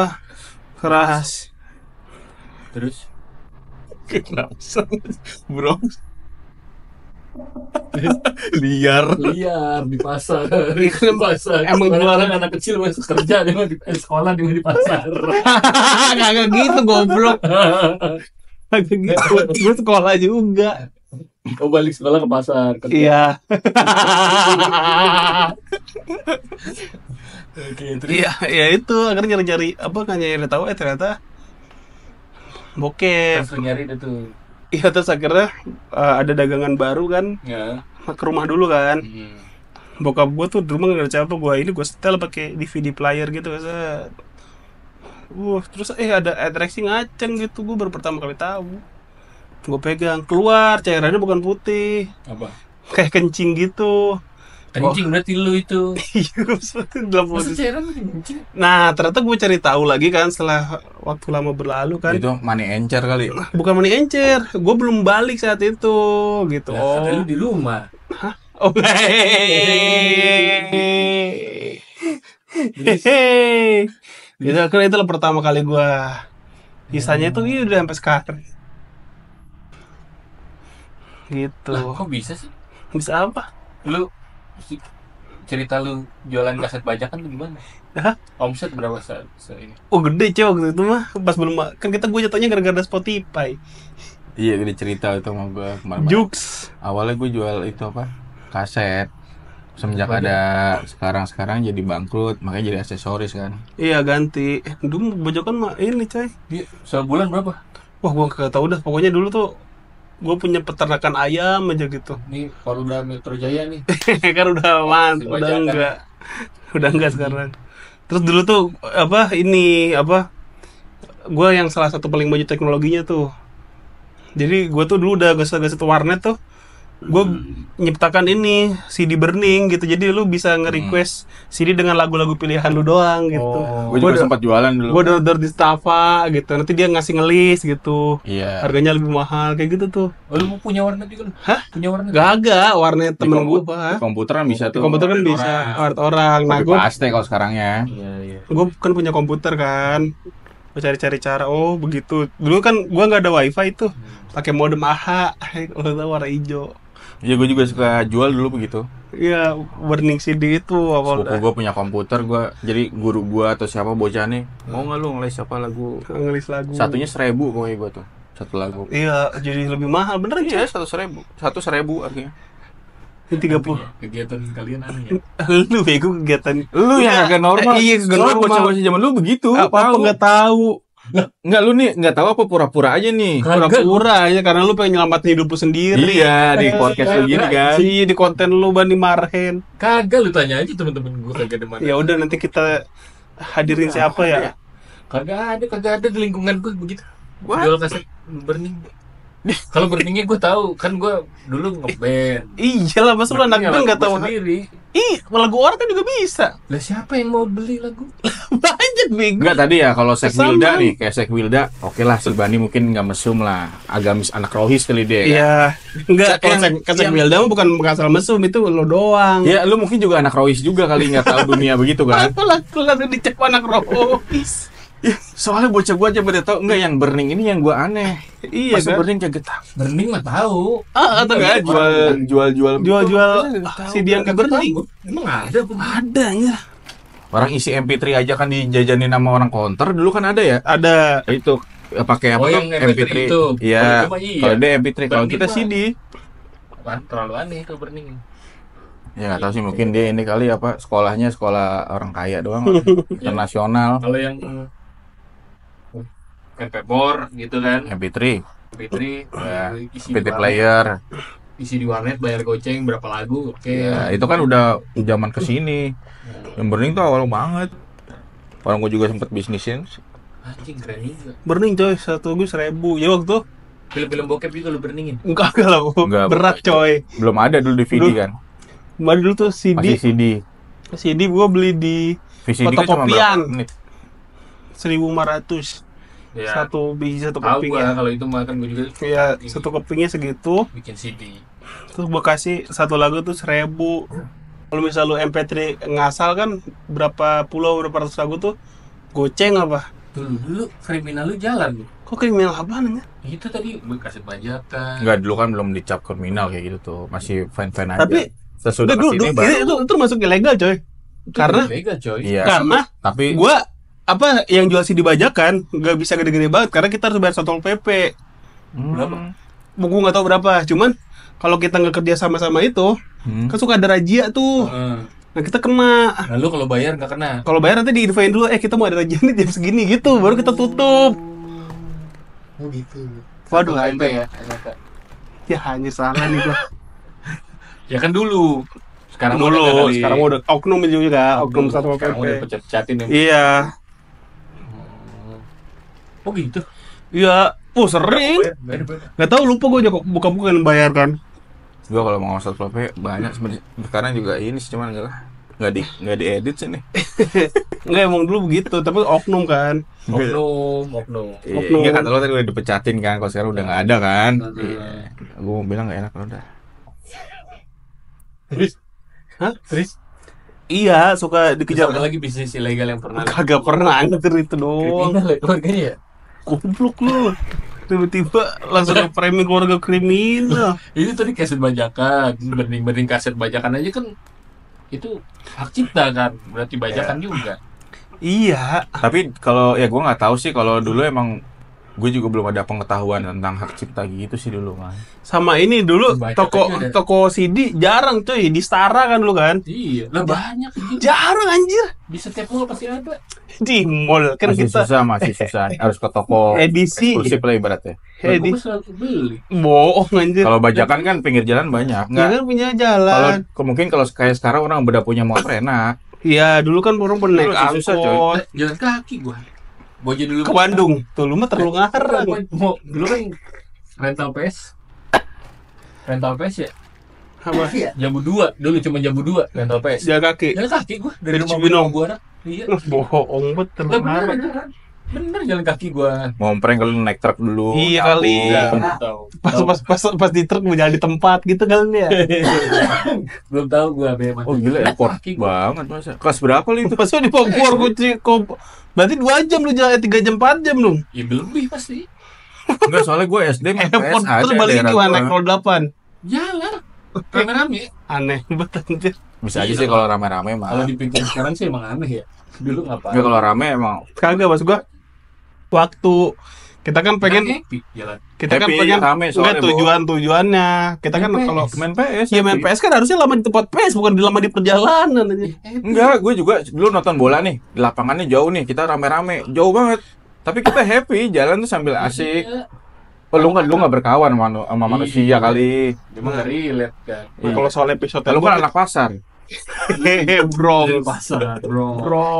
keras. Terus Kenapa? Bronx. Liar. liar di pasar. Di pasar. Emang Orang anak kecil masih kerja dia mah di sekolah dia mah di pasar. Kagak gitu goblok. Kagak gitu. Gue sekolah juga. Oh, balik sekolah ke pasar. Kerja. Iya. Oke, terus Iya, ya itu akhirnya nyari-nyari apa kan nyari tahu ternyata bokep. terus lu nyari itu tuh. Iya terus akhirnya ada dagangan baru kan Ya. ke rumah dulu kan. Hmm. Bokap gue tuh di rumah nggak ngerti apa, gue setel pakai DVD player gitu set. Terus ada atraksi ngaceng gitu, gue baru pertama kali tahu. Gue pegang, keluar cairannya bukan putih, Apa? kayak kencing gitu. Kencing berarti lu itu. Iya, dalam Masa posisi. cairan kencing? Nah ternyata gue cari tahu lagi kan setelah waktu lama berlalu kan. Itu money encer kali. Bukan money encer, gue belum balik saat itu gitu. Lah, kan lu di rumah. Oh, hehehe. Itu akhirnya itulah pertama kali gua. Sisanya itu iya udah sampai sekarang. Gitu. Lah, kok bisa sih? Bisa apa? Lu cerita lu jualan kaset bajakan tuh gimana? Hah? Omset berapa ini? Oh gede cuy waktu itu mah. Pas belum kan kita gue jatuhnya gara-gara Spotify. Iya, gede cerita itu sama gue kemarin. Jux. Awalnya gue jual itu apa? Kaset. Semenjak ada sekarang jadi bangkrut, makanya jadi aksesoris kan. Iya ganti. Dulu bajakan mah ini coy. Dia sebulan berapa? Wah gua kagak tahu dah. Pokoknya dulu tuh gue punya peternakan ayam aja gitu. Nih kalau udah Metro Jaya nih. Kan udah Si udah bajakan. enggak sekarang. Terus dulu tuh apa gue yang salah satu paling maju teknologinya tuh. Jadi gue tuh dulu udah geset-geset warnet tuh, gue nyiptakan ini CD burning gitu. Jadi lu bisa nge-request CD dengan lagu-lagu pilihan lu doang gitu. Gue juga sempat jualan dulu. Gue order di Stava gitu, nanti dia ngasih ngelis gitu. Iya. Harganya lebih mahal kayak gitu tuh. Oh, lu punya warnet juga lu? Hah? Punya warnet? Gak, warnet Di temen gue di Pak. komputer kan bisa Di tuh. komputer kan bisa warnet orang. Nah Tapi gue paste kalau sekarang ya. Iya. kan punya komputer kan. Gue cari-cari cara. Oh begitu. Dulu kan gue nggak ada wifi tuh. Pakai modem AHA. Kalau tahu warna hijau. Iya, gue juga suka jual dulu begitu. Iya, burning CD itu awal Sepupu gue punya komputer, gue jadi guru gue atau siapa bocah nih, mau nggak lu ngeles apa lagu? ngelis lagu. Satunya 1.000 pokoknya gue tuh, satu lagu. Iya, jadi lebih mahal bener Iya, aja. 1.000, 1.000 artinya. Ini 30. Kegiatan kalian aneh ya? Lu bego kegiatan. Lu yang agak normal. Iya, kagak Soalnya normal. bocah-bocah zaman lu begitu. Apa nggak tahu? Nggak, lu nih nggak tahu apa pura-pura aja nih. Pura-pura aja karena lu pengen nyelamatin hidup lu sendiri. Iya, di podcast lu gini kan. Iya, di konten lu Bani Marhen. Kagak, lu tanya aja temen-temen gue kagak ada mana. Ya udah nanti kita hadirin siapa ya? Kagak ada di lingkungan gue begitu. What? Jual kaset burning. Kalau burningnya gue tahu, kan gue dulu ngeband. Iya lah, masa lu anak band nggak tahu? sendiri. Ih, lagu orang kan juga bisa. Lah siapa yang mau beli lagu? Banyak bego. Enggak, tadi ya kalau Sek Sama. Wilda nih, kayak Sek Wilda, oke lah si Bani mungkin nggak mesum lah, agamis anak rohis kali dia. Iya, enggak kalau Yang- Kasek Wilda mah bukan asal mesum, itu lo doang. Ya, lu mungkin juga anak rohis juga kali nggak tahu dunia begitu kan? Apa lah kalau dicek anak rohis. Soalnya bocah gua aja pada tahu enggak yang burning ini yang gua aneh. Iya Masa kan? burning kagak tahu. Burning mah tahu. Atau Enggak jual jual CD yang burning. Emang ada apa? Ada ya. Orang isi MP3 aja kan dijajanin sama orang counter dulu kan ada ya. Ada. Itu pakai apa Oh, tuh? yang MP3 itu. Iya. Kalau itu mah iya. Kalau dia MP3, kalau Burning kita mah. CD. Apaan? Terlalu aneh itu burning. Ya nggak tahu sih, mungkin dia ini kali apa sekolahnya sekolah orang kaya doang, internasional. Kalau yang MP4 gitu kan, MP3, MP3, ya, isi MP3 di warnet, player. isi di warnet bayar goceng berapa lagu, oke. Ya, itu kan udah zaman kesini. Yang burning tuh awal banget. Orang gue juga sempet bisnisin. Anjing keren juga. Burning coy, 1 gue 1.000. Ya waktu Film-film bokep juga lu burningin. enggak lah, Enggak, berat coy. Belum ada dulu DVD Dulu. kan. Kemarin dulu tuh Masih CD. CD gue beli di VCD kan cuma Fotokopian. berapa menit? 1.500. Ya. Satu biji satu Tahu keping gua ya. kalau itu mah kan gua juga Ya, satu kepingnya segitu. bikin CD. Terus gue kasih satu lagu tuh 1.000. Kalau misal lu MP3 ngasal kan berapa puluh berapa ratus lagu tuh goceng apa? Dulu kriminal lu jalan lu. Kok kriminal apaan ya? Itu tadi kaset bajakan. Enggak, dulu kan belum dicap kriminal kayak gitu tuh. Masih fine-fine aja. Tapi sesudah dulu, kesini dulu, baru. itu masuk ilegal coy. Itu Karena legal coy. Iya. karena Tapi gua apa yang jual CD bajakan nggak bisa gede-gede banget karena kita harus bayar Satpol PP. Berapa? Gue nggak tahu berapa. Cuman kalau kita nggak kerja sama-sama itu kan suka ada razia tuh. Nah kita kena. Lalu kalau bayar nggak kena. Kalau bayar nanti diinfoin dulu, kita mau ada razia nih jam segini gitu, baru kita tutup. Oh gitu. Waduh, SMP anjing. ya. SMP. Ya hanya salah nih gua. Ya kan dulu. Sekarang Dulu, udah kali. sekarang udah oknum juga, oknum Satpol Sekarang udah PP. pecat-pecatin ya. Iya, Oh gitu. iya. Oh sering. Bayar. Gak tahu lupa gue juga buka-buka yang bayar kan. gua kalau mau ngosot PP banyak sebenarnya. Sekarang juga ini sih, cuman enggak diedit sih nih. Enggak emang dulu begitu, tapi oknum kan. Oknum. Iya, kata lo tadi udah dipecatin kan, kalau sekarang udah nggak ada kan. Hmm. Iya. Gua mau bilang nggak enak kalau udah. Terus? Hah? Terus? Iya, suka Kejar dikejar. lagi bisnis ilegal yang pernah. Kagak pernah anjir itu doang. Kriminal ya keluarganya ya? Goblok lu. Tiba-tiba langsung ke framing keluarga kriminal. Ini tadi kaset bajakan, banding kaset bajakan aja kan itu hak cipta kan, berarti bajakan juga. Iya, Tapi kalau ya gua nggak tahu sih, kalau dulu emang gue juga belum ada pengetahuan tentang hak cipta gitu sih dulu kan. sama ini dulu Baca toko aja ada. toko CD jarang cuy, di Stara kan dulu kan. Iya, lah banyak anjing. Jarang anjir. Di setiap mall pasti ada. Di mall kan Masih kita susah. Harus ke toko edisi eksklusif lah ibaratnya. Lah, edisi gua selalu beli. bohong anjir. Kalau bajakan kan pinggir jalan banyak. Ya Nggak. kan punya Kalau jalan. mungkin kalau kayak sekarang orang udah punya motor enak. Iya, dulu kan orang pernah naik Dulu masih susah, coy. angkot. Jalan kaki gua. Gua aja dulu ke Bandung. Tuh lu mah terlalu ngarang. mau dulu kan rental PS. Rental PS ya? Apa? Jambu 2, dulu cuma jambu 2 rental PS. Jalan kaki. Jalan kaki gua dari Dari rumah Cibinong. gua anak. Iya. Bohong bet Lah, terlalu ngarang. beneran. Bener jalan kaki gua. Ngompreng kalau naik truk dulu. Iya kali. Belum tahu. Pas di truk mau jalan di tempat gitu kali ya. Belum tahu gua be. Oh gila, effort Kaki gua. banget masa. Kelas berapa lu itu? Pas di Bogor berarti 2 jam lu jalan 3 jam 4 jam lu. Ya lebih pasti. Enggak, soalnya gue SD main Effort PS ada terus balik daerah gimana gua. kalau 8? Jalan. Rame-rame. Aneh banget anjir. Bisa aja sih kalau rame-rame mah. Kalau dipikir sekarang sih emang aneh ya. Dulu ngapain? Enggak, kalau rame emang Kagak mas gua waktu kita kan pengen happy jalan. kita kan happy, pengen rame soalnya, enggak tujuannya kita kan Main kalau PS. main PS. ya main happy. PS kan harusnya lama di tempat PS bukan lama di perjalanan aja. Enggak, gue juga dulu nonton bola nih. Di lapangannya jauh nih, kita rame-rame, jauh banget. Tapi kita happy, jalan tuh sambil asik. Iya. Oh, lu nggak berkawan sama manusia kali. Dia mah nggak relate kan. Nah, kalau soal episode Lu kan anak pasar. bro Dari pasar, bro. bro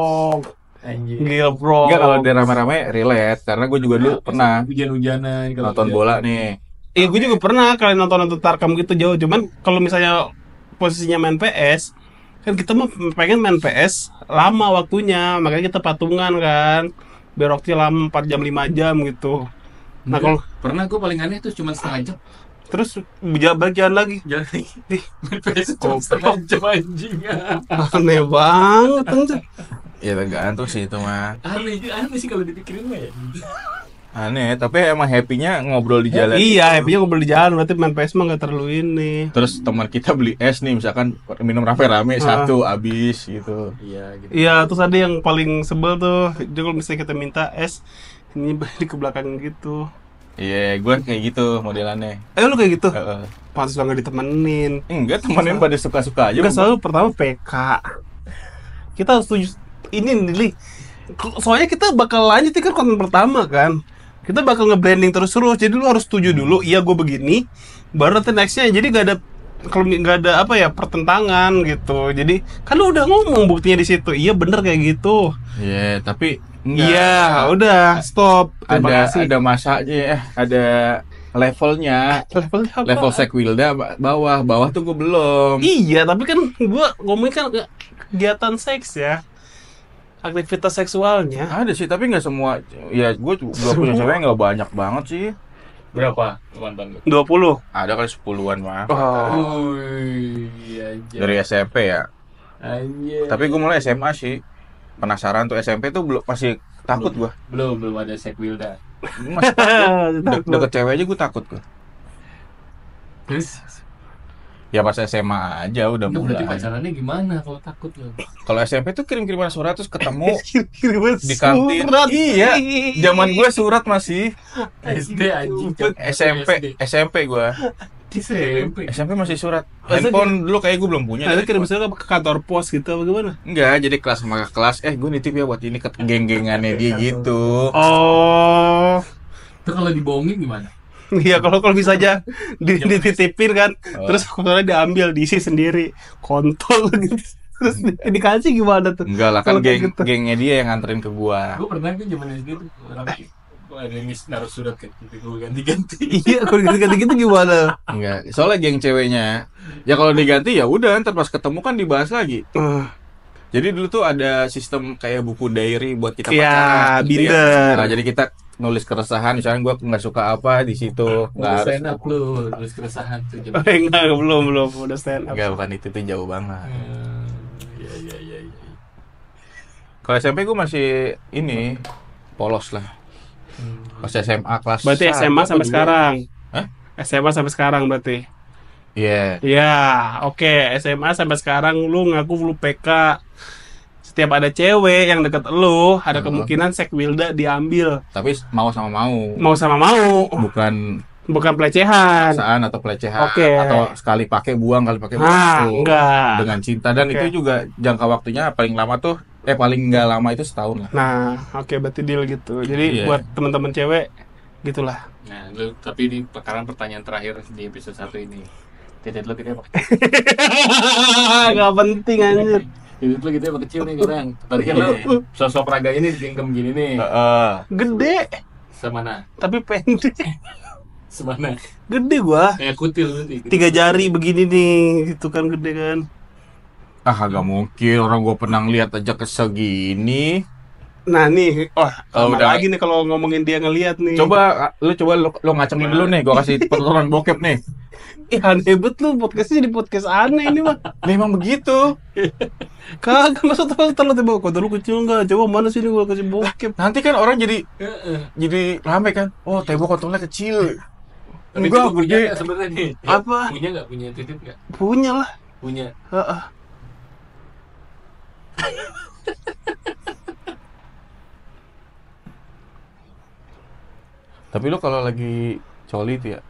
Anjir. gila bro Enggak, kalau dia rame-rame relate karena gue juga dulu pernah Hujan-hujanan kalau nonton hujan. bola nih. iya gue juga pernah kalian nonton Tarkam gitu jauh cuman kalau misalnya posisinya main PS kan kita mah pengen main PS lama waktunya makanya kita patungan kan biar waktunya lama 4 jam 5 jam gitu. Nah kalau Pernah gue paling aneh tuh cuma setengah jam. terus balik jalan lagi Jalan lagi. Ih, Main PS cuma setengah jam anjing. aneh banget anjir. Ya tergantung sih itu mah. Aneh sih kalau dipikirin mah ya. Aneh, tapi emang happy-nya ngobrol di jalan. Iya, happy-nya ngobrol di jalan, berarti main PS mah gak terlalu ini. Terus teman kita beli es nih, misalkan minum rame-rame satu habis gitu. Iya gitu. Iya, terus ada yang paling sebel tuh, jadi kalau misalnya kita minta es, ini balik ke belakang gitu. Iya, gue kayak gitu modelannya. Lu kayak gitu? Heeh. Pantes lo gak ditemenin. Enggak, temenin pada suka-suka aja. Enggak, selalu pertama PK. Kita harus tuju, ini nih, soalnya kita bakal lanjut ini kan konten pertama kan. Kita bakal nge-branding terus-terus, jadi lu harus setuju dulu, iya gue begini, baru nanti nextnya, jadi gak ada, kalau nggak ada apa ya pertentangan gitu. Jadi kan lu udah ngomong buktinya di situ, iya bener kayak gitu. Iya, tapi enggak. Iya, udah stop. Terima kasih. Ada masanya, ada levelnya. Levelnya apa? Level Sekwilda bawah tuh gue belum. Iya, tapi kan gua ngomongin kan kegiatan seks ya. Aktivitas seksualnya. Ada sih, tapi nggak semua. Ya, gue punya cewek nggak banyak banget sih. Berapa mantan lu? 20. Ada kali 10-an mah. Oh. Iya aja. Dari SMP ya. Anjir. Tapi gue mulai SMA sih. Penasaran tuh SMP tuh belum, masih takut gue. belum ada Sekwilda. Masih takut. Deket cewek aja gue takut gue. Terus Ya pas SMA aja udah itu berarti mulai. pacarannya gimana kalau takut lu? Kalau SMP tuh kirim-kiriman surat terus ketemu Kiriman di kantin. surat. Iya. Zaman gue surat masih. SD anjing. SMP gue. SMP masih surat. Handphone dulu kayak gue belum punya. Nah, itu kirim surat apa ke kantor pos gitu apa gimana? Enggak, jadi kelas sama kelas. Gue nitip ya buat ini ke geng-gengannya dia gitu. Oh. Itu kalau dibohongin gimana? Iya, kalau bisa aja dititipin kan, terus kotornya diambil, diisi sendiri, kontol gitu. Terus dikasih gimana tuh? Enggak lah, kan Kalau kayak gitu. gengnya dia yang nganterin ke gua. Gue pernah kan zaman SD tuh orang gua ada yang naruh surat kan, tapi gue ganti-ganti. Iya, kalau diganti gitu gimana? Enggak, soalnya geng ceweknya. Ya kalau diganti ya udah, ntar pas ketemu kan dibahas lagi. Jadi dulu tuh ada sistem kayak buku diary buat kita Iya, pacaran. gitu ya. binder. Nah, jadi kita nulis keresahan, misalnya gua nggak suka apa di situ. Nggak Udah harus. stand up lu, terus keresahan tuh jam. Enggak, belum udah stand up. Enggak, bukan itu tuh jauh banget. Iya. Kalau SMP gua masih ini polos lah. Pas SMA kelas. Berarti 1 SMA apa sampai 2? sekarang. Hah? SMA sampai sekarang berarti. Iya. Iya, oke. SMA sampai sekarang lu ngaku lu PK. Setiap ada cewek yang deket lu, ada kemungkinan Sekwilda diambil. Tapi mau sama mau. Mau sama mau, Bukan pelecehan. paksaan atau pelecehan Oke. atau sekali pakai buang kali pakai buang Ah, tuh. enggak. Dengan cinta dan Oke. itu juga jangka waktunya paling lama tuh paling nggak lama itu setahun lah. Nah, oke berarti deal gitu. Jadi Iya. buat teman-teman cewek gitulah. Nah, lu tapi di sekarang pertanyaan terakhir di episode 1 ini. Titik lu kita pakai. Gak penting anjir. Itu lagi dia kecil nih kadang. Tadi kan lo sosok raga ini digenggam gini nih. Gede, Semana? tapi pendek. Semana? Gede gua. Kayak kutil nanti. 3 jari begini nih, itu kan gede kan. Agak mungkin orang gue pernah lihat aja segini. Nah nih, Oh, udah udah. lagi nih kalau ngomongin dia ngelihat nih. Coba lu ngacengin dulu nih, gue kasih tontonan bokep nih. Aneh bet lu, podcastnya jadi podcast aneh ini mah. Memang begitu. Kagak, masa terlalu tiba kota lu kecil nggak? Coba mana sih ini gua kasih bokep. Nanti kan orang jadi rame kan. Oh, tembok kontolnya kecil. Tapi Enggak, itu punya gede. nggak sebenarnya nih? Apa? Punya nggak? Punya titik nggak? Punya lah. Punya. Heeh. Tapi lu kalau lagi coli tuh ya,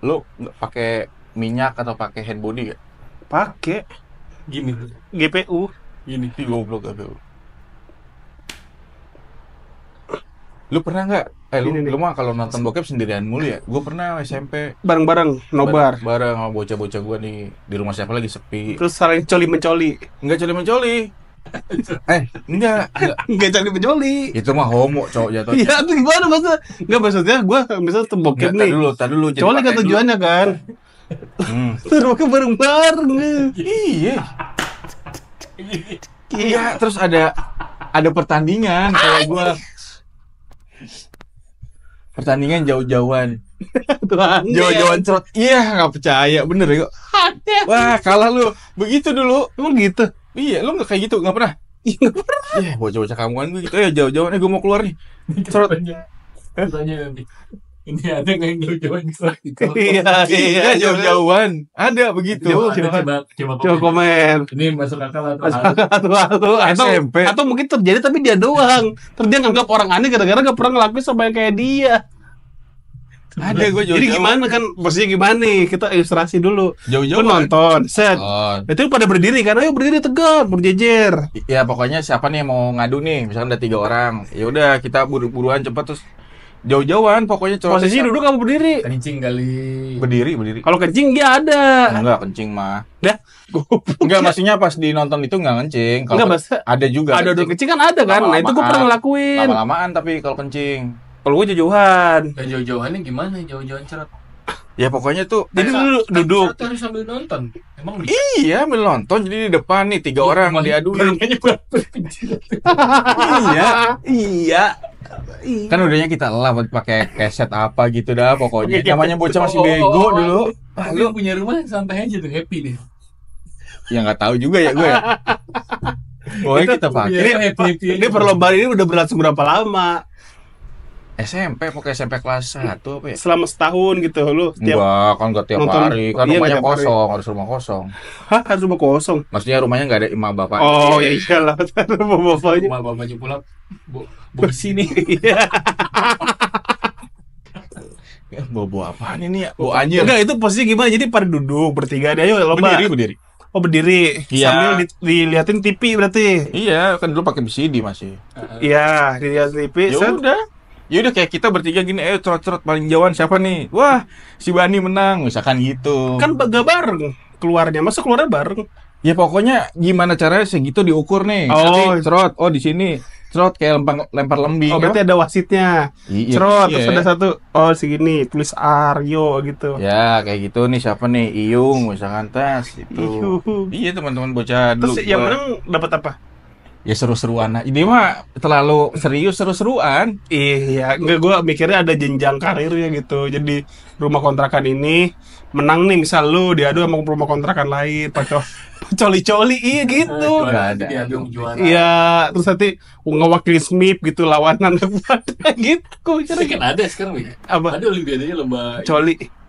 lu nggak pakai minyak atau pakai hand body ya? Pakai Gini tuh. GPU. Gini, goblok gak lu. Lu pernah nggak? Ini nih. Lu mah kalau nonton bokep sendirian mulu ya? Gue pernah SMP Bareng-bareng nobar. bareng sama bocah-bocah gue nih di rumah siapa lagi sepi. Terus saling coli-mencoli. Enggak coli-mencoli. Enggak. Enggak coli-mencoli. Itu mah homo cowok jatuhnya. Iya, itu gimana masa? Enggak maksudnya gua misalnya tuh bokep Enggak, nih. tar dulu. Jadi Coli kan pakai dulu. tujuannya kan. Terus bokep bareng-bareng. Iya. Iya, terus ada pertandingan kayak gua. Pertandingan jauh-jauhan. Tuhan. Jauh-jauhan cerot. Iya, nggak percaya. Bener ya. Wah, kalah lu. Begitu dulu. Emang gitu. Iya, lu nggak kayak gitu, nggak pernah. Iya, bocah-bocah kamuan gue gitu ya jauh-jauhan. Gue mau keluar nih. Cerot. Tanya nanti. Ini ada nggak yang jauh-jauhan gitu? Iya, Jauh-jauhan. Ada begitu. Coba komen. Ini masuk akal atau Atau SMP. atau mungkin terjadi tapi dia doang. Terus dia nganggap orang aneh gara-gara gak pernah ngelakuin sama yang kayak dia. Ada gue jauh-jauhan. Jadi gimana kan? Maksudnya gimana nih? Kita ilustrasi dulu. Jauh-jauhan. Lu nonton, set. Oh. Itu pada berdiri kan? Ayo berdiri tegak, berjejer. Ya pokoknya siapa nih yang mau ngadu nih, misalkan ada 3 orang. Ya udah kita buru-buruan cepat terus jauh-jauhan pokoknya Posisi duduk kamu berdiri. kencing kali. berdiri. Kalau kencing dia ada. Enggak kencing mah. Dah. Enggak, maksudnya pas di nonton itu enggak kencing. Enggak, masa ada juga. ada duduk kencing kan ada kan? Nah itu gue pernah ngelakuin. Lama-lamaan tapi kalau kencing. Kalau gue jauh-jauhan. Jauh-jauhannya gimana? Jauh-jauhan cerot. Ya pokoknya tuh Jadi duduk. Cerot harus sambil nonton. Emang iya ambil nonton jadi di depan nih 3 orang diaduin. Iya. Iya. Kan udahnya kita lah pakai keset apa gitu dah pokoknya. Oke, Namanya bocah masih bego dulu. Lu punya rumah santai aja tuh, happy deh. Ya nggak tahu juga ya gue ya. Pokoknya kita pakai. Ini perlombaan ini udah berlangsung berapa lama? SMP, pokoknya SMP kelas 1 apa ya? Selama setahun gitu lu setiap. Enggak, kan nggak tiap nonton. hari. Kan Iya, rumahnya nggak tiap hari. kosong, harus rumah kosong. Hah, harus rumah kosong. Maksudnya rumahnya nggak ada emak bapak. Oh ya iyalah, rumah bapaknya. Rumah bapaknya pulang. Besi nih. Iya. Bobo apaan ini ya? Bo anjir. Enggak, itu posisi gimana? Jadi pada duduk bertiga deh, ayo lomba. Berdiri. Oh berdiri. Iya. Sambil diliatin TV berarti. Iya, kan dulu pakai VCD masih. Iya, diliatin TV. Ya set. udah. Ya udah kayak kita bertiga gini, ayo cerot-cerot paling jauhan siapa nih? Wah, si Bani menang, misalkan gitu. Kan gak bareng keluarnya. Masa keluarnya bareng? Ya pokoknya gimana caranya segitu diukur nih. Oh. Nanti cerot, oh di sini. Cerot kayak lempar lembing. Oh, berarti ada wasitnya. Iya, Cerot, iya. terus ada satu, oh segini, tulis Aryo gitu. Ya kayak gitu nih siapa nih Iyung misalkan tes itu. Iyung. Iya teman-teman bocah dulu. Terus yang gua- menang dapat apa? Ya seru-seruan. Nah, ini mah terlalu serius seru-seruan. Iya, enggak, gue mikirnya ada jenjang karirnya gitu. Jadi rumah kontrakan ini menang nih, misal lu diadu sama rumah kontrakan lain, coli-coli, iya gitu. Nggak ada. Diadu juara. Iya, terus nanti ngewakili SMIP gitu, lawanan gitu. Gue mikirnya Kan ada sekarang ya. apa? Ada olimpiadanya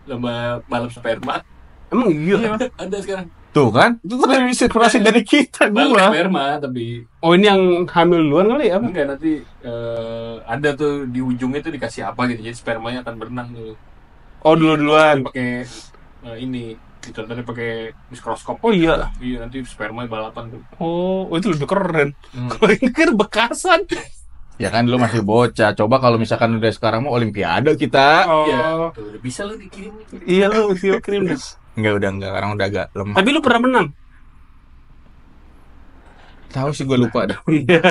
lomba balap sperma. Emang iya? Ada sekarang. Tuh kan? Itu terinspirasi dari kita Balap gua. sperma tapi Oh ini yang hamil duluan kali ya? enggak nanti ada tuh di ujungnya tuh dikasih apa gitu. Jadi spermanya akan berenang tuh. Oh duluan. Pakai ini ditontonnya pakai mikroskop. Oh iya. Iya nanti sperma balapan tuh. Oh itu lebih keren. Kalau ini kan bekasan. Ya kan dulu masih bocah. Coba kalau misalkan udah sekarang mau olimpiade kita. Iya. Tuh, udah bisa lu dikirim. Iya lu video kirim deh. Enggak, udah enggak. Sekarang udah agak lemah. Tapi lu pernah menang? tahu sih, gue lupa dah. Iya.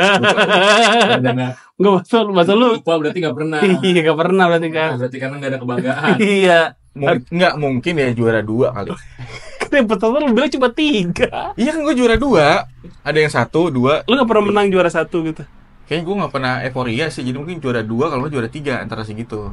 Enggak Enggak, masa lu. lupa berarti nggak pernah. Iya, enggak pernah berarti kan. Nah, berarti karena nggak ada kebanggaan. Iya. Nggak mungkin ya juara 2 kali. Kan yang pertama lu bilang cuma 3. Iya kan gue juara 2. Ada yang 1, 2. Lu enggak pernah menang juara 1 gitu. Kayaknya gue nggak pernah euforia sih. Jadi mungkin juara 2, kalau nggak juara 3 antara segitu.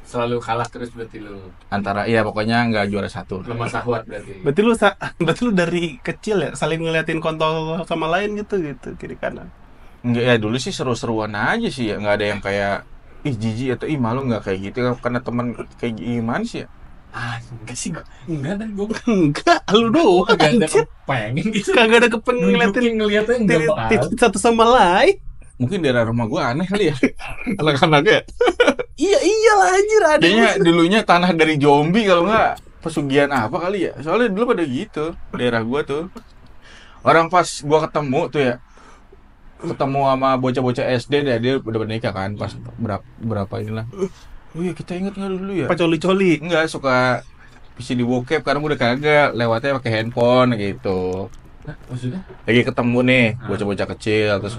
Selalu kalah terus berarti lu. Antara iya pokoknya nggak juara 1. Lemah sahwat berarti. Berarti lu dari kecil ya saling ngeliatin kontol sama lain gitu kiri kanan. Enggak ya, dulu sih seru-seruan aja sih ya. Nggak ada yang kayak ih jijik atau ih malu, nggak kayak gitu karena teman kayak gimana sih ya. Enggak sih gua. Enggak dan gua Enggak, lu doang. kagak ada anjir. kepengen gitu. Kagak ada kepengen ngeliatin ngeliatnya enggak titik satu sama lain. Mungkin daerah rumah gue aneh kali ya. Anak-anaknya. Iya iyalah anjir ada. Kayaknya dulunya tanah dari zombie kalau nggak pesugihan apa kali ya. Soalnya dulu pada gitu daerah gua tuh. Orang pas gua ketemu tuh ya, ketemu sama bocah-bocah SD deh, dia udah menikah kan pas berapa inilah. Oh iya, kita ingat nggak dulu ya? Apa coli-coli? Enggak, suka bisa di bokep karena udah kagak lewatnya pakai handphone gitu. Maksudnya? Lagi ketemu nih bocah-bocah kecil terus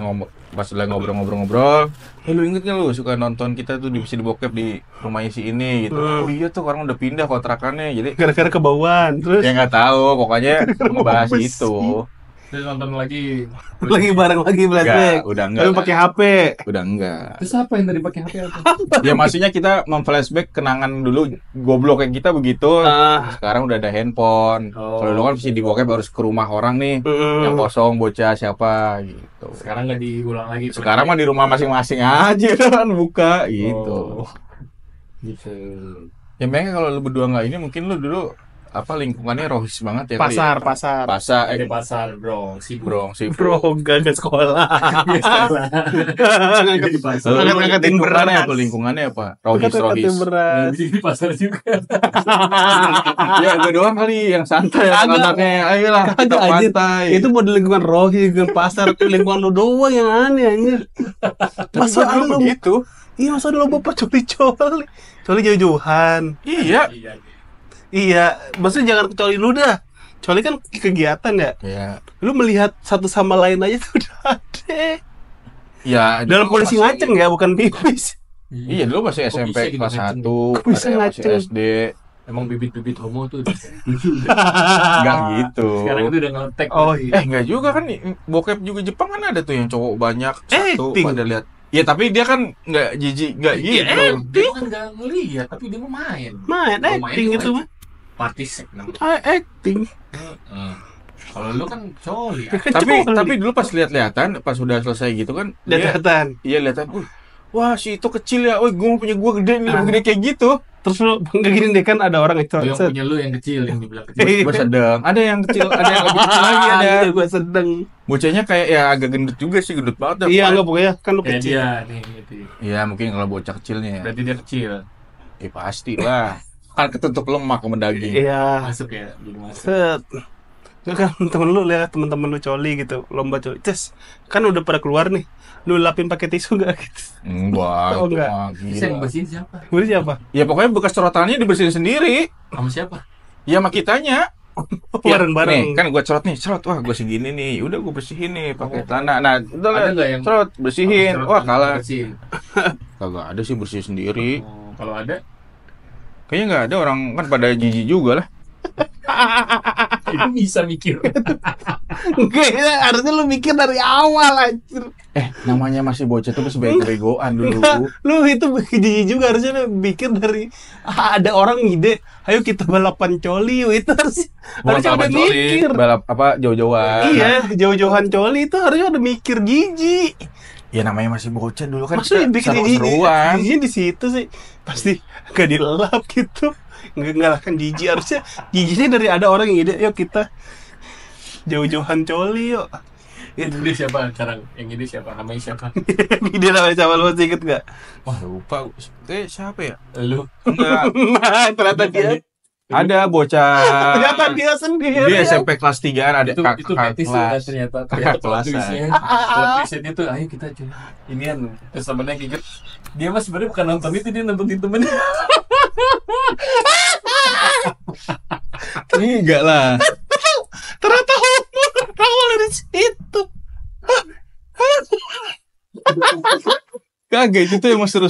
pas lagi ngobrol-ngobrol, lu inget nggak lu suka nonton kita tuh bisa di bokep di rumahnya si ini gitu. Oh iya tuh, orang udah pindah kontrakannya, jadi Gara-gara kebauan terus ya nggak tahu, pokoknya ngebahas itu. Terus nonton lagi. lagi bareng lagi flashback. Udah enggak. Tapi pakai HP. Udah enggak. Terus apa yang tadi pakai HP apa? Ya maksudnya kita memflashback kenangan dulu goblok kayak kita begitu. Sekarang udah ada handphone. Kalau dulu kan bisa di bokep harus ke rumah orang nih. Yang kosong bocah siapa gitu. Sekarang nggak diulang lagi. Sekarang mah di rumah masing-masing aja kan buka gitu. Gitu. Ya makanya kalau lu berdua nggak ini, mungkin lu dulu apa lingkungannya rohis banget ya kali ya? Pasar. Di pasar, bro. Bro, Bro, gak sekolah. Di pasar. Lu Angkat-angkatin lingkungannya beras. apa? Lingkungannya apa? Rohis. beras. Di pasar juga. Ya gue doang kali yang santai anaknya. Ayolah kita Kagak, anjir. pantai. Itu mau di lingkungan rohi, lingkungan pasar, lingkungan lu doang yang aneh anjir. Masa ada lo begitu? Iya, masa ada lo bapak coli-coli. Coli jauh-jauhan. Iya. Iya, maksudnya jangan coli lu dah. Coli kan kegiatan ya. Iya. Lu melihat satu sama lain aja tuh udah ada. Ya, Dalam dulu kondisi masih- ngaceng ya, bukan pipis. Iya, dulu masih Kok SMP bisa gitu kelas ngaceng? 1, Kok bisa ada yang masih ngaceng? SD. Emang bibit-bibit homo tuh. Enggak gitu. Sekarang itu udah ngeletek. Oh, iya. Enggak juga kan, bokep juga Jepang kan ada tuh yang cowok banyak satu Acting. pada lihat. Ya tapi dia kan enggak jijik, enggak gitu. Dia kan nggak ngelihat, tapi dia mau main. Main Kalau acting main itu mah. Party sek namanya. Acting. Kalau lu kan coli. Tapi dulu pas lihat-lihatan, pas udah selesai gitu kan, dia Lihat-lihatan. iya lihatan, wah si itu kecil ya, woi gue punya gue gede nih, lebih gede kayak gitu. Terus lu nggak gini deh kan ada orang itu. Yang punya lu yang kecil, yang dibilang kecil. Gue sedang, ada yang kecil, ada yang lebih kecil lagi ada. Gue sedang. Bocahnya kayak ya agak gendut juga sih, gendut banget. Iya enggak pokoknya kan lu Kayak kecil. dia nih gitu. Iya mungkin kalau bocah kecilnya ya. Berarti dia kecil. Pasti lah. Kan ketutup lemak sama daging. Iya. Masuk ya, jadi masuk. Set. Lu kan temen lu lihat temen-temen lu coli gitu, lomba coli. Ces, kan udah pada keluar nih. Lu lapin pakai tisu enggak gitu? Enggak. Oh, itu enggak. mah Terus yang gila. bersihin siapa? Gue siapa? Ya pokoknya bekas corotannya dibersihin sendiri. Sama siapa? Ya sama kitanya. Ya, Bareng-bareng. nih, kan gue cerot nih, cerot. Wah, gue segini nih. Udah gue bersihin nih pakai tanah. Nah, udah Ada lah. nggak yang Cerot, bersihin. Wah, kalah. Bersihin. Kagak ada sih bersih sendiri. Oh, kalau ada, Kayaknya nggak ada, orang kan pada jijik juga lah. itu bisa mikir. Enggak, harusnya lu mikir dari awal anjir. Namanya masih bocah tuh masih bego-begoan dulu. Lu itu jijik juga harusnya lu mikir dari ada orang ngide, ayo kita balapan coli yuk. Itu harusnya udah mikir. Balap apa jauh-jauhan. Iya, jauh-jauhan coli itu harusnya udah mikir jijik. Ya namanya masih bocah dulu kan. Maksudnya kita bikin seru-seruan. jijiknya di situ sih pasti gak dilelap gitu, nggak ngalahkan jijik. Harusnya jijiknya dari ada orang yang ide, yuk kita jauh-jauhan coli yuk. Itu dia siapa sekarang? Yang ini siapa? Namanya siapa? Ide namanya siapa, lu masih inget gak? Wah lupa. Siapa ya? Lu. Enggak. Nah, ternyata dia Ada bocah. ternyata dia sendiri. Dia SMP kelas 3-an ada Itu kakak betis kelas. ternyata. Kakak kelas. Tulisnya tuh, ayo kita coba. Inian. Terus temennya gigit. Dia mah sebenarnya bukan nonton itu, dia nontonin temennya. Enggak lah. Ternyata homo berawal dari situ. Kagak, itu tuh emang seru